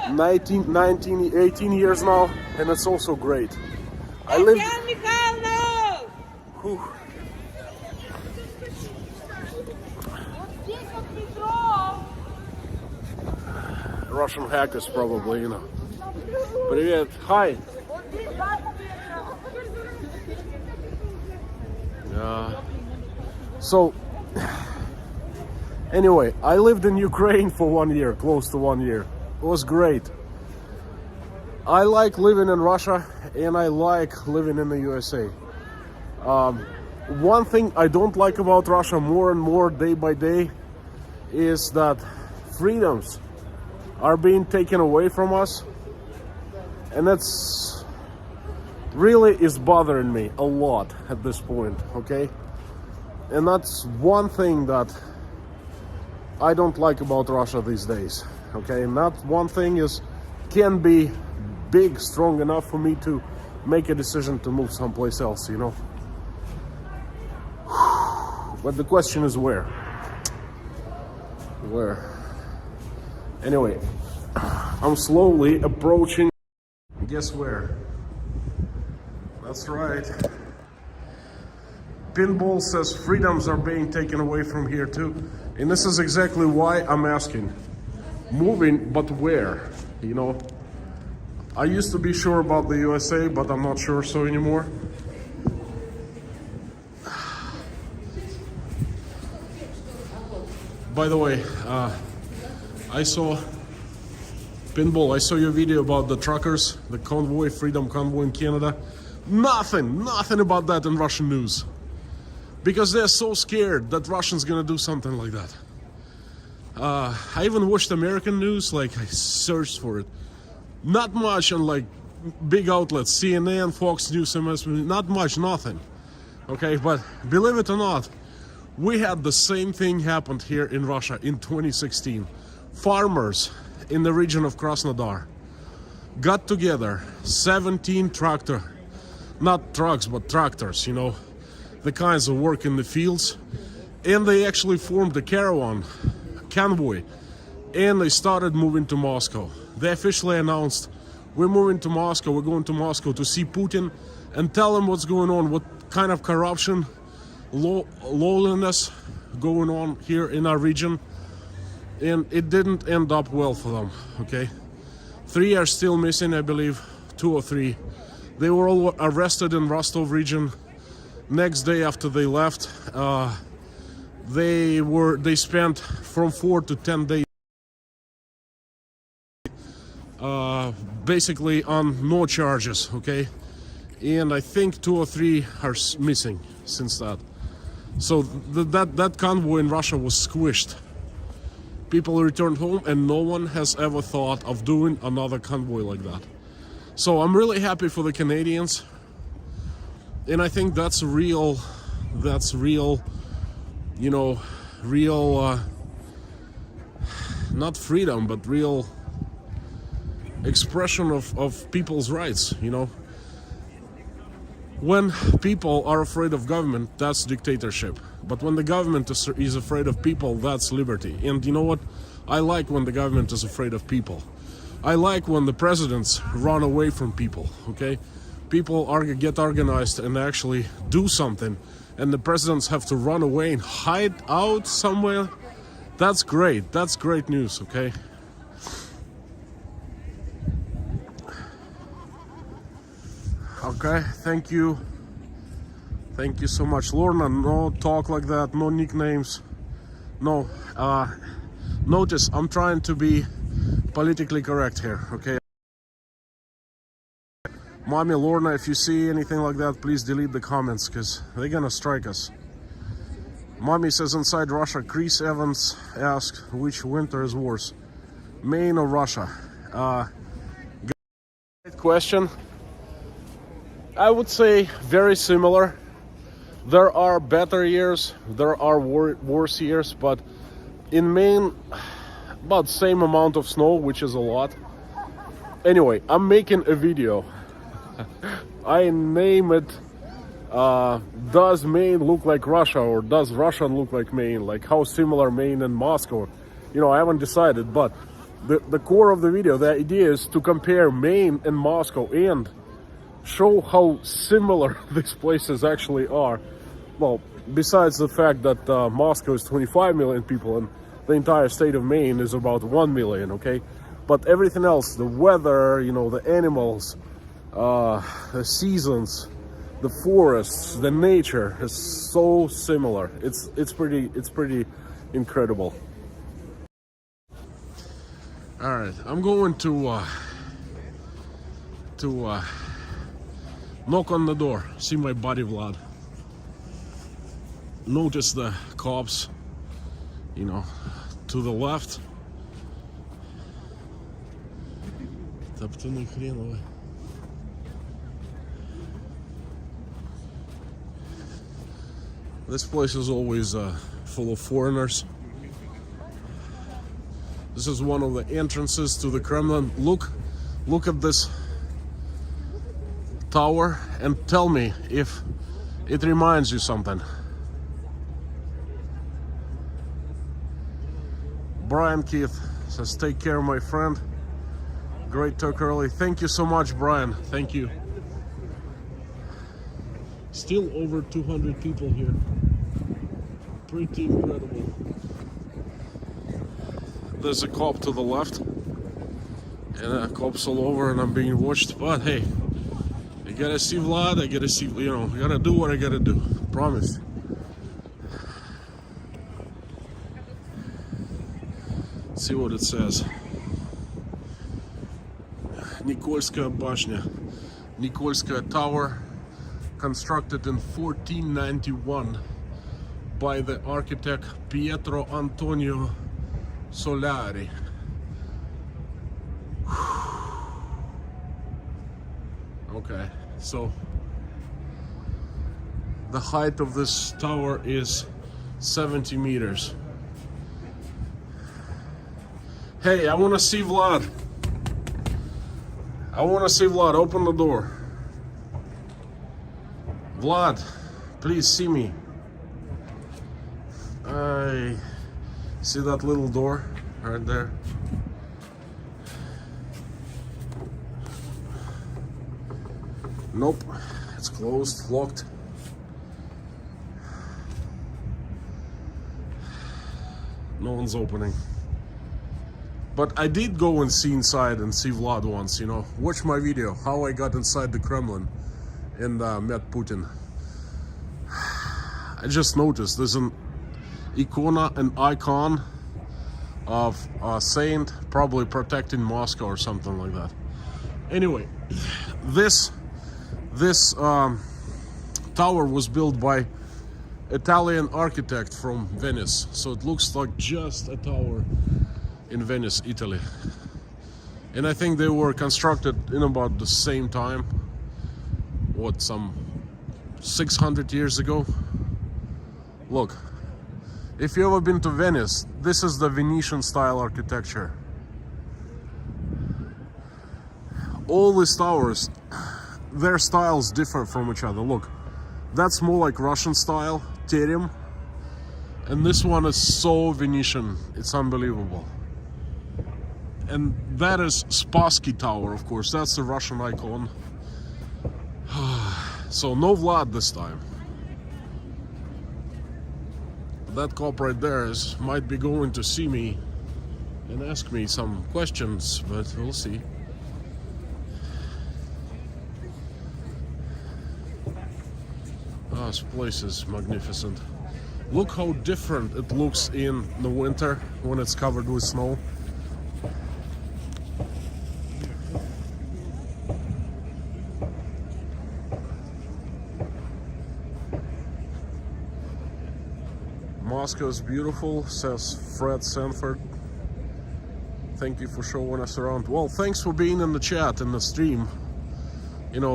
18 years now, and it's also great. I lived... Whew. Russian hackers probably, you know. Привет. Hi. So, anyway, I lived in Ukraine for 1 year, close to 1 year. It was great. I like living in Russia and I like living in the USA. One thing I don't like about Russia more and more day by day is that freedoms are being taken away from us, and that's really is bothering me a lot at this point, okay? And that's one thing that I don't like about Russia these days, okay? And that one thing can be big, strong enough for me to make a decision to move someplace else, you know? But the question is where? Where? Anyway, I'm slowly approaching. Guess where? That's right. Pinball says freedoms are being taken away from here too. And this is exactly why I'm asking. Moving, but where? You know, I used to be sure about the USA, but I'm not sure so anymore. By the way, I saw, Pinball, I saw your video about the truckers, the convoy, Freedom Convoy in Canada. Nothing about that in Russian news. Because they're so scared that Russians gonna do something like that. I even watched American news, like I searched for it. Not much on like big outlets, CNN, Fox News, MSNBC, not much, nothing. Okay, but believe it or not, we had the same thing happened here in Russia in 2016. Farmers in the region of Krasnodar got together, 17 not trucks, but tractors, you know, the kinds that work in the fields, and they actually formed a convoy, and they started moving to Moscow. They officially announced, we're moving to Moscow, we're going to Moscow to see Putin and tell him what's going on, what kind of corruption, lowliness going on here in our region. And it didn't end up well for them, okay? 3 are still missing, I believe, 2 or 3. They were all arrested in Rostov region. Next day after they left, they spent from 4 to 10 days basically on no charges, okay? And I think 2 or 3 are missing since that. So that convoy in Russia was squished. People returned home, and no one has ever thought of doing another convoy like that. So I'm really happy for the Canadians, and I think that's real, you know, real, not freedom, but real expression of people's rights, you know. When people are afraid of government, that's dictatorship. But when the government is afraid of people, that's liberty. And you know what? I like when the government is afraid of people. I like when the presidents run away from people, okay? People get organized and actually do something, and the presidents have to run away and hide out somewhere. That's great. That's great news, okay? Okay, thank you. Thank you so much, Lorna. No talk like that, no nicknames. No, notice I'm trying to be politically correct here, okay? Mommy, Lorna, if you see anything like that, please delete the comments, because they're gonna strike us. Mommy says inside Russia. Chris Evans asked which winter is worse, Maine or Russia? Great question. I would say very similar. There are better years, there are worse years, but in Maine, about same amount of snow, which is a lot. Anyway, I'm making a video. I name it, does Maine look like Russia, or does Russia look like Maine? Like how similar Maine and Moscow? You know, I haven't decided, but the core of the video, the idea is to compare Maine and Moscow and show how similar these places actually are. Well, besides the fact that Moscow is 25 million people and the entire state of Maine is about 1 million, okay? But everything else, the weather, you know, the animals, the seasons, the forests, the nature is so similar. It's pretty incredible. All right, I'm going to knock on the door, see my buddy Vlad. Notice the cops, you know, to the left. This place is always full of foreigners. This is one of the entrances to the Kremlin. Look at this tower and tell me if it reminds you something. Brian Keith says, take care, my friend. Great talk early. Thank you so much, Brian. Thank you. Still over 200 people here. Pretty incredible. there's a cop to the left, and cops all over, and I'm being watched. But hey, I gotta see Vlad. I gotta see, I gotta do what I gotta do. Promise. See what it says. Nikolskaya bashня. Nikolskaya Tower, constructed in 1491 by the architect Pietro Antonio Solari. Okay, so the height of this tower is 70 meters. Hey, I want to see Vlad. I want to see Vlad. Open the door. Vlad, please see me. I see that little door right there. Nope, it's closed, locked. No one's opening. But I did go and see inside and see Vlad once, Watch my video, how I got inside the Kremlin and met Putin. I just noticed there's an icon of a saint, probably protecting Moscow or something like that. Anyway, this tower was built by Italian architect from Venice, so it looks like just a tower in Venice, Italy. And I think they were constructed in about the same time, some 600 years ago. Look, if you've ever been to Venice, this is the Venetian style architecture. All these towers, their styles differ from each other. Look, that's more like Russian style, terem, and this one is so Venetian, it's unbelievable. And that is Spassky Tower, of course, that's the Russian icon. So no Vlad this time. That cop right there might be going to see me and ask me some questions, but we'll see. This place is magnificent. Look how different it looks in the winter when it's covered with snow. Moscow is beautiful, says Fred Sanford. Thank you for showing us around. Well, thanks for being in the chat, in the stream.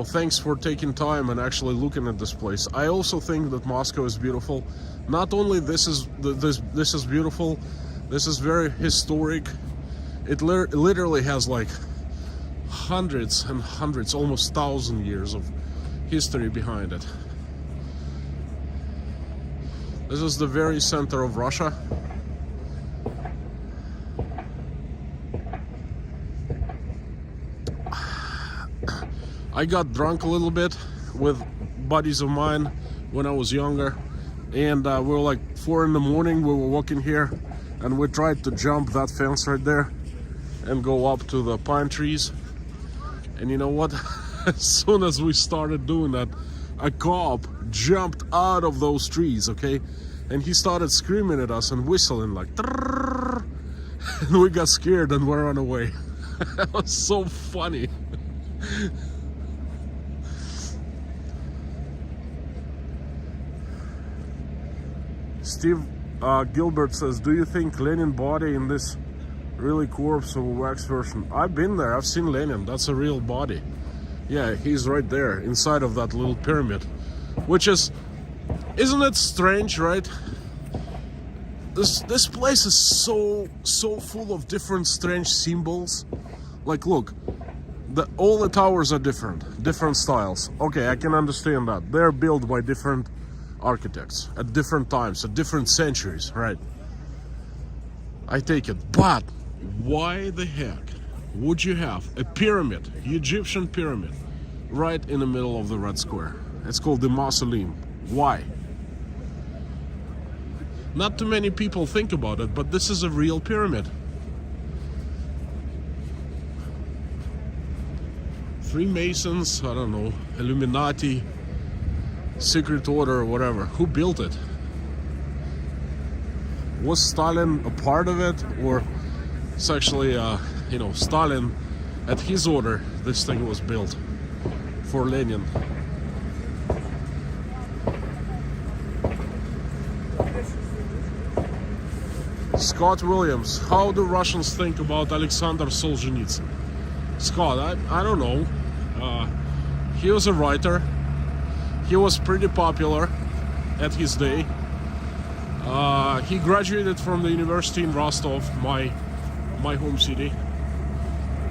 Thanks for taking time and actually looking at this place. I also think that Moscow is beautiful. Not only this is beautiful, this is very historic. It literally has like hundreds and hundreds, almost 1,000 years of history behind it. This is the very center of Russia. I got drunk a little bit with buddies of mine when I was younger, and we were like 4 in the morning, we were walking here, and we tried to jump that fence right there and go up to the pine trees. And you know what? As soon as we started doing that, a cop jumped out of those trees, okay? And he started screaming at us and whistling like, "Trrrr!" And we got scared and we ran away. That was so funny. Steve Gilbert says, do you think Lenin body in this really corpse of a wax version? I've been there, I've seen Lenin, that's a real body. Yeah, he's right there inside of that little pyramid, which isn't it strange, right? This place is so full of different strange symbols. Like, look, all the towers are different styles. Okay, I can understand that. They're built by different architects at different times, at different centuries, right? I take it. But why the heck would you have a pyramid, Egyptian pyramid, right in the middle of the Red Square? It's called the Mausoleum. Why? Not too many people think about it, but this is a real pyramid. Freemasons, I don't know, Illuminati, Secret Order, whatever. Who built it? Was Stalin a part of it, or it's actually, Stalin, at his order, this thing was built for Lenin? Scott Williams, how do Russians think about Alexander Solzhenitsyn? Scott, I don't know. He was a writer. He was pretty popular at his day. He graduated from the university in Rostov, my home city.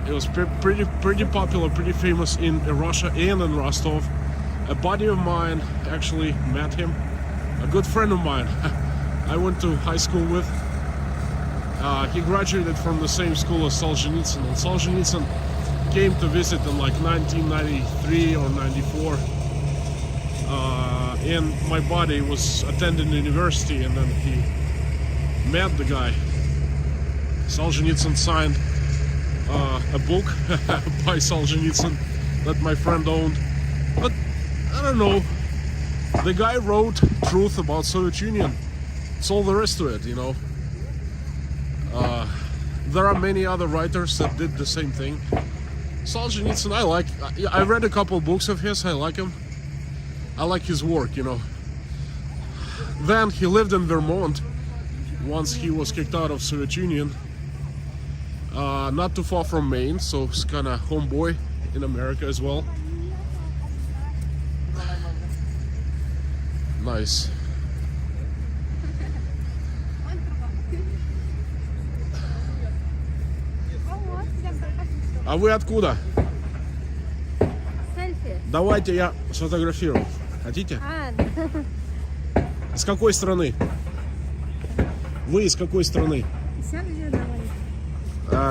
He was pretty popular, pretty famous in Russia and in Rostov. A buddy of mine actually met him. A good friend of mine I went to high school with. He graduated from the same school as Solzhenitsyn, and Solzhenitsyn came to visit in like 1993 or 94. And my buddy was attending university, and then he met the guy. Solzhenitsyn signed a book by Solzhenitsyn that my friend owned. But I don't know. The guy wrote truth about Soviet Union. That's all there is to it, There are many other writers that did the same thing. Solzhenitsyn, I read a couple books of his. I like him. I like his work, Then he lived in Vermont once he was kicked out of Soviet Union. Not too far from Maine, so it's kind of homeboy in America as well. Nice. А вы откуда? Селфи. Давайте я сфотографирую. Хотите? С какой страны? Вы из какой страны?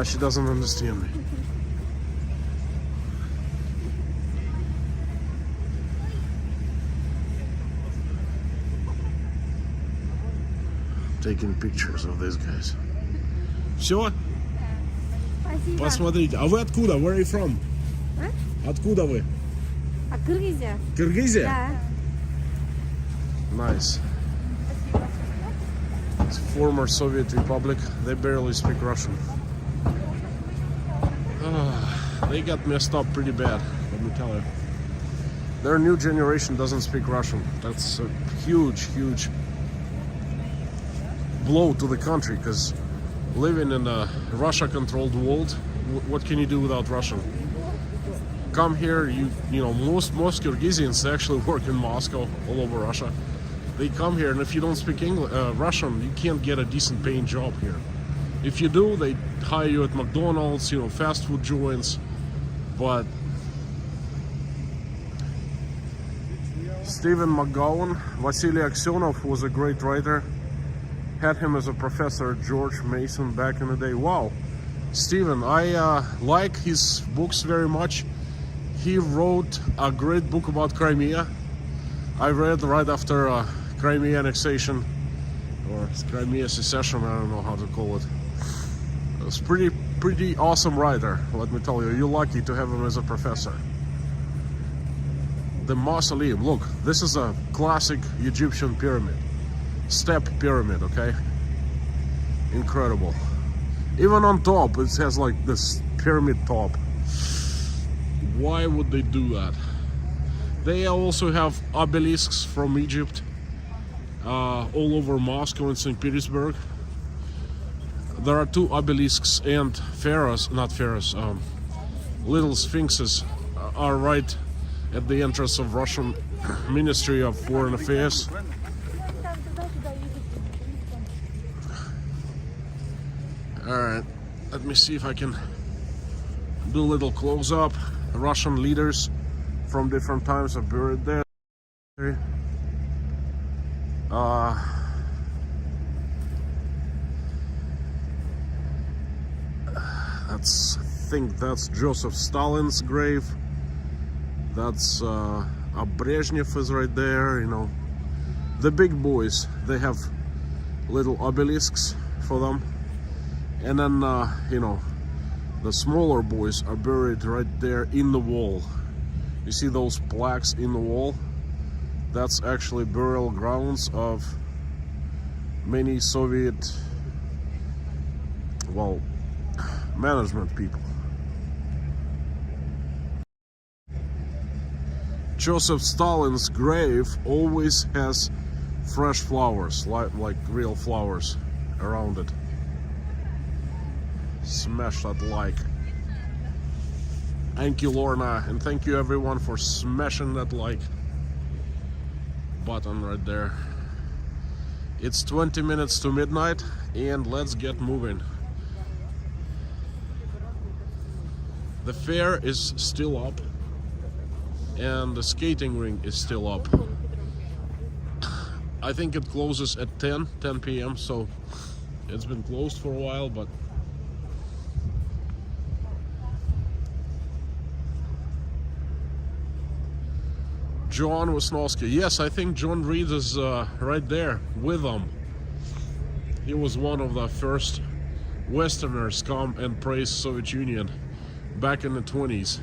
She doesn't understand me. Taking pictures of these guys. Все? Спасибо. Посмотрите. А вы откуда? Where are you from? Откуда вы? Кыргызия. Кыргызия? Да. Nice. It's a former Soviet Republic. They barely speak Russian. They got messed up pretty bad, let me tell you. Their new generation doesn't speak Russian. That's a huge, huge blow to the country, because living in a Russia-controlled world, what can you do without Russian? Come here, most Kyrgyzians actually work in Moscow, all over Russia. They come here, and if you don't speak Russian, you can't get a decent paying job here. If you do, they hire you at McDonald's, fast food joints. But Stephen McGowan, Vasily Aksionov was a great writer. Had him as a professor at George Mason back in the day. Wow, Stephen, I like his books very much. He wrote a great book about Crimea. I read right after Crimea annexation, or Crimea secession, I don't know how to call it. It's pretty awesome writer, let me tell you. You're lucky to have him as a professor. The mausoleum, look, this is a classic Egyptian pyramid. Step pyramid, okay? Incredible. Even on top, it has like this pyramid top. Why would they do that? They also have obelisks from Egypt all over Moscow and St. Petersburg. There are two obelisks and little sphinxes are right at the entrance of Russian Ministry of Foreign Affairs. Alright, let me see if I can do a little close-up. Russian leaders from different times are buried there. I think that's Joseph Stalin's grave. That's Brezhnev is right there, The big boys, they have little obelisks for them. And then, The smaller boys are buried right there in the wall. You see those plaques in the wall? That's actually burial grounds of many Soviet, well, management people. Joseph Stalin's grave always has fresh flowers, like real flowers around it. Smash that like. Thank you, Lorna, and thank you everyone for smashing that like button right there. It's 20 minutes to midnight, and let's get moving. The fair is still up, and the skating rink is still up. I think it closes at 10 p.m. so it's been closed for a while, but John Wisnowski. Yes, I think John Reed is right there with them. He was one of the first Westerners come and praise Soviet Union back in the 20s.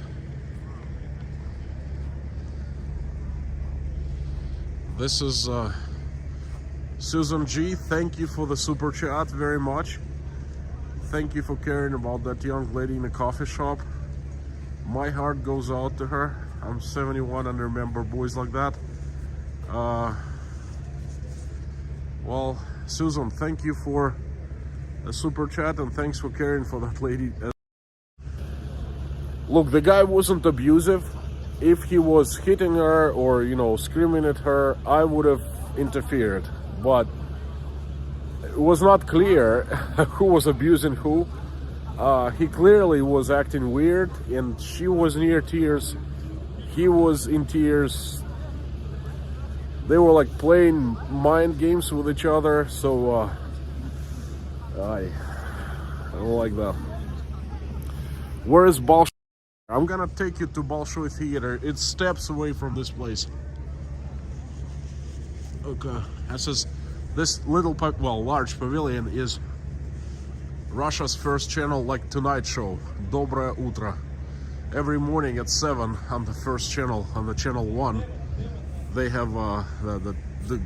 This is Susan G. Thank you for the super chat very much. Thank you for caring about that young lady in the coffee shop. My heart goes out to her. I'm 71 and remember boys like that. Well, Susan, thank you for the super chat and thanks for caring for that lady. Look, the guy wasn't abusive. If he was hitting her or, you know, screaming at her, I would have interfered. But it was not clear who was abusing who. He clearly was acting weird, and she was near tears. He was in tears. They were like playing mind games with each other, so I don't like that. Where is Bolshoi? I'm gonna take you to Bolshoi Theater. It's steps away from this place. Okay, this little, large pavilion is Russia's first channel, like Tonight Show, Dobrое Утро. Every morning at 7 on the first channel, on the channel 1, they have the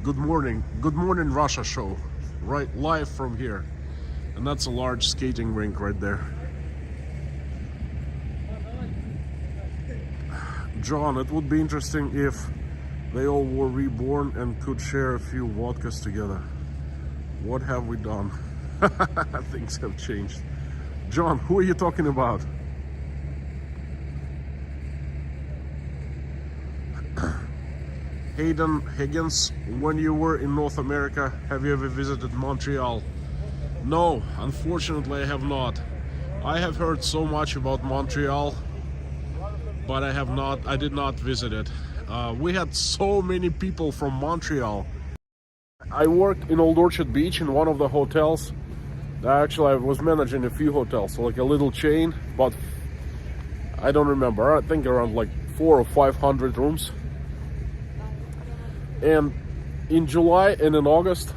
Good Morning Russia show, right live from here, and that's a large skating rink right there. John, it would be interesting if they all were reborn and could share a few vodkas together. What have we done? Things have changed. John, who are you talking about? Hayden Higgins, when you were in North America, have you ever visited Montreal? No, unfortunately I have not. I have heard so much about Montreal, but I did not visit it. We had so many people from Montreal. I worked in Old Orchard Beach in one of the hotels. Actually, I was managing a few hotels, so like a little chain, but I don't remember. I think around like 400 or 500 rooms. And in July and in August,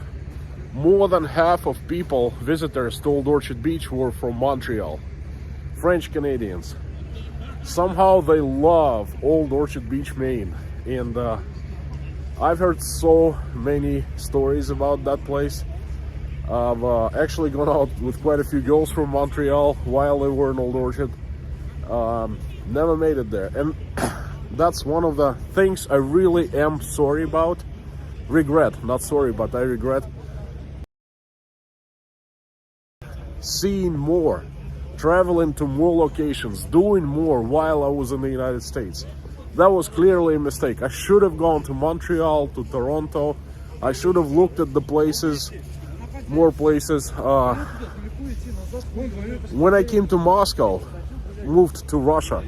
more than half of visitors to Old Orchard Beach were from Montreal, French Canadians. Somehow they love Old Orchard Beach, Maine, and I've heard so many stories about that place. I've actually gone out with quite a few girls from Montreal while they were in Old Orchard. Never made it there, and that's one of the things I really am sorry about. Regret, not sorry, but I regret seeing more, traveling to more locations, doing more while I was in the United States. That was clearly a mistake. I should have gone to Montreal, to Toronto. I should have looked at the places, more places. When I came to Moscow, moved to Russia,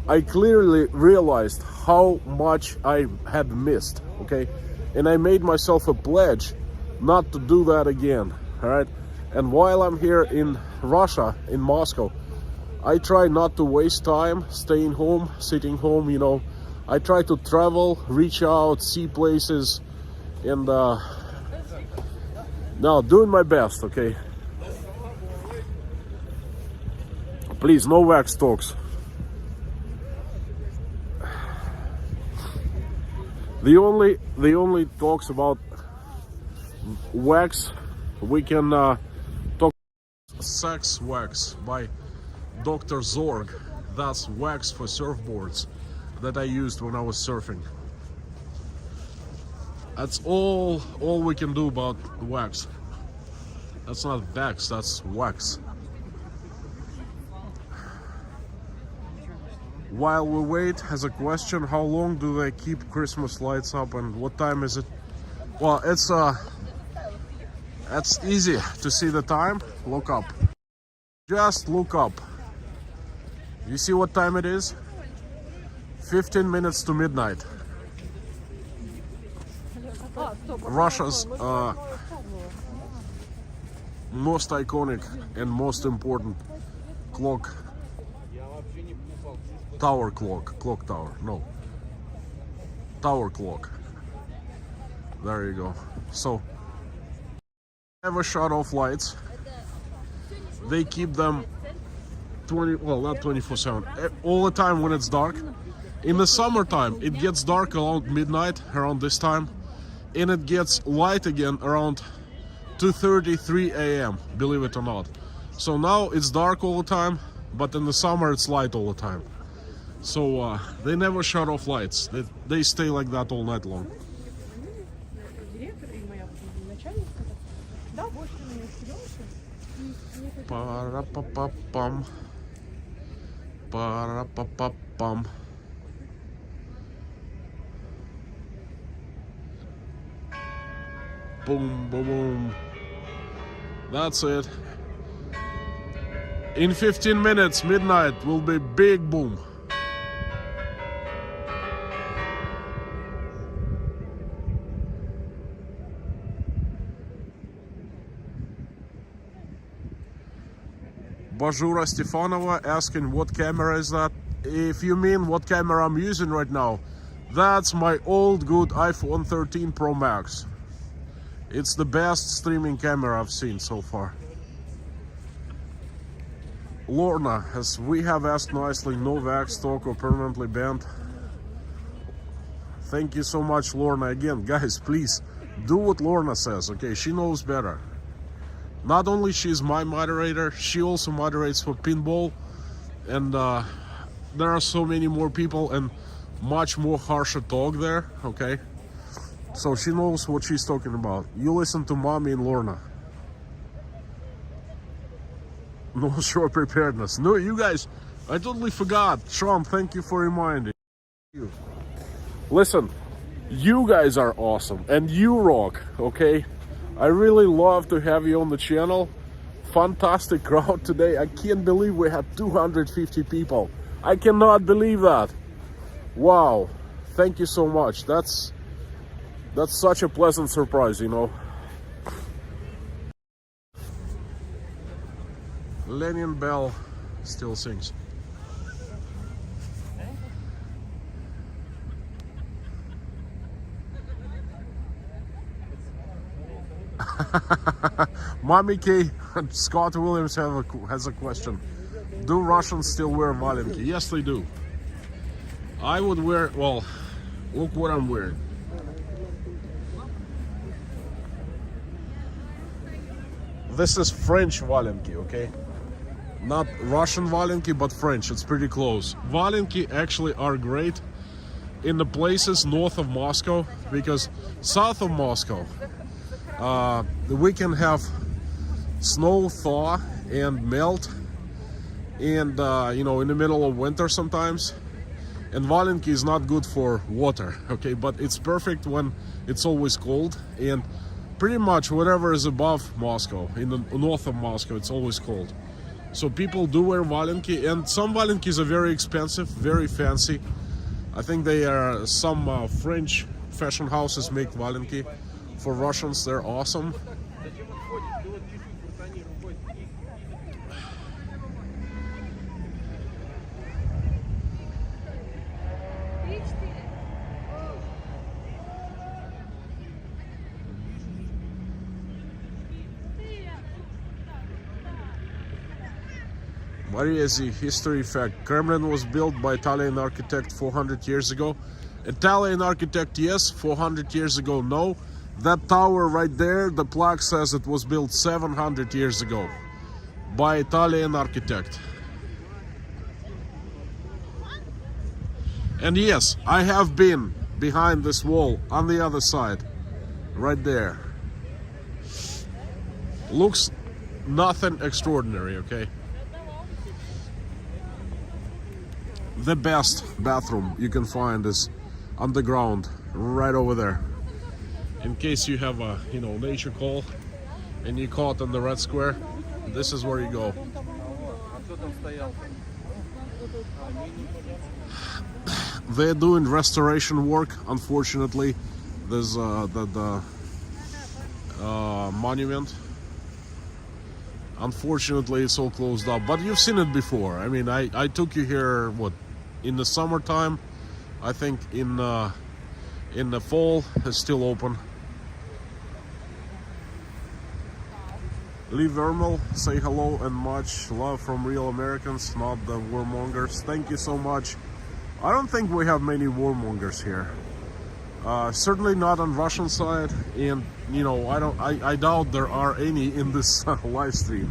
I clearly realized how much I had missed, okay? And I made myself a pledge not to do that again, all right? And while I'm here in Russia, in Moscow, I try not to waste time staying home, sitting home, you know. I try to travel, reach out, see places, and now doing my best, okay? Please, no wax talks. The only talks about wax we can talk. Sex wax by Dr. Zorg. That's wax for surfboards that I used when I was surfing. That's all we can do about wax. That's not wax, that's wax. While we wait, has a question: how long do they keep Christmas lights up and what time is it? Well, it's easy to see the time. Look up. Just look up. You see what time it is? 15 minutes to midnight. Russia's most iconic and most important clock tower. Tower clock. There you go. So, never shut off lights. They keep them not 24/7, all the time when it's dark. In the summertime, it gets dark around midnight, around this time, and it gets light again around 2:30, 3 a.m., believe it or not. So now it's dark all the time, but in the summer it's light all the time. So they never shut off lights. They stay like that all night long. Para-pa-pa-pum. Para-pa-pa-pum. Boom, boom, boom. That's it. In 15 minutes, midnight will be big boom. Bajura Stefanova asking what camera is that. If you mean what camera I'm using right now, that's my old good iPhone 13 Pro Max. It's the best streaming camera I've seen so far. Lorna, as we have asked nicely, no wax talk or permanently banned. Thank you so much, Lorna. Again, guys, please do what Lorna says, okay? She knows better. Not only she's my moderator, she also moderates for pinball, and there are so many more people and much more harsher talk there, okay? So she knows what she's talking about. You listen to Mommy and Lorna. No short preparedness. No, you guys, I totally forgot. Sean, thank you for reminding you. Listen, you guys are awesome and you rock, okay? I really love to have you on the channel. Fantastic crowd today. I can't believe we had 250 people. I cannot believe that. Wow. Thank you so much. That's such a pleasant surprise, you know. Lenin Bell still sings. Mommy K, Scott Williams has a question. Do Russians still wear valenki? Yes, they do. I would wear, well, look what I'm wearing. This is French valenki, okay? Not Russian valenki, but French. It's pretty close. Valenki actually are great in the places north of Moscow, because south of Moscow, we can have snow thaw and melt, and you know, in the middle of winter sometimes. And valenki is not good for water, okay, but it's perfect when it's always cold. And pretty much whatever is above Moscow, in the north of Moscow, it's always cold. So people do wear valenki, and some valenkis are very expensive, very fancy. I think they are some French fashion houses make valenki. For Russians, they're awesome. Mariesi, history fact. Kremlin was built by Italian architect 400 years ago. Italian architect, yes. 400 years ago, no. That tower right there, the plaque says it was built 700 years ago by Italian architect. And yes, I have been behind this wall on the other side, right there. Looks nothing extraordinary, okay? The best bathroom you can find is underground, right over there. In case you have a, nature call and you caught in the Red Square, this is where you go. They're doing restoration work. Unfortunately, there's the monument. Unfortunately, it's all closed up. But you've seen it before. I mean, I took you here, in the summertime. I think in the fall, it's still open. Lee Vermel, say hello and much love from real Americans, not the warmongers. Thank you so much. I don't think we have many warmongers here. Certainly not on Russian side, and I doubt there are any in this live stream.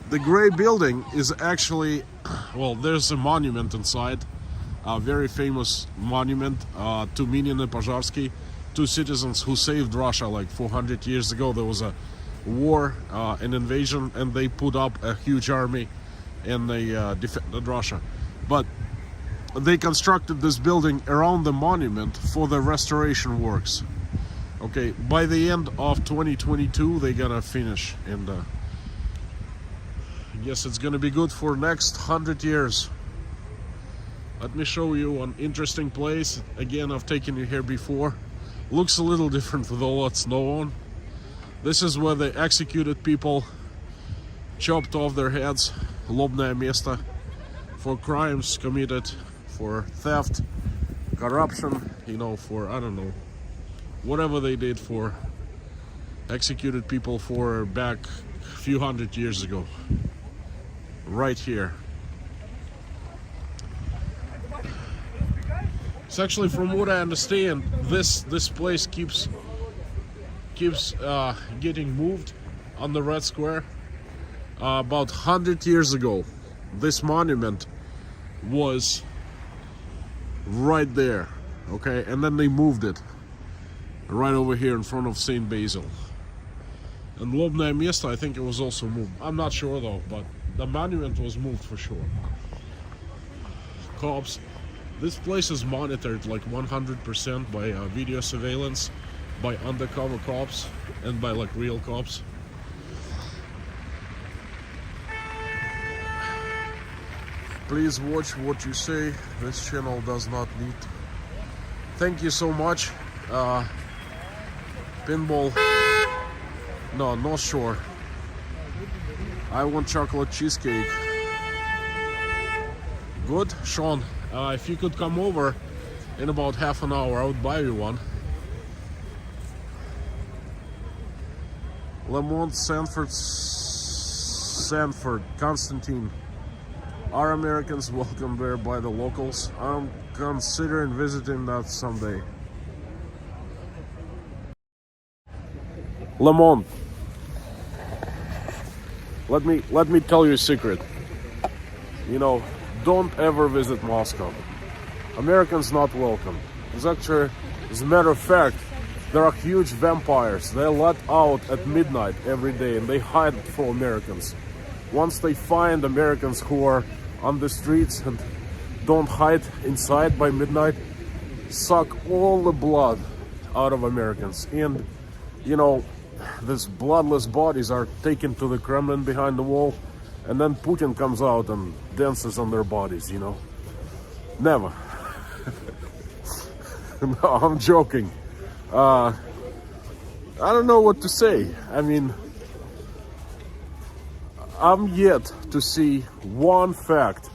The gray building is actually, there's a monument inside, a very famous monument to Minin and Požarsky, two citizens who saved Russia like 400 years ago. There was a war, an invasion, and they put up a huge army and they defended Russia. But they constructed this building around the monument for the restoration works. Okay, by the end of 2022, they're gonna finish, and I guess it's gonna be good for next 100 years. Let me show you an interesting place. Again, I've taken you here before. Looks a little different with all that snow on. This is where they executed people, chopped off their heads, lobное место, for crimes committed, for theft, corruption, for, I don't know, whatever they did, for executed people for back a few hundred years ago. Right here. It's actually, from what I understand, this place keeps getting moved on the Red Square. About 100 years ago, this monument was right there, okay, and then they moved it right over here in front of St. Basil. And Lobное место, I think it was also moved. I'm not sure though, but the monument was moved for sure. Cops. This place is monitored like 100% by video surveillance, by undercover cops, and by like real cops. Please watch what you say. This channel does not need. Thank you so much. Pinball. No, North Shore. I want chocolate cheesecake. Good, Sean. If you could come over in about half an hour, I would buy you one. Lamont, Sanford, Constantine. Are Americans welcome there by the locals? I'm considering visiting that someday. Lamont, let me tell you a secret. Don't ever visit Moscow. Americans not welcome. As a matter of fact, there are huge vampires. They're let out at midnight every day, and they hide for Americans. Once they find Americans who are on the streets and don't hide inside by midnight, suck all the blood out of Americans. And, these bloodless bodies are taken to the Kremlin behind the wall, and then Putin comes out and dances on their bodies, Never. No, I'm joking. I don't know what to say. I mean, I'm yet to see one fact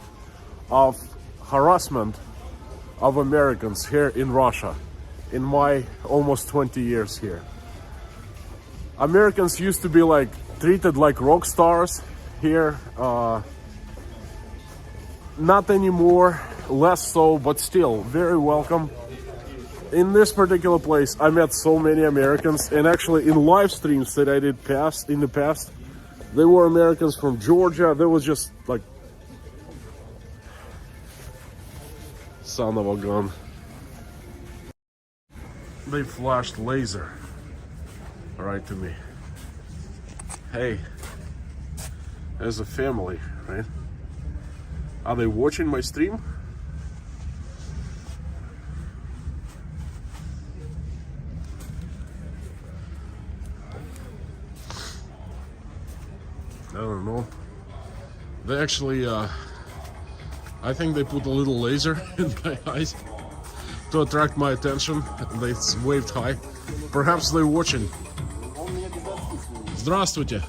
of harassment of Americans here in Russia in my almost 20 years here. Americans used to be like treated like rock stars here. Not anymore, less so, but still very welcome. In this particular place, I met so many Americans, and actually in live streams that I did in the past, there were Americans from Georgia. There was just like, son of a gun. They flashed laser right to me. Hey, as a family, right? Are they watching my stream? I don't know. They actually, I think they put a little laser in my eyes to attract my attention. They waved high. Perhaps they're watching. Здравствуйте.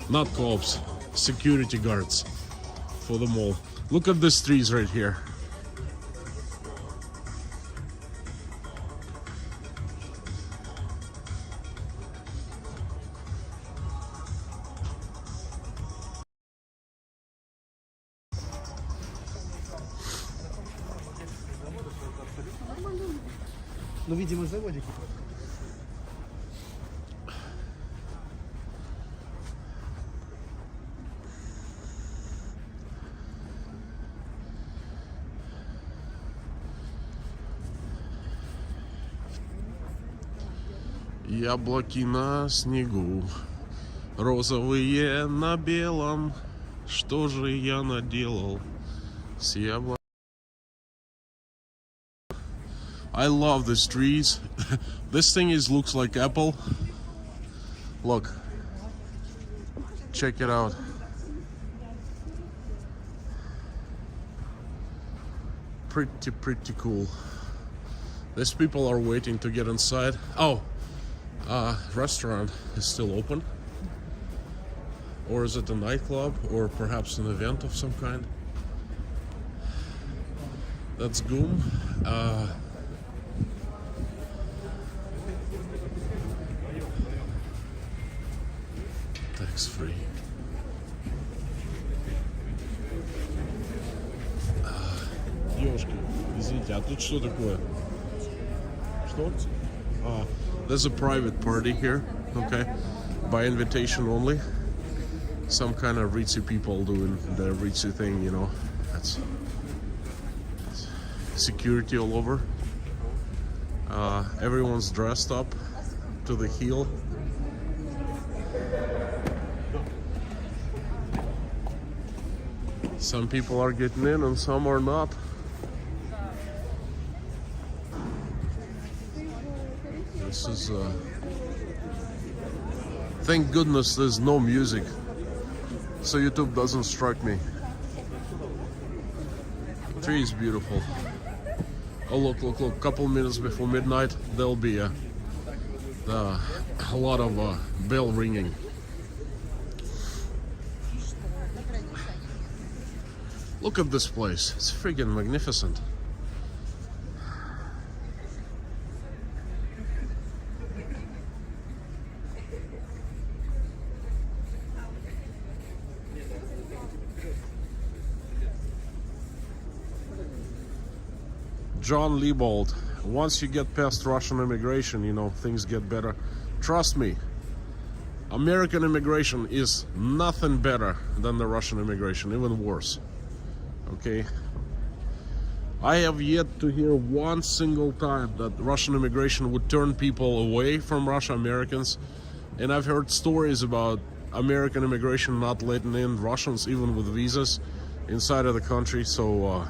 Not cops, security guards for the mall. Look at these trees right here. Ну, видимо, заводики. Яблоки на снегу, розовые на белом. Что же я наделал с яблоками? I love these trees. This thing looks like apple. Look. Check it out. Pretty cool. These people are waiting to get inside. Oh, restaurant is still open. Or is it a nightclub? Or perhaps an event of some kind? That's GUM. Tax-free. Девушки, извините, а тут что такое? Что? There's a private party here, okay? By invitation only. Some kind of ritzy people doing the ritzy thing, you know. That's security all over. Everyone's dressed up to the heel. Some people are getting in and some are not. This is thank goodness there's no music, so YouTube doesn't strike me. The tree is beautiful. Oh look, couple minutes before midnight there'll be a lot of bell ringing. Look at this place, it's friggin' magnificent. John Liebold, once you get past Russian immigration, you know, things get better. Trust me, American immigration is nothing better than the Russian immigration, even worse. Okay? I have yet to hear one single time that Russian immigration would turn people away from Russia, Americans. And I've heard stories about American immigration not letting in Russians, even with visas, inside of the country. So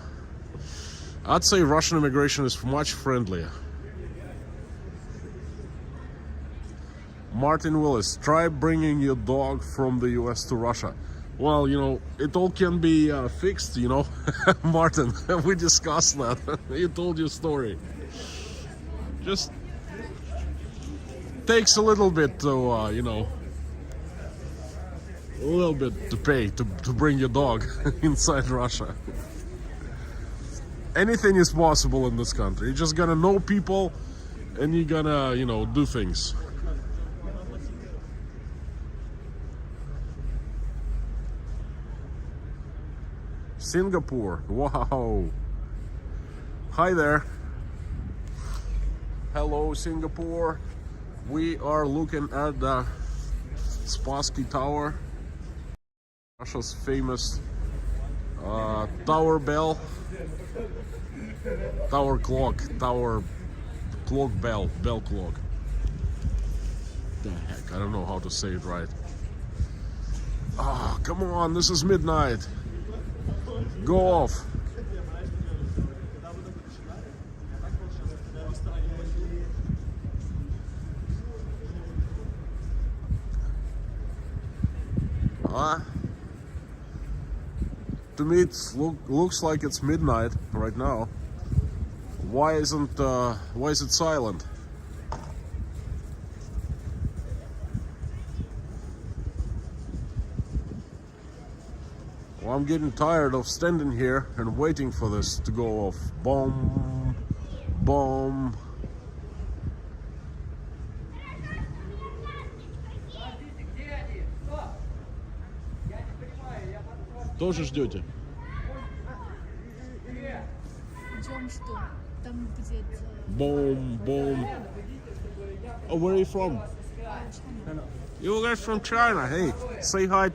I'd say Russian immigration is much friendlier. Martin Willis, try bringing your dog from the US to Russia. Well, you know, it all can be fixed, you know. Martin, we discussed that. You told your story. Just takes a little bit to, you know, a little bit to pay to bring your dog inside Russia. Anything is possible in this country. You're just gonna know people and you're gonna, do things. Singapore, wow. Hi there. Hello, Singapore. We are looking at the Spassky Tower, Russia's famous tower bell, tower clock, bell clock. The heck, I don't know how to say it right. Oh, come on, this is midnight. Go off. To me, it looks like it's midnight right now. Why is it silent? Well, I'm getting tired of standing here and waiting for this to go off. Boom, boom. Тоже ждете? Ждем что? Там где-то... Boom, boom. Oh, where are you from? You guys from China. Hey, say hi.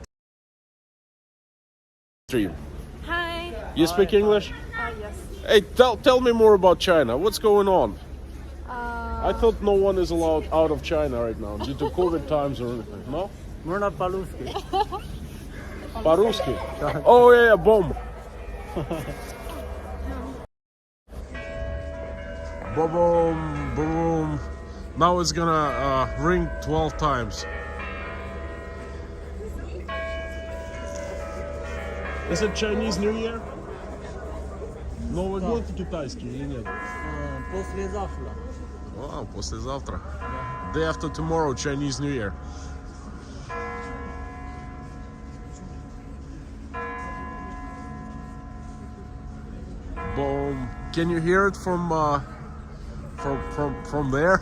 Hi. You speak English? Yes. Hey, tell me more about China. What's going on? I thought no one is allowed out of China right now due to COVID times or anything. No? Можно по-русски. По-русски? Oh yeah, boom. Boom, boom. Now it's gonna ring 12 times. Is it Chinese New Year? Новый год китайский или нет? Послезавтра. Wow, послезавтра. Day after tomorrow, Chinese New Year. Boom. Can you hear it from there?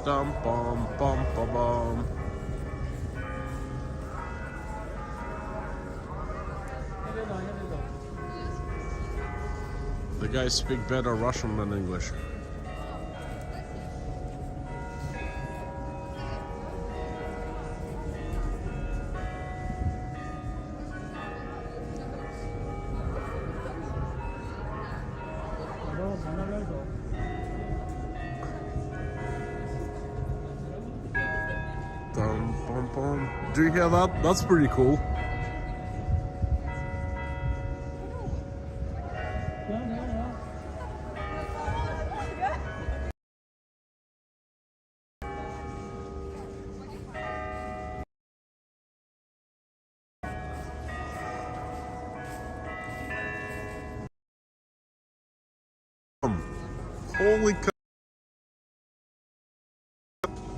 Dum bum bum bum bum. The guys speak better Russian than English. Dum, bum, bum. Do you hear that? That's pretty cool. Holy cow.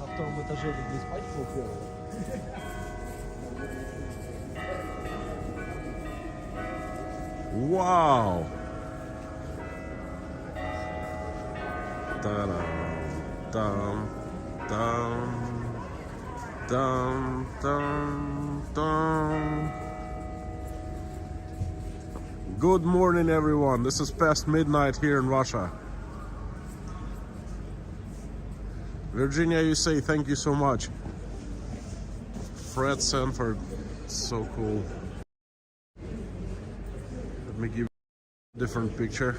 На втором этаже люблю спать полпервого. Wow. Dum, dum, dum, dum, dum, dum. Good morning, everyone. This is past midnight here in Russia. Virginia, you say thank you so much. Fred Sanford, so cool. Let me give you a different picture.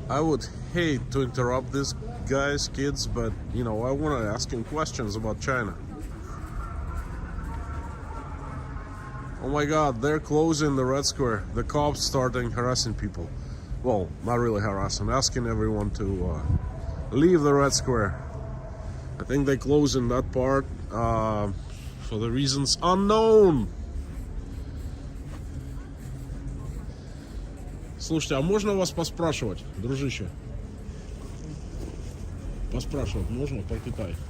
I would hate to interrupt these guys, kids, but you know, I want to ask him questions about China. Oh my God, they're closing the Red Square. The cops starting harassing people. Well, not really harassing, asking everyone to leave the Red Square. I think they closing that part for the reasons unknown. Слушайте, а можно вас поспрашивать, дружище? Поспрашивать можно по-китайски?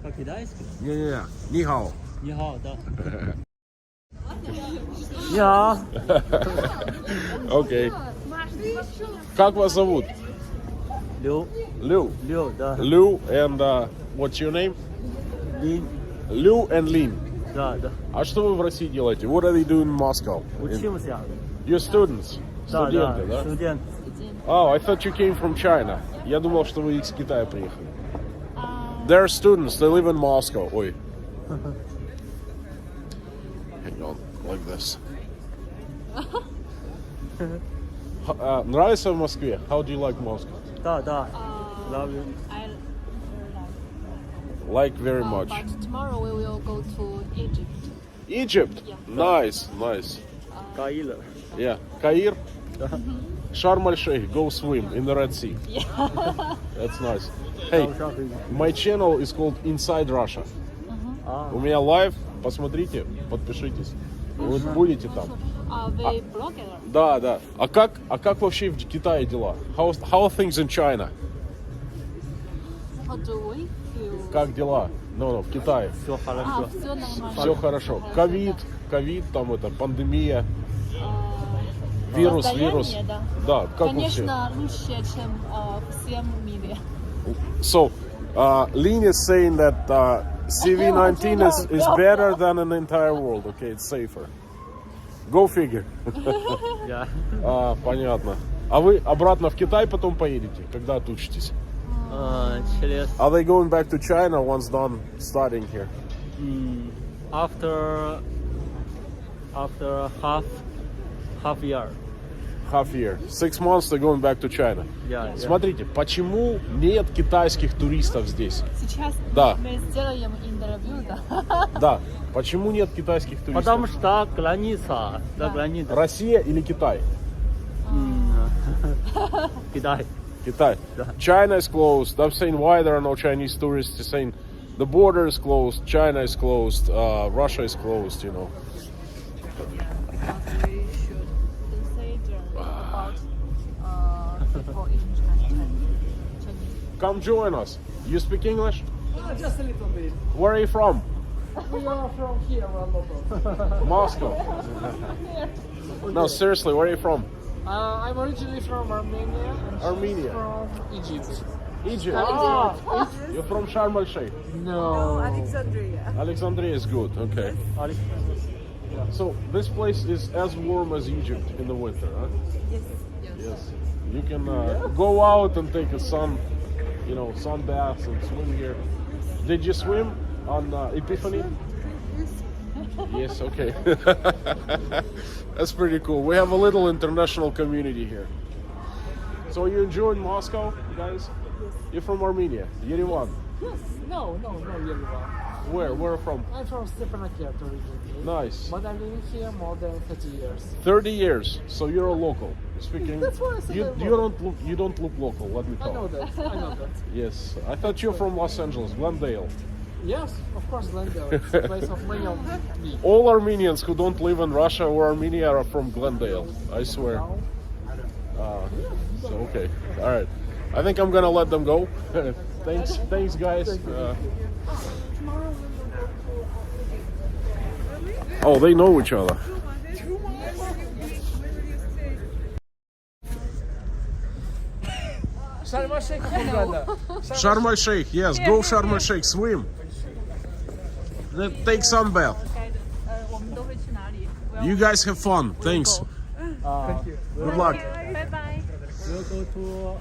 По-китайски? Не-не-не, нихао. 你好的。你好。 Окей. Как вас зовут? 刘 Liu. 刘的 Liu and what's your name? 林 Liu and Lin. 的 А что вы в России делаете? What are they doing in Moscow? учился. You're students. Да, Студенты, да? студент. Oh, I thought you came from China. Я думал, что вы из Китая приехали. They're students. They live in Moscow. Ой. Hang on, like this. Нравится в Москве? How do you like Moscow? Да. Love you. I Like very much. But tomorrow we will go to Egypt. Egypt? Yeah. Nice. Каира. Yeah. Cairo? Sharm el-Sheikh, go swim in the Red Sea. Yeah. That's nice. Hey, my channel is called Inside Russia. У меня лайв, посмотрите, подпишитесь. Вы будете там. Вы блогер? Да. А как вообще в Китае дела? How are things in China? How do we feel? Как дела? No, в Китае. Все хорошо. Все нормально. Все хорошо. Ковид, там это, пандемия, вирус. Состояние, да. Да, как у всех. Конечно, лучше, чем в всем мире. So, Lin is saying that CV-19 is better than an entire world. Okay, it's safer. Go figure. Я. Понятно. А вы обратно в Китай потом поедете, когда отучитесь? Через Are they going back to China once done studying here? after half year. Half year. 6 months they're going back to China. Yeah. Смотрите, почему нет китайских туристов здесь? Сейчас Да. мы сделаем интервью, да? Да. Почему нет китайских туристов? Потому что граница, за границей. Россия или Китай? Китай. Китай. China is closed. I'm saying why there are no Chinese tourists. They're saying the border is closed, China is closed, Russia is closed, you know. We should consider about people in Chinese. Come join us. You speak English? Just a little bit. Where are you from? We are from here, around local. Moscow. No, seriously, where are you from? I'm originally from Armenia. And Armenia. From Egypt. Egypt. Ah, You're from Sharm el-Sheikh. no. Alexandria is good. Okay. So this place is as warm as Egypt in the winter, huh? Yes. You can go out and take a sun bath and swim here. Did you swim on Epiphany? Yes, okay. That's pretty cool. We have a little international community here. So you enjoying Moscow, guys? Yes. You're from Armenia, Yerevan. Yes. No, Yerevan. Where from? I'm from Stepanakert originally. Nice. But I'm living here more than 30 years. 30 years. So you're a local. Speaking. That's why I said You don't look local. Let me I talk. know that. Yes. I thought you're from Los Angeles, Glendale. Yes, of course, Glendale. It's the place of many of me. All Armenians who don't live in Russia or Armenia are from Glendale. I swear. So okay. All right. I think I'm gonna let them go. Thanks, guys. Oh, they know each other. Sharm el-Sheikh from Uganda. Sharm el-Sheikh, yes, go Sharm el-Sheikh, swim. Then take sun bath. 我们都会去哪里？ You guys have fun. Thanks. Thank you. Good luck. 拜拜。 We'll go to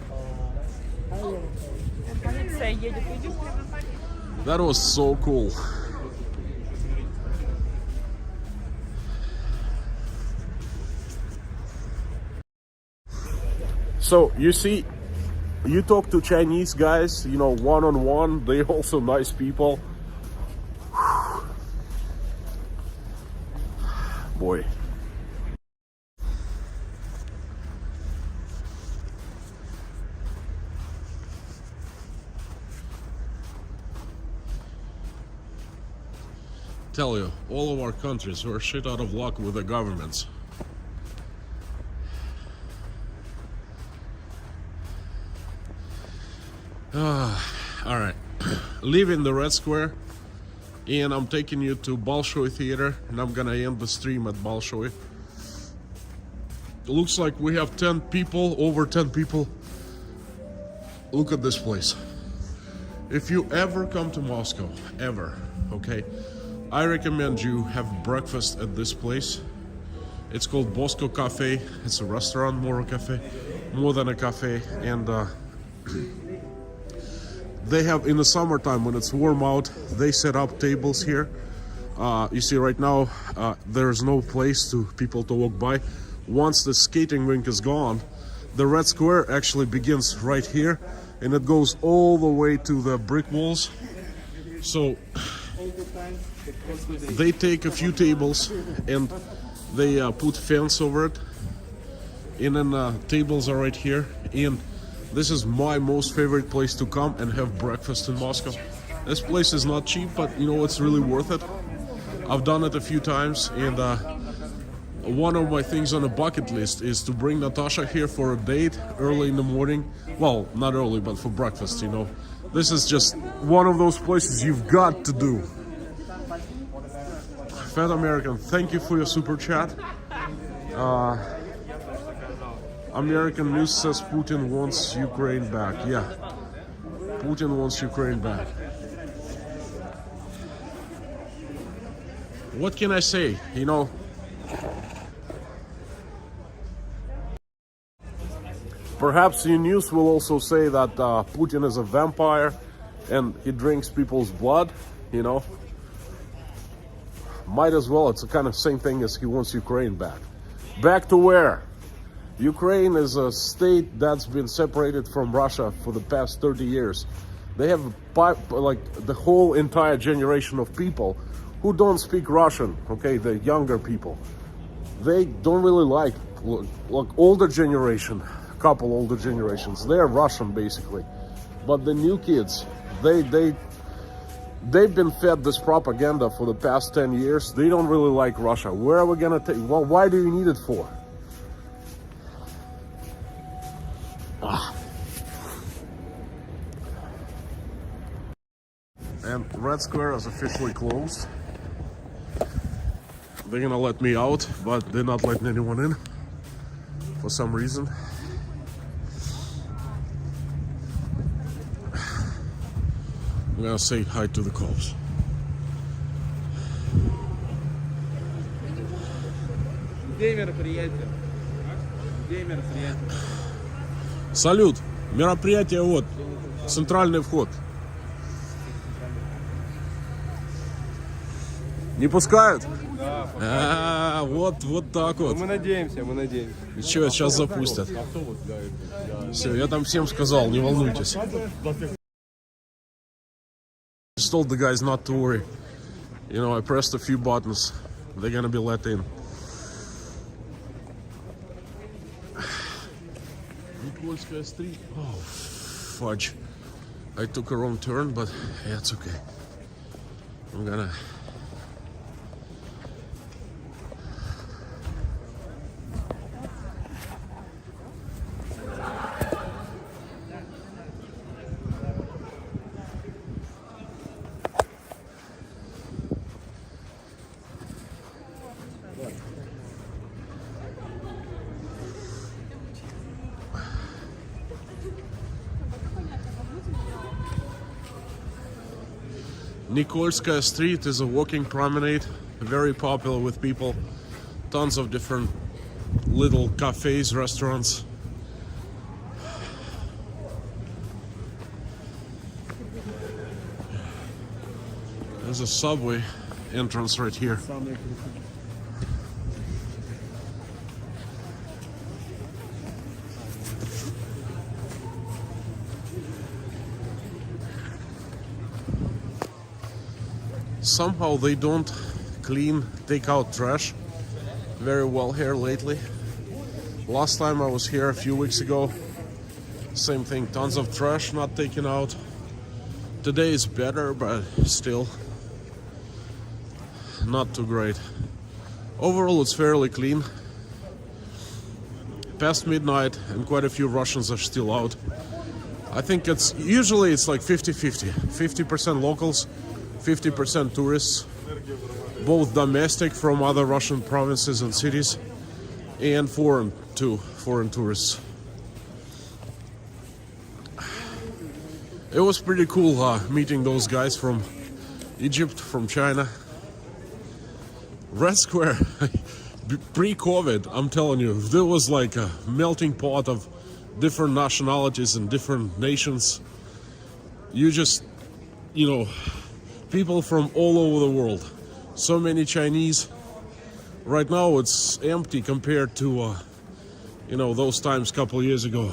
Полиция едет, видишь? That was so cool. So you see, you talk to Chinese guys, you know, one-on-one, they're also nice people. Boy. Tell you, all of our countries were shit out of luck with the governments. All right, leaving the Red Square, and I'm taking you to Bolshoi Theater, and I'm gonna end the stream at Bolshoi. It looks like we have 10 people, over 10 people. Look at this place. If you ever come to Moscow, ever, okay, I recommend you have breakfast at this place. It's called Bosco Cafe. It's a restaurant, more a cafe, more than a cafe, and they have, in the summertime when it's warm out, they set up tables here. You see right now, there's no place to people to walk by. Once the skating rink is gone, the Red Square actually begins right here, and it goes all the way to the brick walls. So they take a few tables and they put fence over it, and then tables are right here. And this is my most favorite place to come and have breakfast in Moscow. This place is not cheap, but you know, it's really worth it. I've done it a few times, and one of my things on the bucket list is to bring Natasha here for a date early in the morning. Well, not early, but for breakfast, you know. This is just one of those places you've got to do. Fat American, thank you for your super chat. American news says Putin wants Ukraine back. Yeah, Putin wants Ukraine back. What can I say? You know, perhaps the news will also say that Putin is a vampire and he drinks people's blood, you know. Might as well, it's the kind of same thing as he wants Ukraine back. Back to where? Ukraine is a state that's been separated from Russia for the past 30 years. They have like the whole entire generation of people who don't speak Russian, okay, the younger people. They don't really like older generation, couple older generations. They're Russian basically. But the new kids, they've been fed this propaganda for the past 10 years. They don't really like Russia. Where are we gonna take, well, why do you need it for? And Red Square is officially closed. They're gonna let me out, but they're not letting anyone in for some reason. I'm gonna say hi to the cops. Салют! Мероприятие вот, центральный вход. Не пускают? Да. Вот так вот. Мы надеемся. Ничего, сейчас запустят. Все, я там всем сказал, не волнуйтесь. Just told the guys not to worry. You know, I pressed a few buttons. They're gonna be let in. Nikolskaya Street. Oh, fudge. I took a wrong turn, but yeah, it's okay. I'm gonna... Nikolskaya Street is a walking promenade, very popular with people. Tons of different little cafes, restaurants. There's a subway entrance right here. Somehow they don't take out trash very well here lately. Last time I was here a few weeks ago, same thing, tons of trash not taken out. Today is better, but still not too great. Overall, it's fairly clean. Past midnight, and quite a few Russians are still out. I think it's like 50-50. 50% locals, 50% tourists, both domestic from other Russian provinces and cities, and foreign tourists. It was pretty cool meeting those guys from Egypt, from China. Red Square, pre-COVID, I'm telling you, there was like a melting pot of different nationalities and different nations. People from all over the world. So many Chinese. Right now it's empty compared to, those times a couple years ago.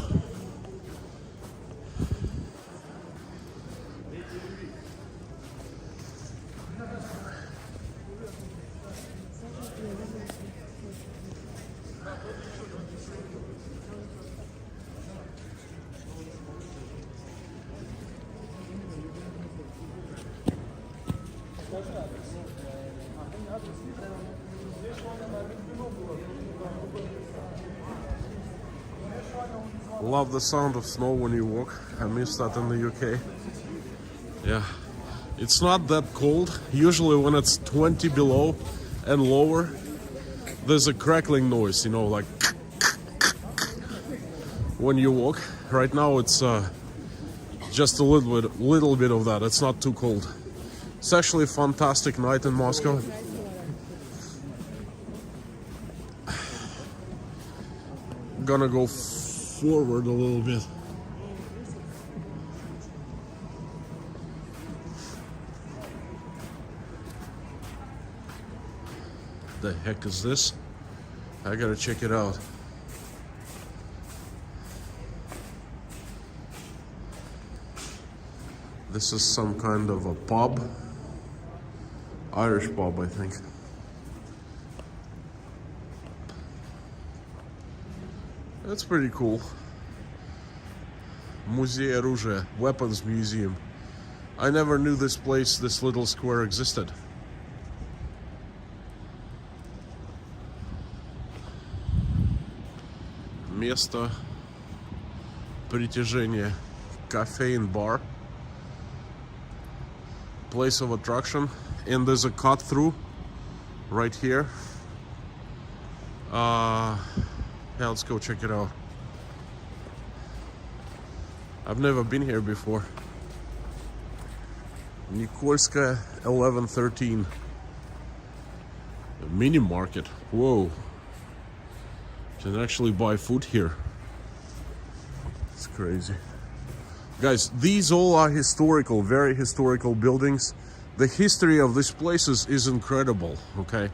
Love the sound of snow when you walk. I miss that in the UK. Yeah, it's not that cold. Usually when it's 20 below and lower, there's a crackling noise, like when you walk. Right now it's just a little bit of that. It's not too cold. It's actually a fantastic night in Moscow. Gonna go forward a little bit. The heck is this? I gotta check it out. This is some kind of a pub. Irish pub, I think. That's pretty cool. Музей оружия, weapons museum. I never knew this little square existed. Место притяжения, cafe and bar, place of attraction, and there's a cut through right here. Yeah, let's go check it out. I've never been here before. Nikolskaya 1113. A mini market. Whoa. You can actually buy food here. It's crazy. Guys, these all are historical, very historical buildings. The history of these places is incredible, okay?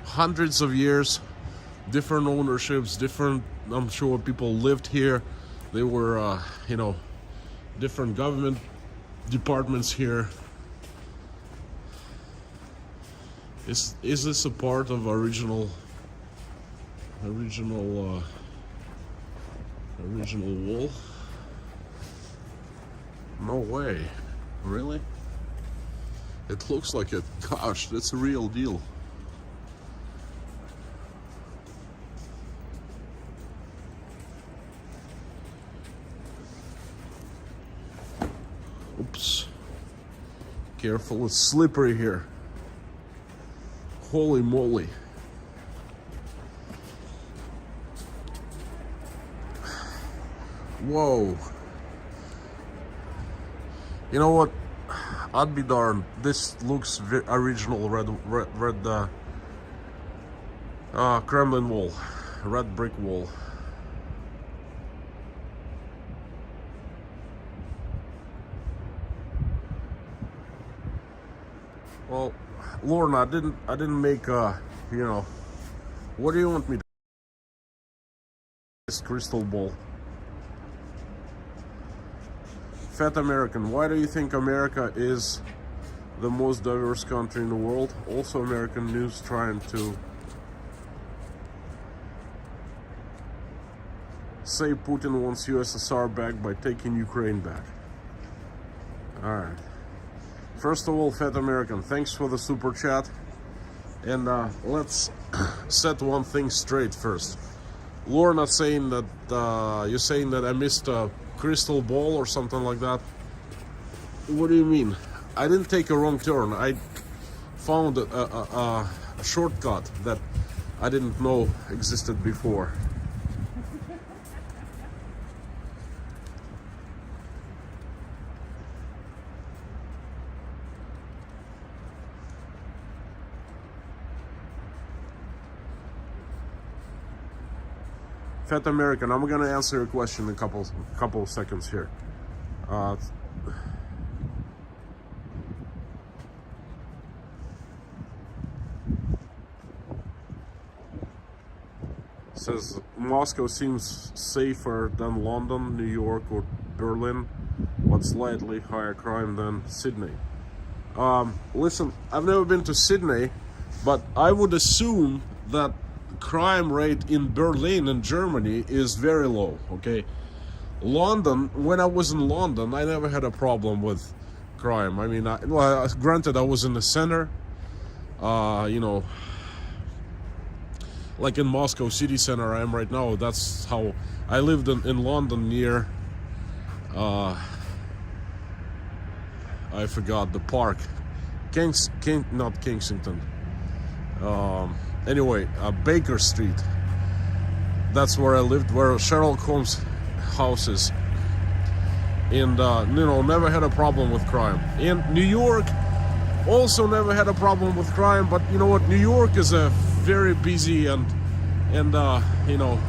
Hundreds of years, different ownerships, I'm sure people lived here. They were, different government departments here. Is this a part of original wall? No way. Really? It looks like it. Gosh, that's a real deal. Oops. Careful, it's slippery here. Holy moly. Whoa. You know what? I'd be darned. This looks original red Kremlin wall. Red brick wall. Well, Lorna, I didn't make what do you want me to do? This crystal ball. Fat American, why do you think America is the most diverse country in the world. Also, American news trying to say Putin wants USSR back by taking Ukraine back. Alright. First of all, Fat American, thanks for the super chat. And let's set one thing straight first. Lorna saying that you're saying that I missed a crystal ball or something like that. What do you mean? I didn't take a wrong turn. I found a shortcut that I didn't know existed before. Fat American, I'm gonna answer your question in a couple of seconds here. Says Moscow seems safer than London, New York, or Berlin, but slightly higher crime than Sydney. Listen, I've never been to Sydney, but I would assume that crime rate in Berlin and Germany is very low. Okay, London, when I was in London, I never had a problem with crime. I mean, granted, I was in the center, you know, like in Moscow city center I am right now. That's how I lived in London near I forgot the park, not Kensington, anyway, Baker Street. That's where I lived, where Sherlock Holmes' house is. And you know, never had a problem with crime. In New York, also never had a problem with crime. But you know what, New York is a very busy and you know,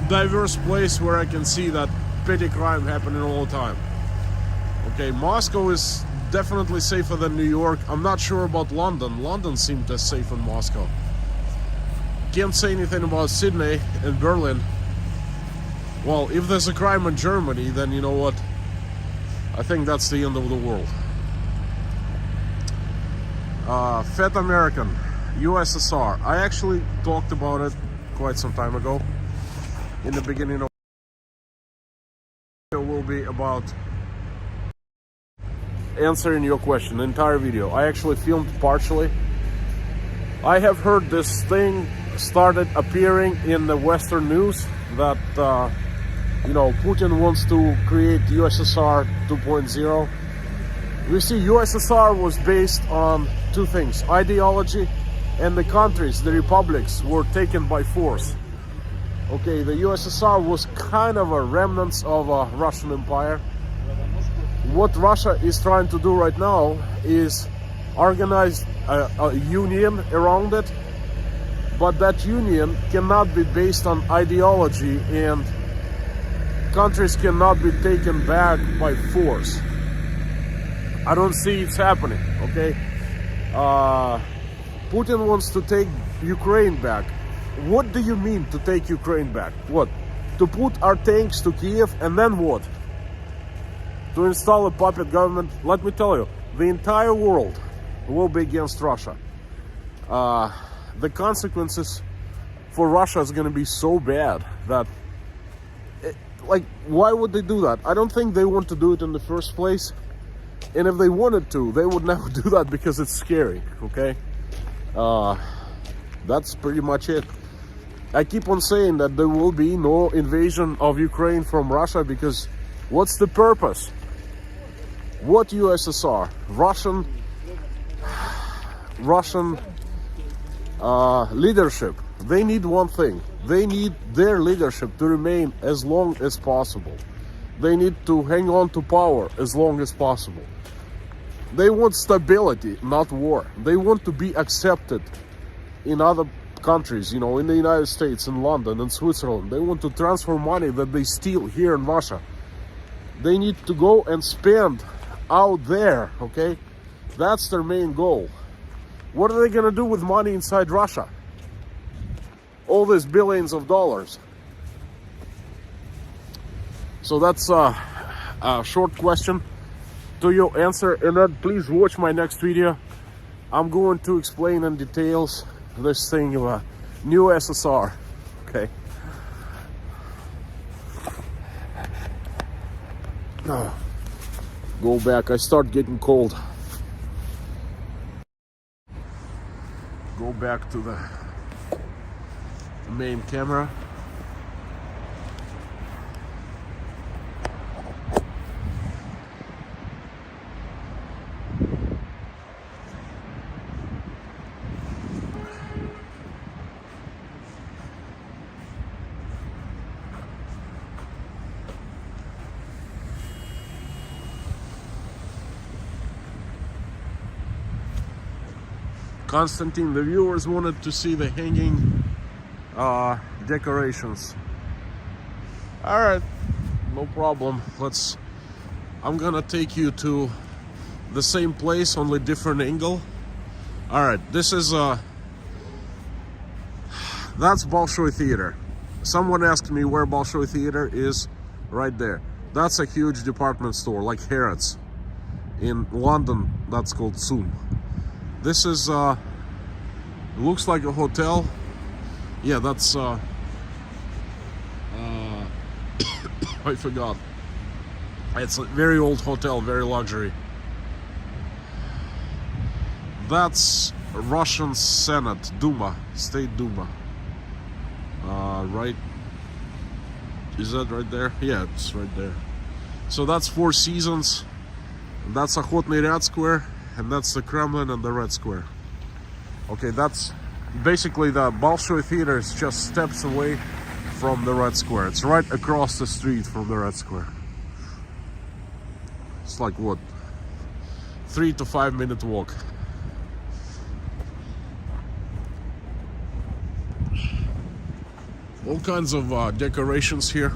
diverse place where I can see that petty crime happening all the time. Okay, Moscow is definitely safer than New York. I'm not sure about London. London seemed as safe as Moscow. Can't say anything about Sydney and Berlin. Well, if there's a crime in Germany, then you know what? I think that's the end of the world. Fat American, USSR. I actually talked about it quite some time ago. In the beginning of the video will be about answering your question, the entire video. I actually filmed partially. I have heard this thing started appearing in the Western news that you know, Putin wants to create USSR 2.0. We see USSR was based on two things: ideology, and the countries, the republics, were taken by force. Okay, the USSR was kind of a remnants of a Russian Empire. What Russia is trying to do right now is organize a union around it, but that union cannot be based on ideology, and countries cannot be taken back by force. I don't see it's happening, okay? Putin wants to take Ukraine back. What do you mean to take Ukraine back? What? To put our tanks to Kiev and then what? To install a puppet government? Let me tell you, the entire world will be against Russia. The consequences for Russia is going to be so bad that, like, why would they do that? I don't think they want to do it in the first place. And if they wanted to, they would never do that because it's scary, okay? That's pretty much it. I keep on saying that there will be no invasion of Ukraine from Russia because what's the purpose? What USSR? Russian leadership. They need one thing. They need their leadership to remain as long as possible. They need to hang on to power as long as possible. They want stability, not war. They want to be accepted in other countries, you know, in the United States, in London, in Switzerland. They want to transfer money that they steal here in Russia. They need to go and spend out there, okay? That's their main goal. What are they gonna do with money inside Russia? All these billions of dollars. So that's a short question. to your answer, and then please watch my next video. I'm going to explain in details this thing of new SSR. Okay. Go back. I start getting cold. Go back to the main camera. Constantine, the viewers wanted to see the hanging decorations. All right, no problem. I'm gonna take you to the same place, only different angle. All right, this is that's Bolshoi Theater. Someone asked me where Bolshoi Theater is. Right there. That's a huge department store, like Harrods. In London, that's called Zoom. This is looks like a hotel. Yeah, that's I forgot. It's a very old hotel, very luxury. That's Russian Senate, Duma, State Duma. Right? Is that right there? Yeah, it's right there. So that's Four Seasons. That's Охотный Ряд Square. And that's the Kremlin and the Red Square. Okay, that's basically the Bolshoi Theater is just steps away from the Red Square. It's right across the street from the Red Square. It's like what? 3 to 5 minute walk. All kinds of decorations here.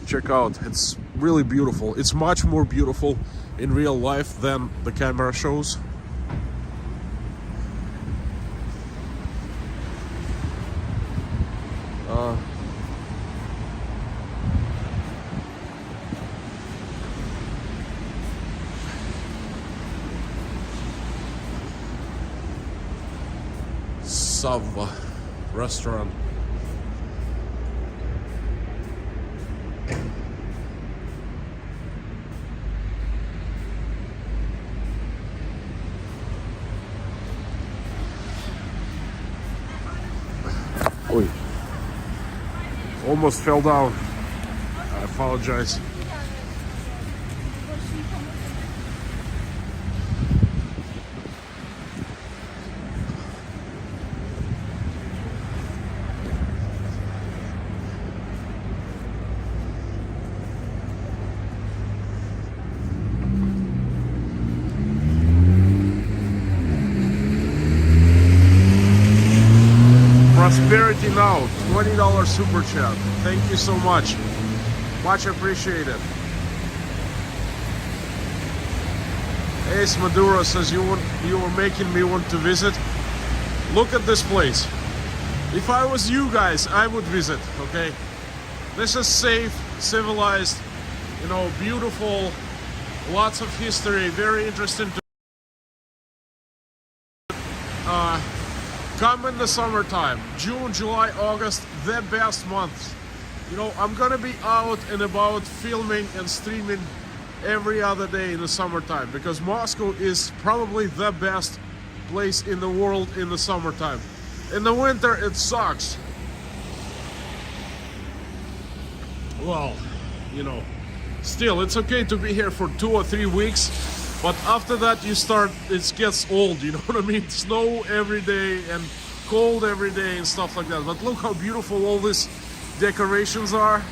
Check out, it's really beautiful. It's much more beautiful in real life than the camera shows. Savva restaurant. Oi. Almost fell down. I apologize. Prosperity Now, $20 super chat. Thank you so much. Much appreciated. Ace Maduro says you were making me want to visit. Look at this place. If I was you guys, I would visit, okay? This is safe, civilized, you know, beautiful, lots of history, very interesting to come in the summertime. June, July, August, the best months. You know, I'm gonna be out and about filming and streaming every other day in the summertime, because Moscow is probably the best place in the world in the summertime. In the winter, it sucks. Well, you know, still, it's okay to be here for 2 or 3 weeks. But after that, it gets old, you know what I mean? Snow every day and cold every day and stuff like that. But look how beautiful all these decorations are.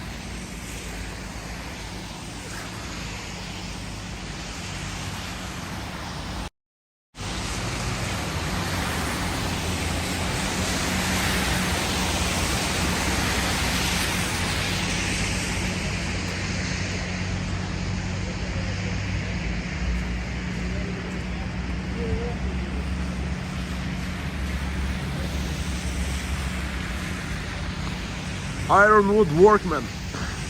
Ironwood workmen.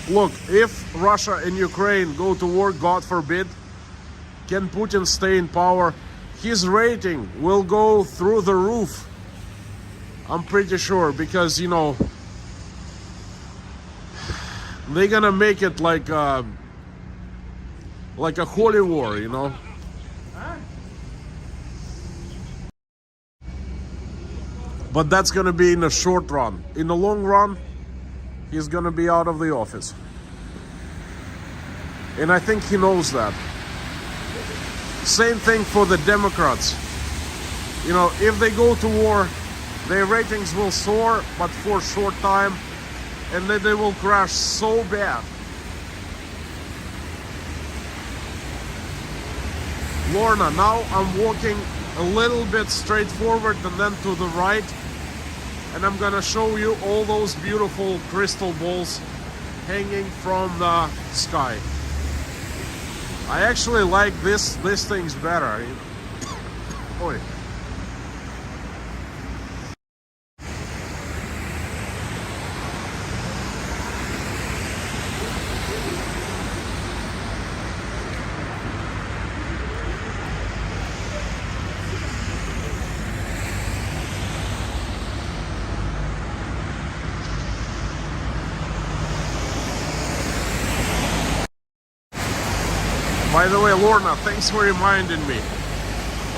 Look, if Russia and Ukraine go to war, God forbid, can Putin stay in power, his rating will go through the roof. I'm pretty sure, because, you know, they're gonna make it like a holy war, you know. But that's gonna be in the short run. In the long run, he's gonna be out of the office. And I think he knows that. Same thing for the Democrats. You know, if they go to war, their ratings will soar, but for a short time, and then they will crash so bad. Lorna, now I'm walking a little bit straight forward and then to the right, and I'm gonna show you all those beautiful crystal balls hanging from the sky. I actually like these things better. Oi. By the way, Lorna, thanks for reminding me.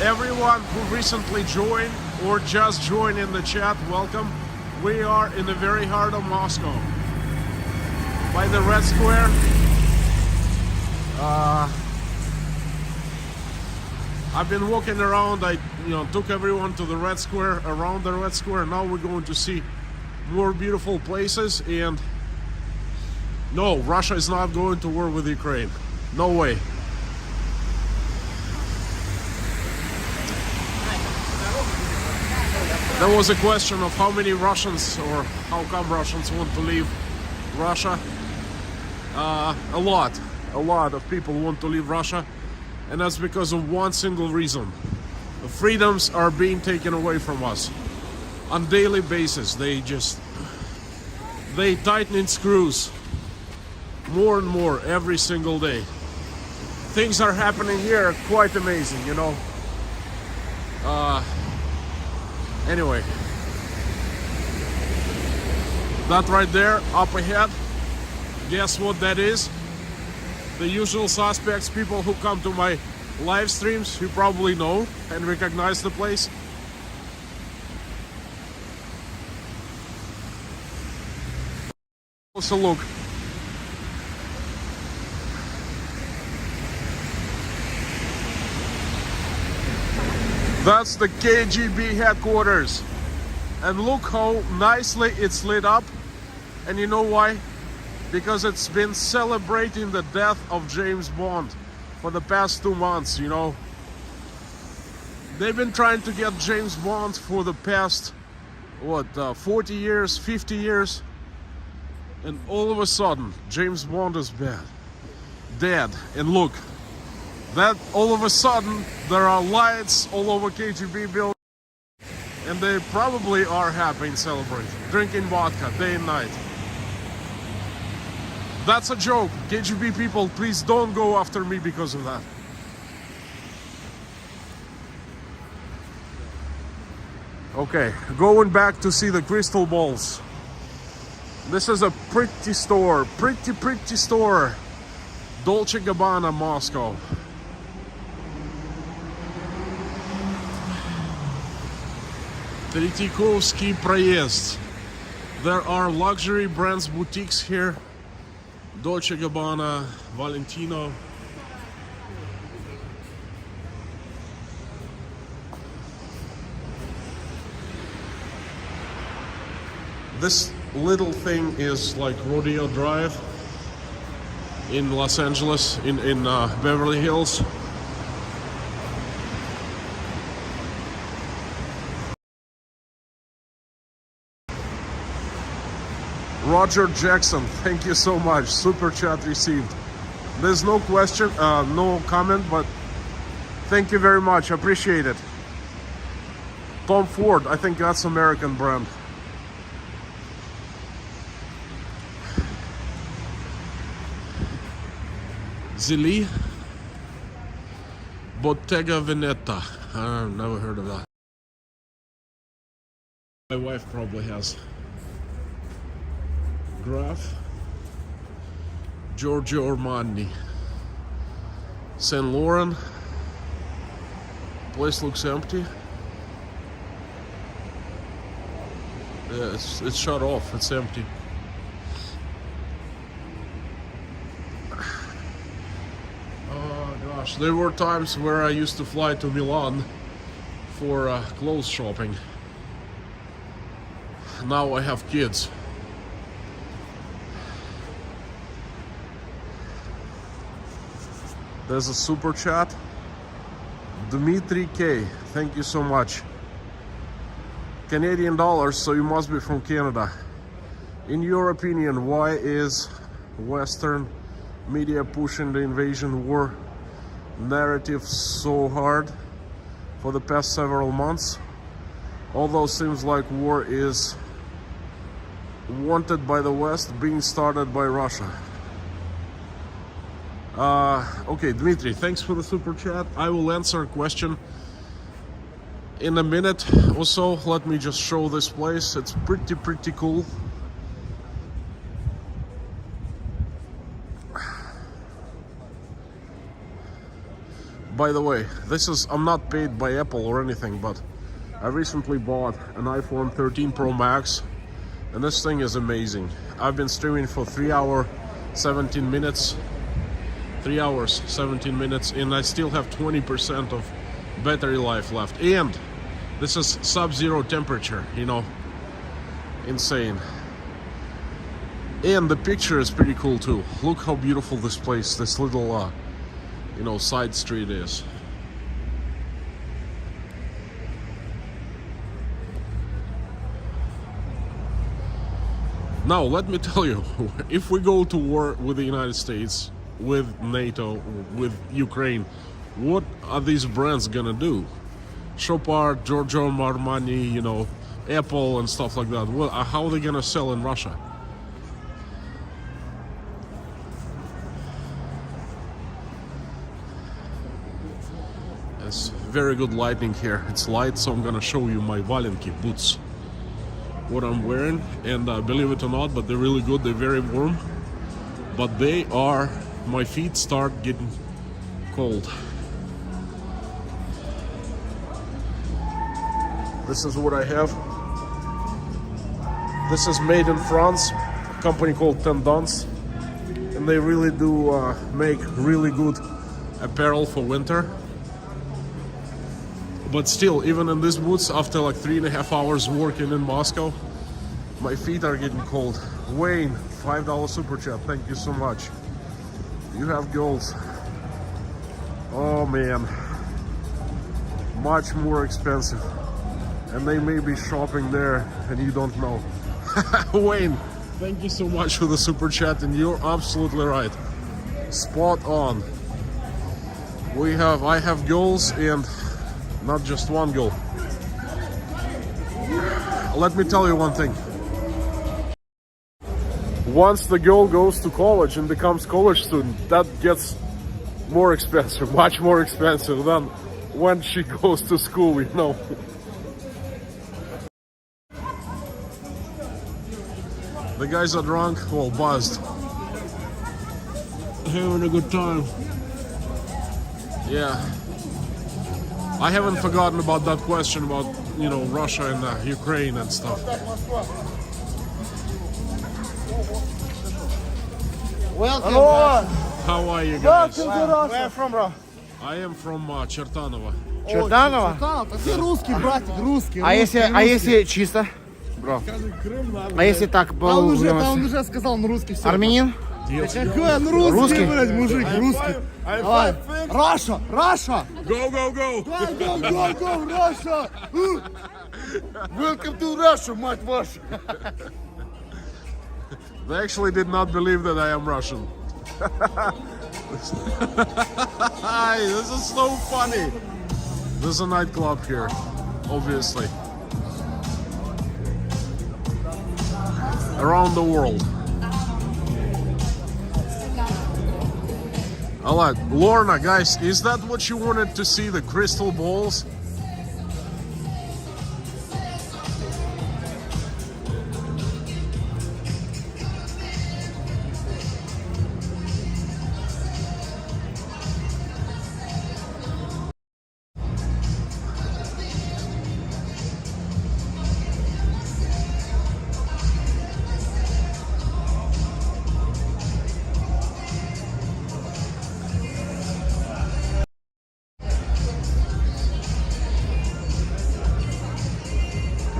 Everyone who recently joined or just joined in the chat, welcome. We are in the very heart of Moscow, by the Red Square. I've been walking around. I took everyone to the Red Square, around the Red Square. Now we're going to see more beautiful places. And no, Russia is not going to war with Ukraine. No way. There was a question of how many Russians, or how come Russians want to leave Russia. A lot of people want to leave Russia, and that's because of one single reason. The freedoms are being taken away from us on a daily basis. They tighten screws more and more every single day. Things are happening here quite amazing, you know. Anyway, that right there up ahead, guess what that is? The usual suspects, people who come to my live streams, you probably know and recognize the place. Close a look. That's the KGB headquarters. And look how nicely it's lit up. And you know why? Because it's been celebrating the death of James Bond for the past 2 months, you know. They've been trying to get James Bond for the past, 40 years, 50 years. And all of a sudden, James Bond is dead. And look, that all of a sudden, there are lights all over KGB buildings. And they probably are happy and celebrating, drinking vodka day and night. That's a joke. KGB people, please don't go after me because of that. Okay, going back to see the crystal balls. This is a pretty store, pretty store. Dolce & Gabbana, Moscow. Tretyakovsky проезд. There are luxury brands boutiques here. Dolce & Gabbana, Valentino. This little thing is like Rodeo Drive in Los Angeles, in Beverly Hills. Roger Jackson, thank you so much. Super chat received. There's no question, no comment, but thank you very much. Appreciate it. Tom Ford, I think that's American brand. Zili. Bottega Veneta. I've never heard of that. My wife probably has. Graph. Giorgio Armani. Saint Laurent. Place looks empty. Yeah, it's shut off. It's empty. Oh gosh, there were times where I used to fly to Milan for clothes shopping. Now I have kids. There's a super chat. Dmitry K, thank you so much. Canadian dollars, so you must be from Canada. In your opinion, why is Western media pushing the invasion war narrative so hard for the past several months? Although it seems like war is wanted by the West, being started by Russia. Okay, Dmitry, thanks for the super chat. I will answer a question in a minute or so. Let me just show this place. It's pretty cool. By the way, I'm not paid by Apple or anything, but I recently bought an iPhone 13 Pro Max, and this thing is amazing. I've been streaming for 3 hours 17 minutes, and I still have 20% of battery life left. And this is sub-zero temperature, you know, insane. And the picture is pretty cool too. Look how beautiful this place, this little, you know, side street is. Now, let me tell you, if we go to war with the United States, with NATO, with Ukraine, what are these brands gonna do? Chopard, Giorgio Armani, you know, Apple and stuff like that. Well, how are they gonna sell in Russia? It's very good lighting here. It's light, so I'm gonna show you my Valenki boots, what I'm wearing, and believe it or not, but they're really good. They're very warm, but my feet start getting cold. This is what I have. This is made in France, a company called Tendance, and they really do make really good apparel for winter. But still, even in these boots, after like 3.5 hours working in Moscow, my feet are getting cold. Wayne, $5 super chat, thank you so much. You have girls. Oh man, much more expensive. And they may be shopping there and you don't know. Wayne, thank you so much for the super chat, and you're absolutely right. Spot on. I have goals, and not just one goal. Let me tell you one thing. Once the girl goes to college and becomes college student, that gets more expensive, much more expensive than when she goes to school, you know. The guys are drunk, well, buzzed. Having a good time. Yeah. I haven't forgotten about that question about, you know, Russia and Ukraine and stuff. Welcome. How are you guys? Welcome to Russia. Where are you from, bro? I am from Чертаново. Чертаново? Ты русский, братик, русский. А если чисто? Бро. А если так, он уже сказал на русский все. Армянин? Какой он русский, блядь, мужик, русский. Давай. Russia, Russia. Go, go, go. Go, Russia. Welcome to Russia, мать ваша. They actually did not believe that I am Russian. This is so funny. There's a nightclub here, obviously. Around the world. Alright, Lorna, guys, is that what you wanted to see, the crystal balls?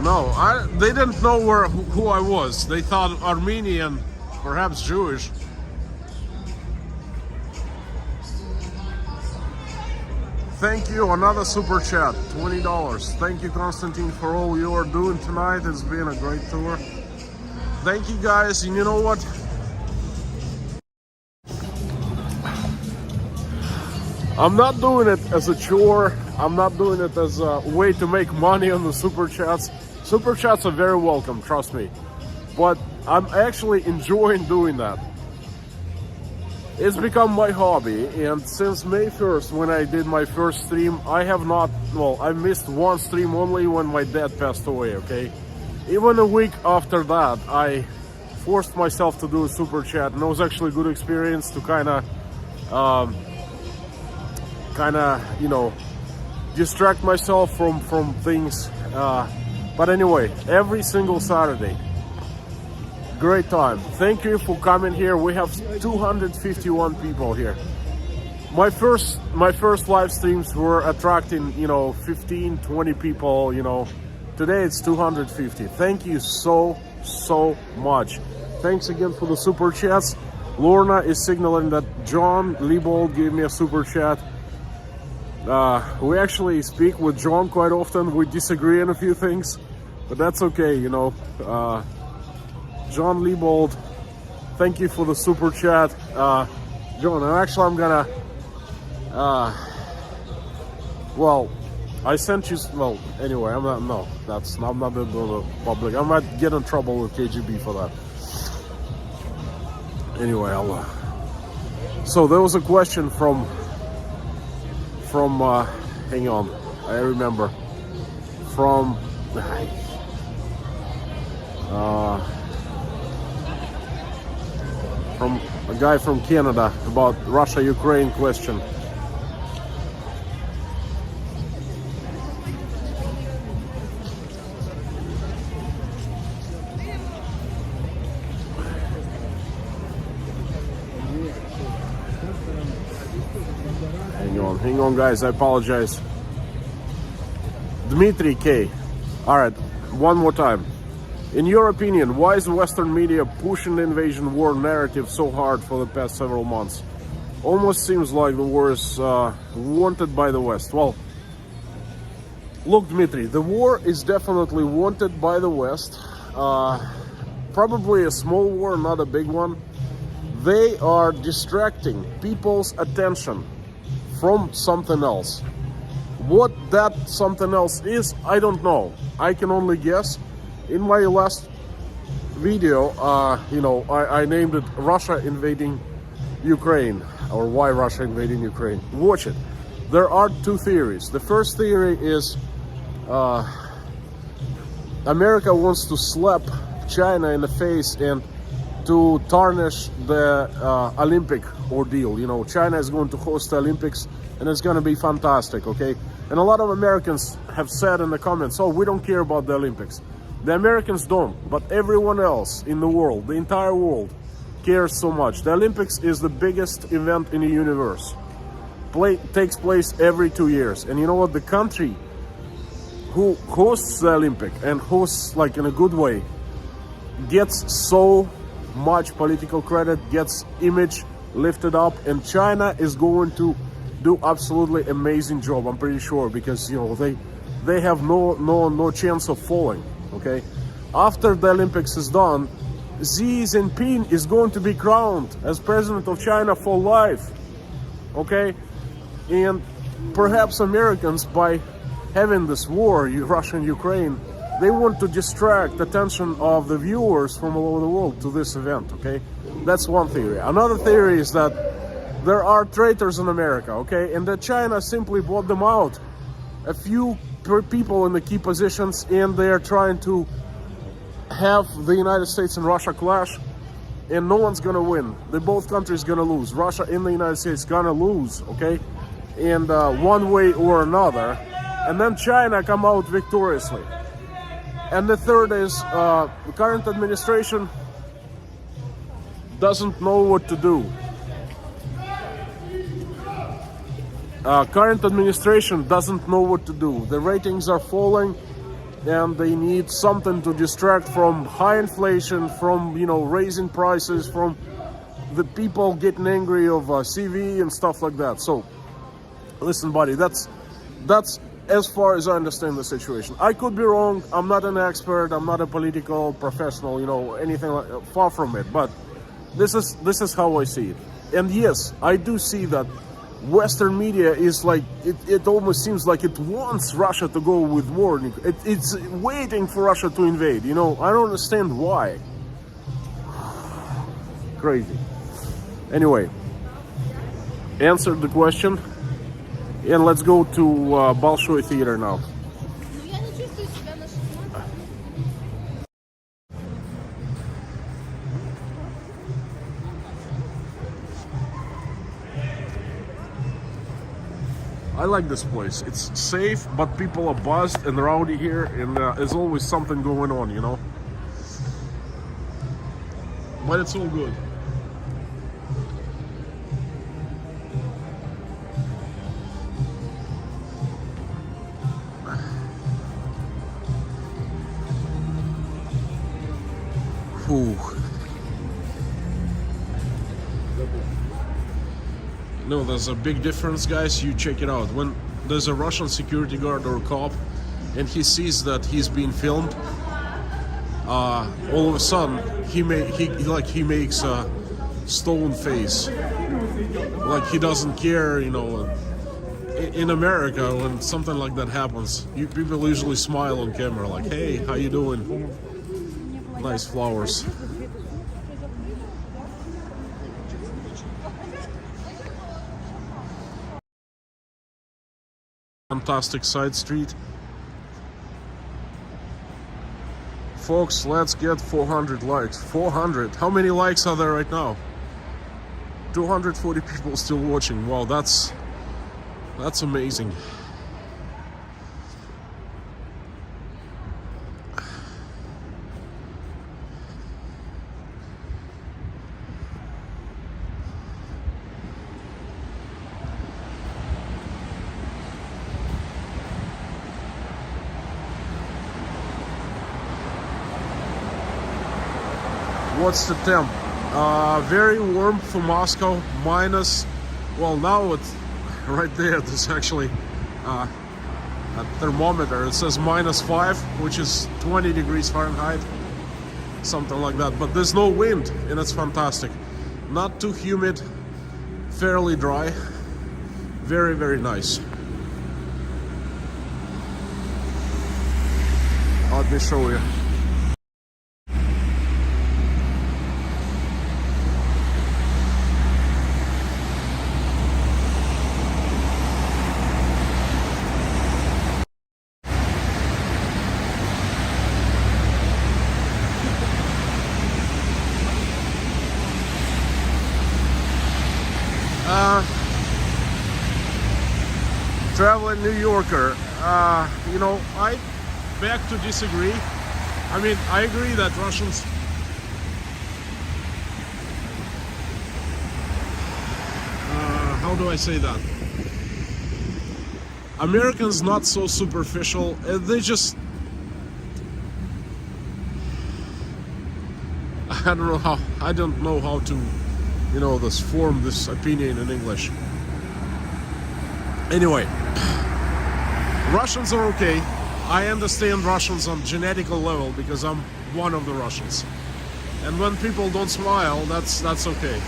No, they didn't know who I was. They thought Armenian, perhaps Jewish. Thank you, another super chat, $20. Thank you, Konstantin, for all you are doing tonight. It's been a great tour. Thank you, guys, and you know what? I'm not doing it as a chore. I'm not doing it as a way to make money on the super chats. Super chats are very welcome, trust me. But I'm actually enjoying doing that. It's become my hobby, and since May 1st, when I did my first stream, I missed one stream only when my dad passed away, okay? Even a week after that, I forced myself to do a super chat, and it was actually a good experience to kind of, you know, distract myself from things. But anyway, every single Saturday, great time. Thank you for coming here. We have 251 people here. My first live streams were attracting, you know, 15, 20 people, you know. Today it's 250. Thank you so much. Thanks again for the super chats. Lorna is signaling that John Liebold gave me a super chat. We actually speak with John quite often. We disagree on a few things, but that's okay, you know. John Liebold, thank you for the super chat. John, I'm gonna, well, I sent you, well, anyway, I'm not doing the public. I might get in trouble with KGB for that. Anyway, so there was a question from hang on, I remember, from a guy from Canada about Russia-Ukraine question. Hang on, guys, I apologize. Dmitry K. Alright, one more time. In your opinion, why is Western media pushing the invasion war narrative so hard for the past several months? Almost seems like the war is wanted by the West. Well, look, Dmitry, the war is definitely wanted by the West. Probably a small war, not a big one. They are distracting people's attention from something else. What that something else is, I don't know. I can only guess. In my last video, you know, I named it Russia invading Ukraine, or why Russia invading Ukraine. Watch it. There are two theories. The first theory is America wants to slap China in the face and to tarnish the Olympic ordeal. You know, China is going to host the Olympics and it's going to be fantastic, okay? And a lot of Americans have said in the comments, oh, we don't care about the Olympics. The Americans don't, but everyone else in the world, the entire world, cares so much. The Olympics is the biggest event in the universe. Takes place every 2 years. And you know what? The country who hosts the Olympic and hosts, like, in a good way, gets so much political credit, gets image lifted up, and China is going to do absolutely amazing job, I'm pretty sure, because, you know, they have no chance of falling. Okay, after the Olympics is done, Xi Jinping is going to be crowned as president of China for life. Okay, and perhaps Americans, by having this war, Russia and Ukraine, they want to distract the attention of the viewers from all over the world to this event. Okay, that's one theory. Another theory is that there are traitors in America, okay? And that China simply bought them out. A few people in the key positions, and they're trying to have the United States and Russia clash, and no one's gonna win. Both countries gonna lose. Russia and the United States gonna lose, okay? And one way or another. And then China come out victoriously. And the third is the current administration doesn't know what to do. Current administration doesn't know what to do. The ratings are falling, and they need something to distract from high inflation, from raising prices, from the people getting angry of CV and stuff like that. So, listen, buddy, that's as far as I understand the situation. I could be wrong. I'm not an expert. I'm not a political professional. Anything like, far from it. But this is how I see it. And yes, I do see that Western media is like, it almost seems like it wants Russia to go with war. It's waiting for Russia to invade. I don't understand why. Crazy. Anyway, answered the question. And let's go to Bolshoi Theater now. I like this place. It's safe, but people are buzzed and rowdy here, and there's always something going on, But it's all good. Ooh. No, there's a big difference, guys. You check it out. When there's a Russian security guard or a cop and he sees that he's being filmed, all of a sudden he makes a stone face, like he doesn't care. In America, when something like that happens, people usually smile on camera, like, "Hey, how you doing? Nice flowers." Fantastic side street. Folks, let's get 400 likes. 400. How many likes are there right now? 240 people still watching. Wow, that's amazing. What's the temp? Very warm for Moscow. Now it's right there. There's actually a thermometer. It says -5, which is 20 degrees Fahrenheit, something like that. But there's no wind, and it's fantastic. Not too humid, fairly dry. Very, very nice. Let me show you. Traveling New Yorker, I beg to disagree. I mean, I agree that Russians how do I say that? Americans not so superficial. They just, I don't know how to form this opinion in English. Anyway, Russians are okay. I understand Russians on genetical level because I'm one of the Russians. And when people don't smile, that's okay.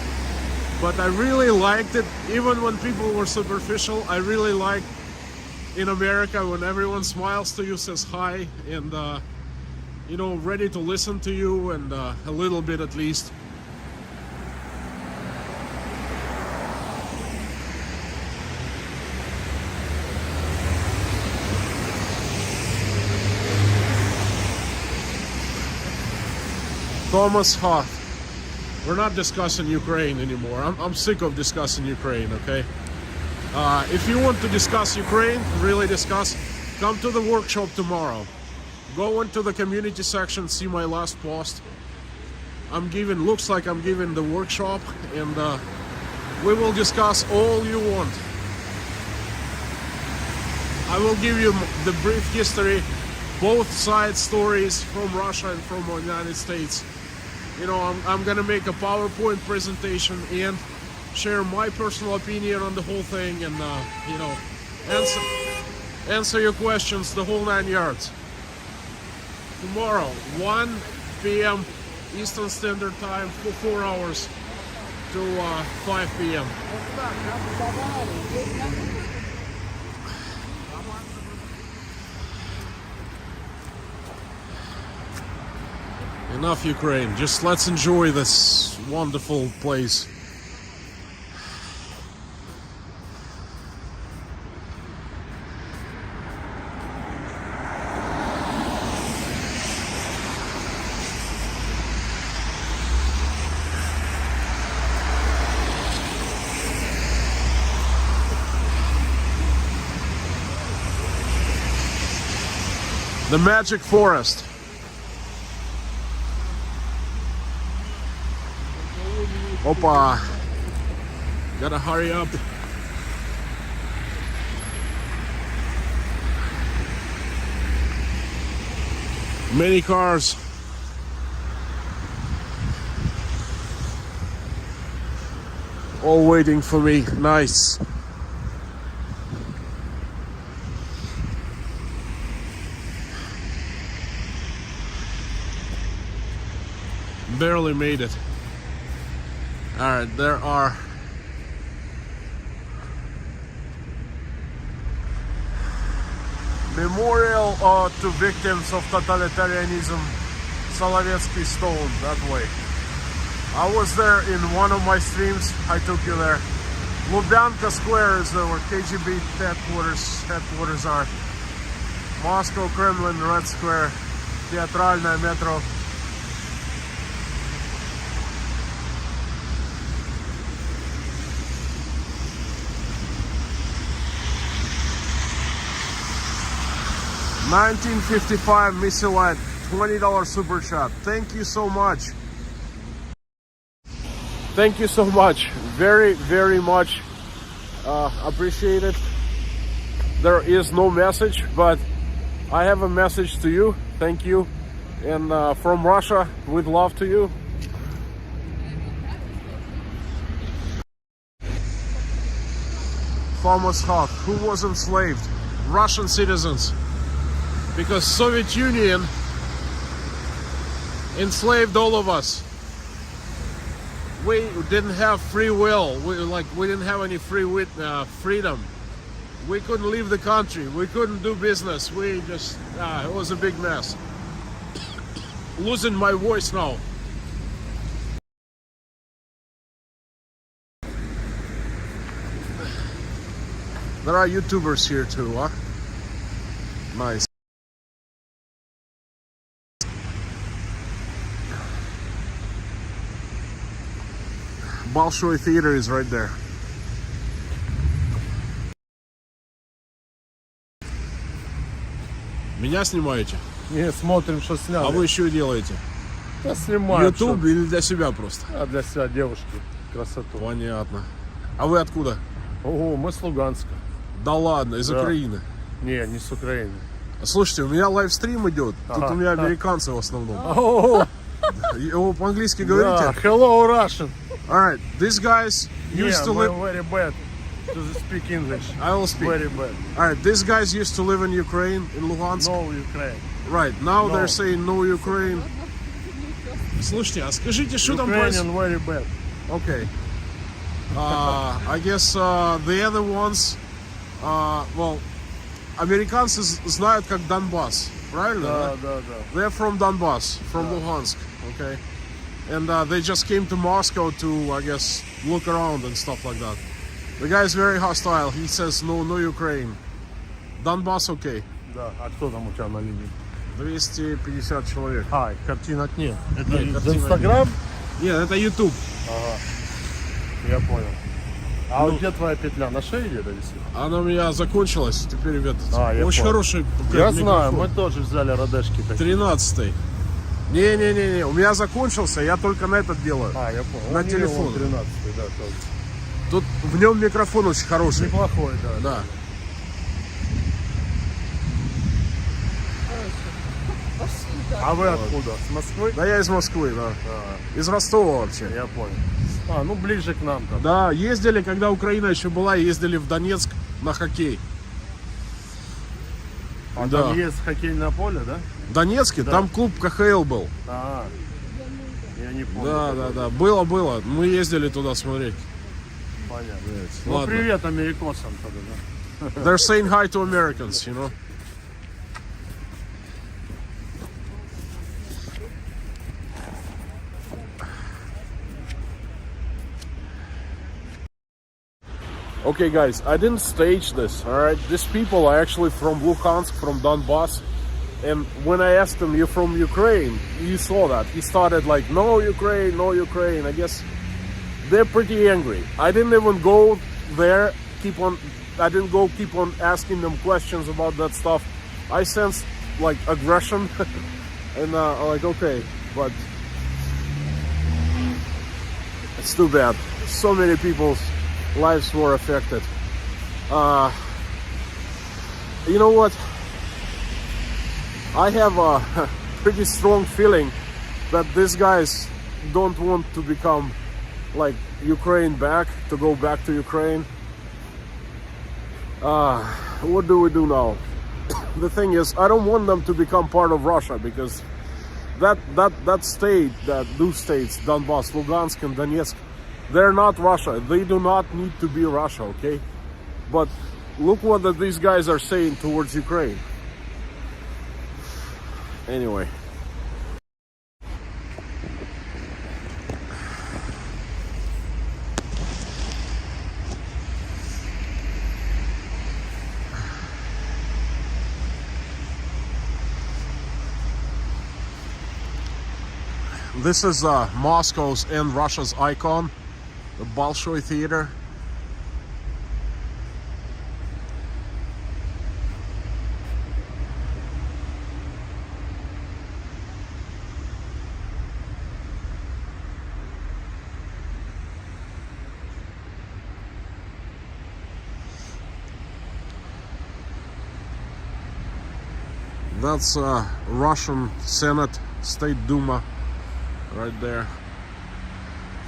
But I really liked it, even when people were superficial. I really liked in America when everyone smiles to you, says hi, and ready to listen to you, and a little bit at least. Thomas Hoth. We're not discussing Ukraine anymore. I'm sick of discussing Ukraine, okay? If you want to discuss Ukraine, really discuss, come to the workshop tomorrow. Go into the community section, see my last post. Looks like I'm giving the workshop, and we will discuss all you want. I will give you the brief history, both sides stories from Russia and from the United States. You know, I'm gonna make a PowerPoint presentation and share my personal opinion on the whole thing, and you know, answer your questions, the whole 9 yards. Tomorrow, 1 p.m. Eastern Standard Time for 4 hours to 5 p.m. Enough Ukraine, just let's enjoy this wonderful place. The Magic Forest. Opa, gotta hurry up. Many cars. All waiting for me. Nice. Barely made it. Alright, there are memorial to victims of totalitarianism, Solovetsky Stone, that way. I was there in one of my streams, I took you there. Lubyanka Square is where KGB headquarters are. Moscow, Kremlin, Red Square, Театральная metro. $19.55 Missilite, $20 super chat. Thank you so much. Thank you so much. Very, very much appreciate it. There is no message, but I have a message to you. Thank you. And from Russia, with love to you. Thomas Hoth, who was enslaved? Russian citizens. Because Soviet Union enslaved all of us. We didn't have free will. We didn't have any freedom. We couldn't leave the country. We couldn't do business. We just it was a big mess. Losing my voice now. There are YouTubers here too, huh? Nice. Bolshoi Theater is right there. Меня снимаете? Не, смотрим, что А сняли. вы что делаете? Да снимаем. YouTube или для себя просто? А для себя девушки. Красоту. Понятно. А вы откуда? Ого, мы с Луганска. Да ладно, из Да. Украины. Не с Украины. Слушайте, у меня лайвстрим идет. Тут Ага. у меня американцы в основном. О, Вы по-английски да, говорите? hello Russian. Alright, these guys used to live... very bad to speak English. I will speak. Very bad. Alright, these guys used to live in Ukraine, in Luhansk. No Ukraine. Right, now No. they're saying no Ukraine. Слушайте, а скажите, что там Ukrainian происходит? very bad. Okay. I guess the other ones, well, американцы знают как Донбасс, правильно? Да. They're from Donbass, from Luhansk, okay? And they just came to Moscow to, I guess, look around and stuff like that. The guy is very hostile. He says no Ukraine. Donbass, okay. Да. А кто там у тебя на линии? 250 человек. А, картинок нет. Это Нет, из картинок Инстаграм? Нет, это YouTube. Я понял. А вот где твоя петля? На шее где-то висит? Она у меня закончилась, теперь в этот. Я Очень понял. хороший Я микрофон. знаю, мы тоже взяли родешки такие. 13-й. Не, у меня закончился, я только на этот делаю. Я понял. На У меня телефон. вон 13, да, тоже. Тут в нем микрофон очень хороший. Неплохой, да. Да. А вы откуда? С Москвы? Да, я из Москвы, да. Из Ростова вообще. Я понял. Ну ближе к нам там. Да, ездили, когда Украина еще была, ездили в Донецк на хоккей. А да. там есть хоккейное поле, да? В Донецке, Да. там клуб КХЛ был. Я не помню. Да. Было. Мы ездили туда смотреть. Понятно. Ладно. Ну привет американцам тогда, да? They're saying hi to Americans, you know. Okay, guys, I didn't stage this, all right? These people are actually from Luhansk, from Donbass. And when I asked him, you're from Ukraine, you saw that. He started like, no Ukraine, no Ukraine. I guess they're pretty angry. I didn't even go there, keep on asking them questions about that stuff. I sensed like aggression and I'm like, okay, but it's too bad. So many people's lives were affected. You know what? I have a pretty strong feeling that these guys don't want to become like Ukraine back, to go back to Ukraine. What do we do now? The thing is, I don't want them to become part of Russia, because that state, those states, Donbass, Lugansk and Donetsk, they're not Russia. They do not need to be Russia, okay? But look what these guys are saying towards Ukraine. Anyway. This is Moscow's and Russia's icon, the Bolshoi Theater. That's Russian Senate, State Duma, right there.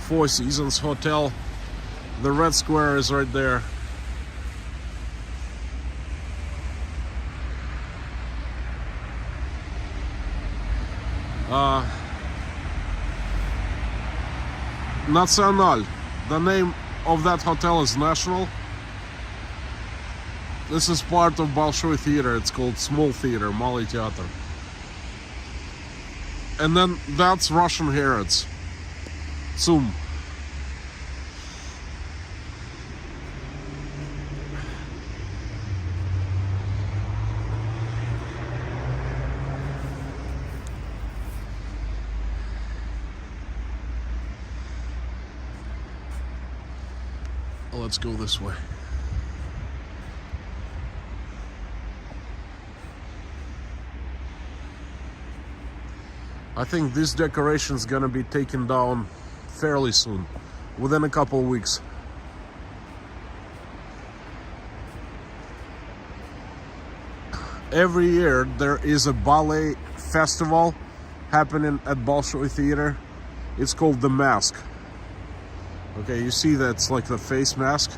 Four Seasons Hotel. The Red Square is right there. Nacional. The name of that hotel is National. This is part of Bolshoi Theater. It's called Small Theater, Malый Theater. And then that's Russian Harrods. Zoom. Let's go this way. I think this decoration is gonna be taken down fairly soon, within a couple of weeks. Every year there is a ballet festival happening at Bolshoi Theater. It's called The Mask. Okay, you see that's like the face mask,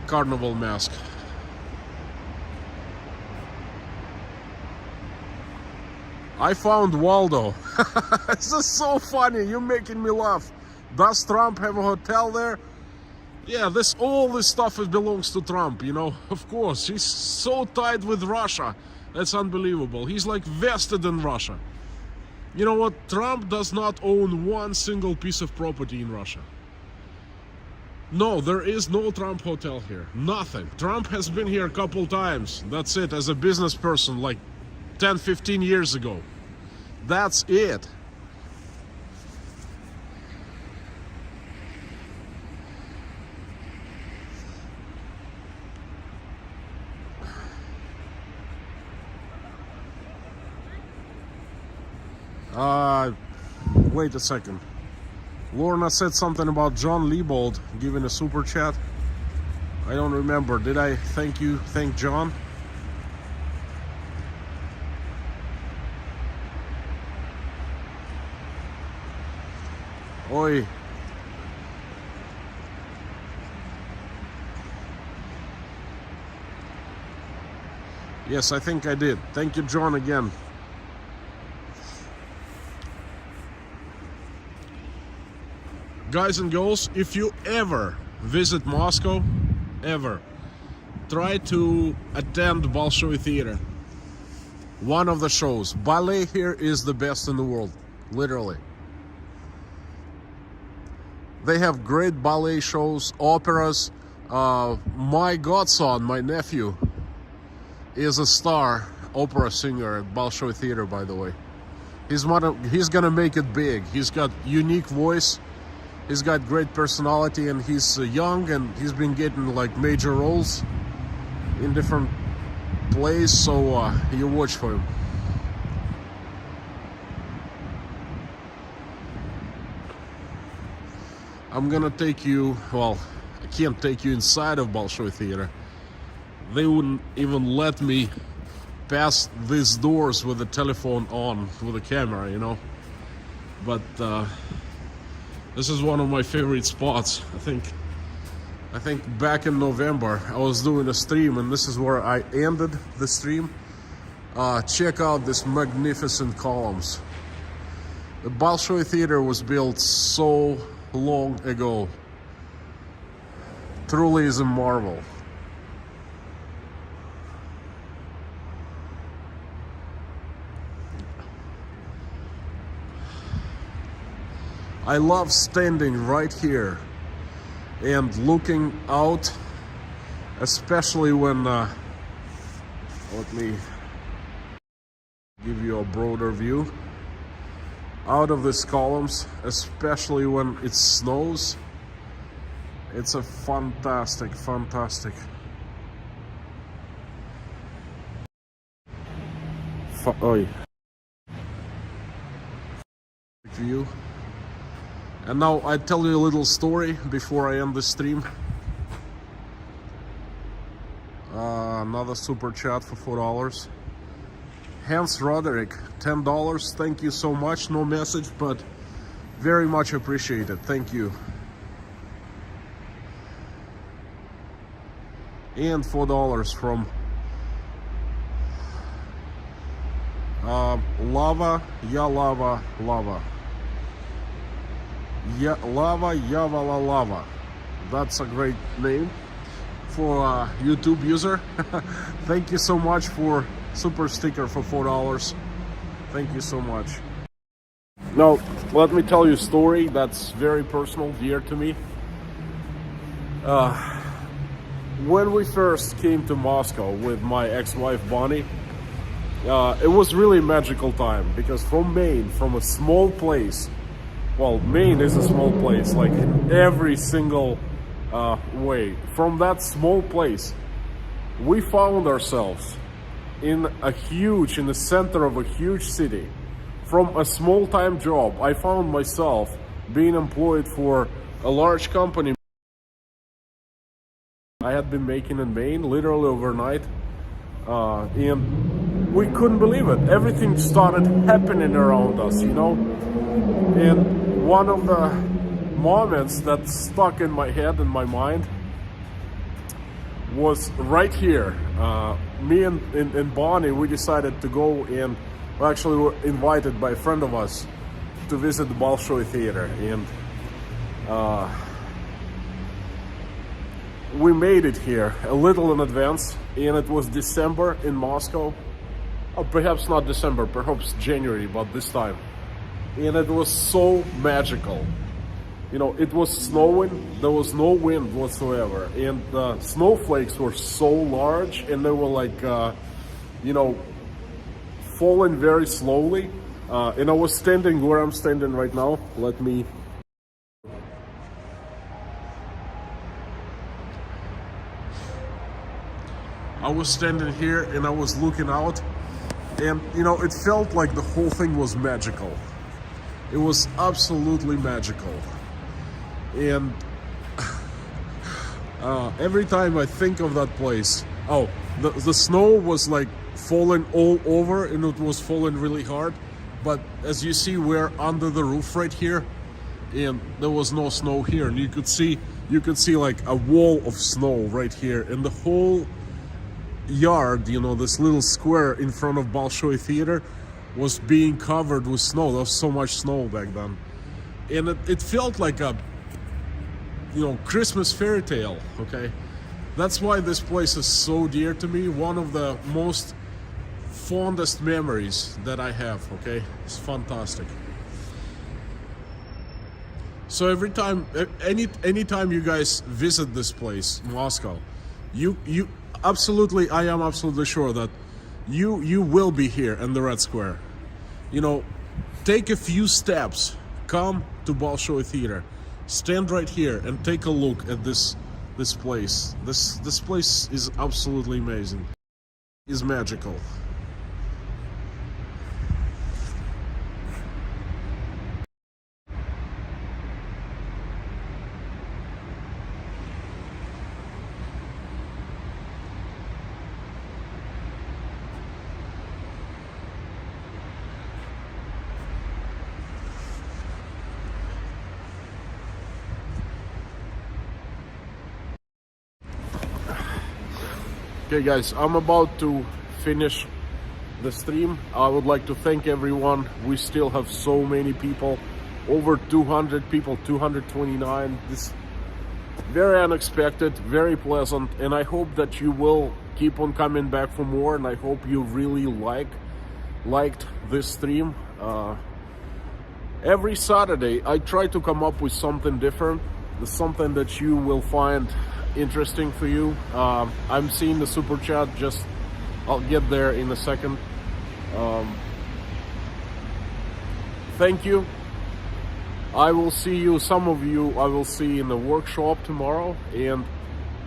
carnival mask. I found Waldo. This is so funny. You're making me laugh. Does Trump have a hotel there? Yeah, all this stuff belongs to Trump, you know. Of course, he's so tied with Russia. That's unbelievable. He's like vested in Russia. You know what? Trump does not own one single piece of property in Russia. No, there is no Trump hotel here. Nothing. Trump has been here a couple times. That's it. As a business person, like 10-15 years ago. That's it. Wait a second. Lorna said something about John Liebold giving a super chat. I don't remember. Did I thank John? Oi. Yes, I think I did. Thank you, John, again. Guys and girls, if you ever visit Moscow, ever, try to attend Bolshoi Theater. One of the shows. Ballet here is the best in the world, literally. They have great ballet shows, operas. My godson, my nephew, is a star opera singer at Bolshoi Theater, by the way. He's gonna make it big. He's got unique voice. He's got great personality, and he's young, and he's been getting like major roles in different plays, so you watch for him. I'm gonna take you, well, I can't take you inside of Bolshoi Theater. They wouldn't even let me pass these doors with the telephone on, with a camera, you know. But this is one of my favorite spots. I think back in November I was doing a stream, and this is where I ended the stream. Check out these magnificent columns. The Bolshoi Theater was built so long ago. Truly is a marvel. I love standing right here and looking out, especially when let me give you a broader view out of these columns, especially when it snows. It's a fantastic view. And now I tell you a little story before I end the stream. Another super chat for $4. Hans Roderick, $10. Thank you so much. No message, but very much appreciated. Thank you. And $4 from Lava, Lava. Lava Yavala Lava. That's a great name for a YouTube user. Thank you so much for super sticker for $4. Thank you so much. Now, let me tell you a story that's very personal, dear to me. When we first came to Moscow with my ex-wife Bonnie, it was really a magical time, because from Maine, from a small place, well, Maine is a small place, like in every single way. From that small place, we found ourselves in the center of a huge city. From a small-time job, I found myself being employed for a large company I had been making in Maine, literally overnight. And we couldn't believe it. Everything started happening around us, you know? And one of the moments that stuck in my head and my mind was right here. Me and Bonnie, we decided to go, and we actually were invited by a friend of us to visit the Bolshoi Theater. And we made it here a little in advance, and it was December in Moscow. Or perhaps not December, perhaps January, but this time. And it was so magical. You know, it was snowing, there was no wind whatsoever, and the snowflakes were so large, and they were like, you know, falling very slowly. And I was standing where I'm standing right now. I was standing here and I was looking out, and you know, it felt like the whole thing was magical. It was absolutely magical. And every time I think of that place, the snow was like falling all over, and it was falling really hard. But as you see, we're under the roof right here, and there was no snow here, and you could see like a wall of snow right here, and the whole yard, you know, this little square in front of Bolshoi Theater was being covered with snow. There was so much snow back then, and it felt like a, you know, Christmas fairy tale. Okay, that's why this place is so dear to me. One of the most fondest memories that I have. Okay, it's fantastic. So every time, anytime you guys visit this place, Moscow, you absolutely, I am absolutely sure that you will be here in the Red Square. You know, take a few steps, come to Bolshoi Theater, stand right here and take a look at this place. This place is absolutely amazing. It's magical. Okay guys, I'm about to finish the stream. I would like to thank everyone. We still have so many people, over 200 people, 229. This very unexpected, very pleasant, and I hope that you will keep on coming back for more, and I hope you really liked this stream. Every Saturday I try to come up with something different, something that you will find interesting for you. I'm seeing the super chat, I'll get there in a second. Thank you. I will see you, some of you I will see in the workshop tomorrow, and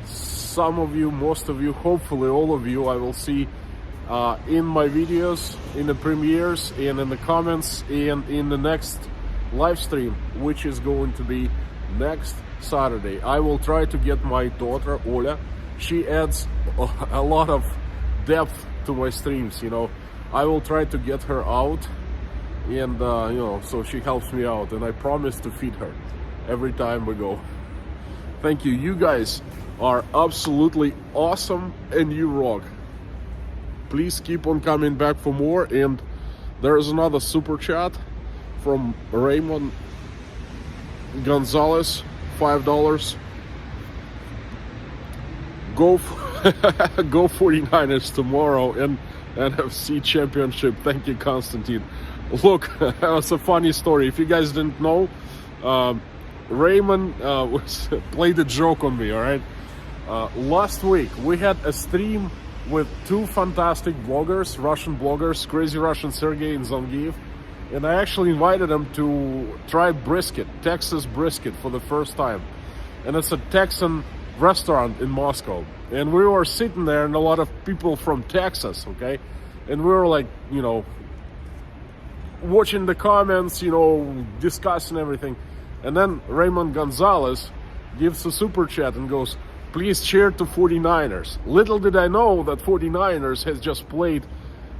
some of you, most of you, hopefully all of you, I will see in my videos, in the premieres, and in the comments, and in the next live stream, which is going to be next Saturday. I will try to get my daughter Oля. She adds a lot of depth to my streams, you know. I will try to get her out, and you know, so she helps me out, and I promise to feed her every time we go. Thank you. You guys are absolutely awesome, and you rock. Please keep on coming back for more. And there is another super chat from Raymond Gonzalez, $5. Go 49ers tomorrow and NFC Championship. Thank you, Konstantin. Look, that was a funny story. If you guys didn't know, Raymond played a joke on me, all right? Last week, we had a stream with two fantastic bloggers, Russian bloggers, Crazy Russian Sergey and Zangieff. And I actually invited them to try brisket, Texas brisket, for the first time. And it's a Texan restaurant in Moscow. And we were sitting there, and a lot of people from Texas, okay? And we were like, you know, watching the comments, you know, discussing everything. And then Raymond Gonzalez gives a super chat and goes, please cheer to 49ers. Little did I know that 49ers has just played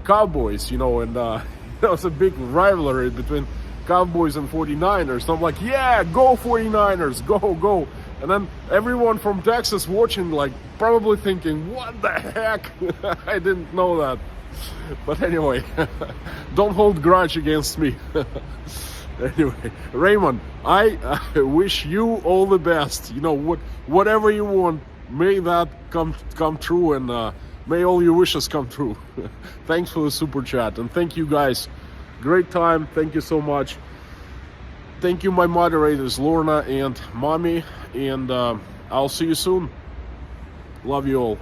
Cowboys, you know, and there was a big rivalry between Cowboys and 49ers. So I'm like, yeah, go 49ers, go, go. And then everyone from Texas watching, like, probably thinking, what the heck? I didn't know that. But anyway, don't hold grudge against me. Anyway, Raymond, I wish you all the best. You know, whatever you want, may that come true, and may all your wishes come true. Thanks for the super chat, and thank you guys. Great time. Thank you so much. Thank you, my moderators, Lorna and Mommy, and I'll see you soon. Love you all.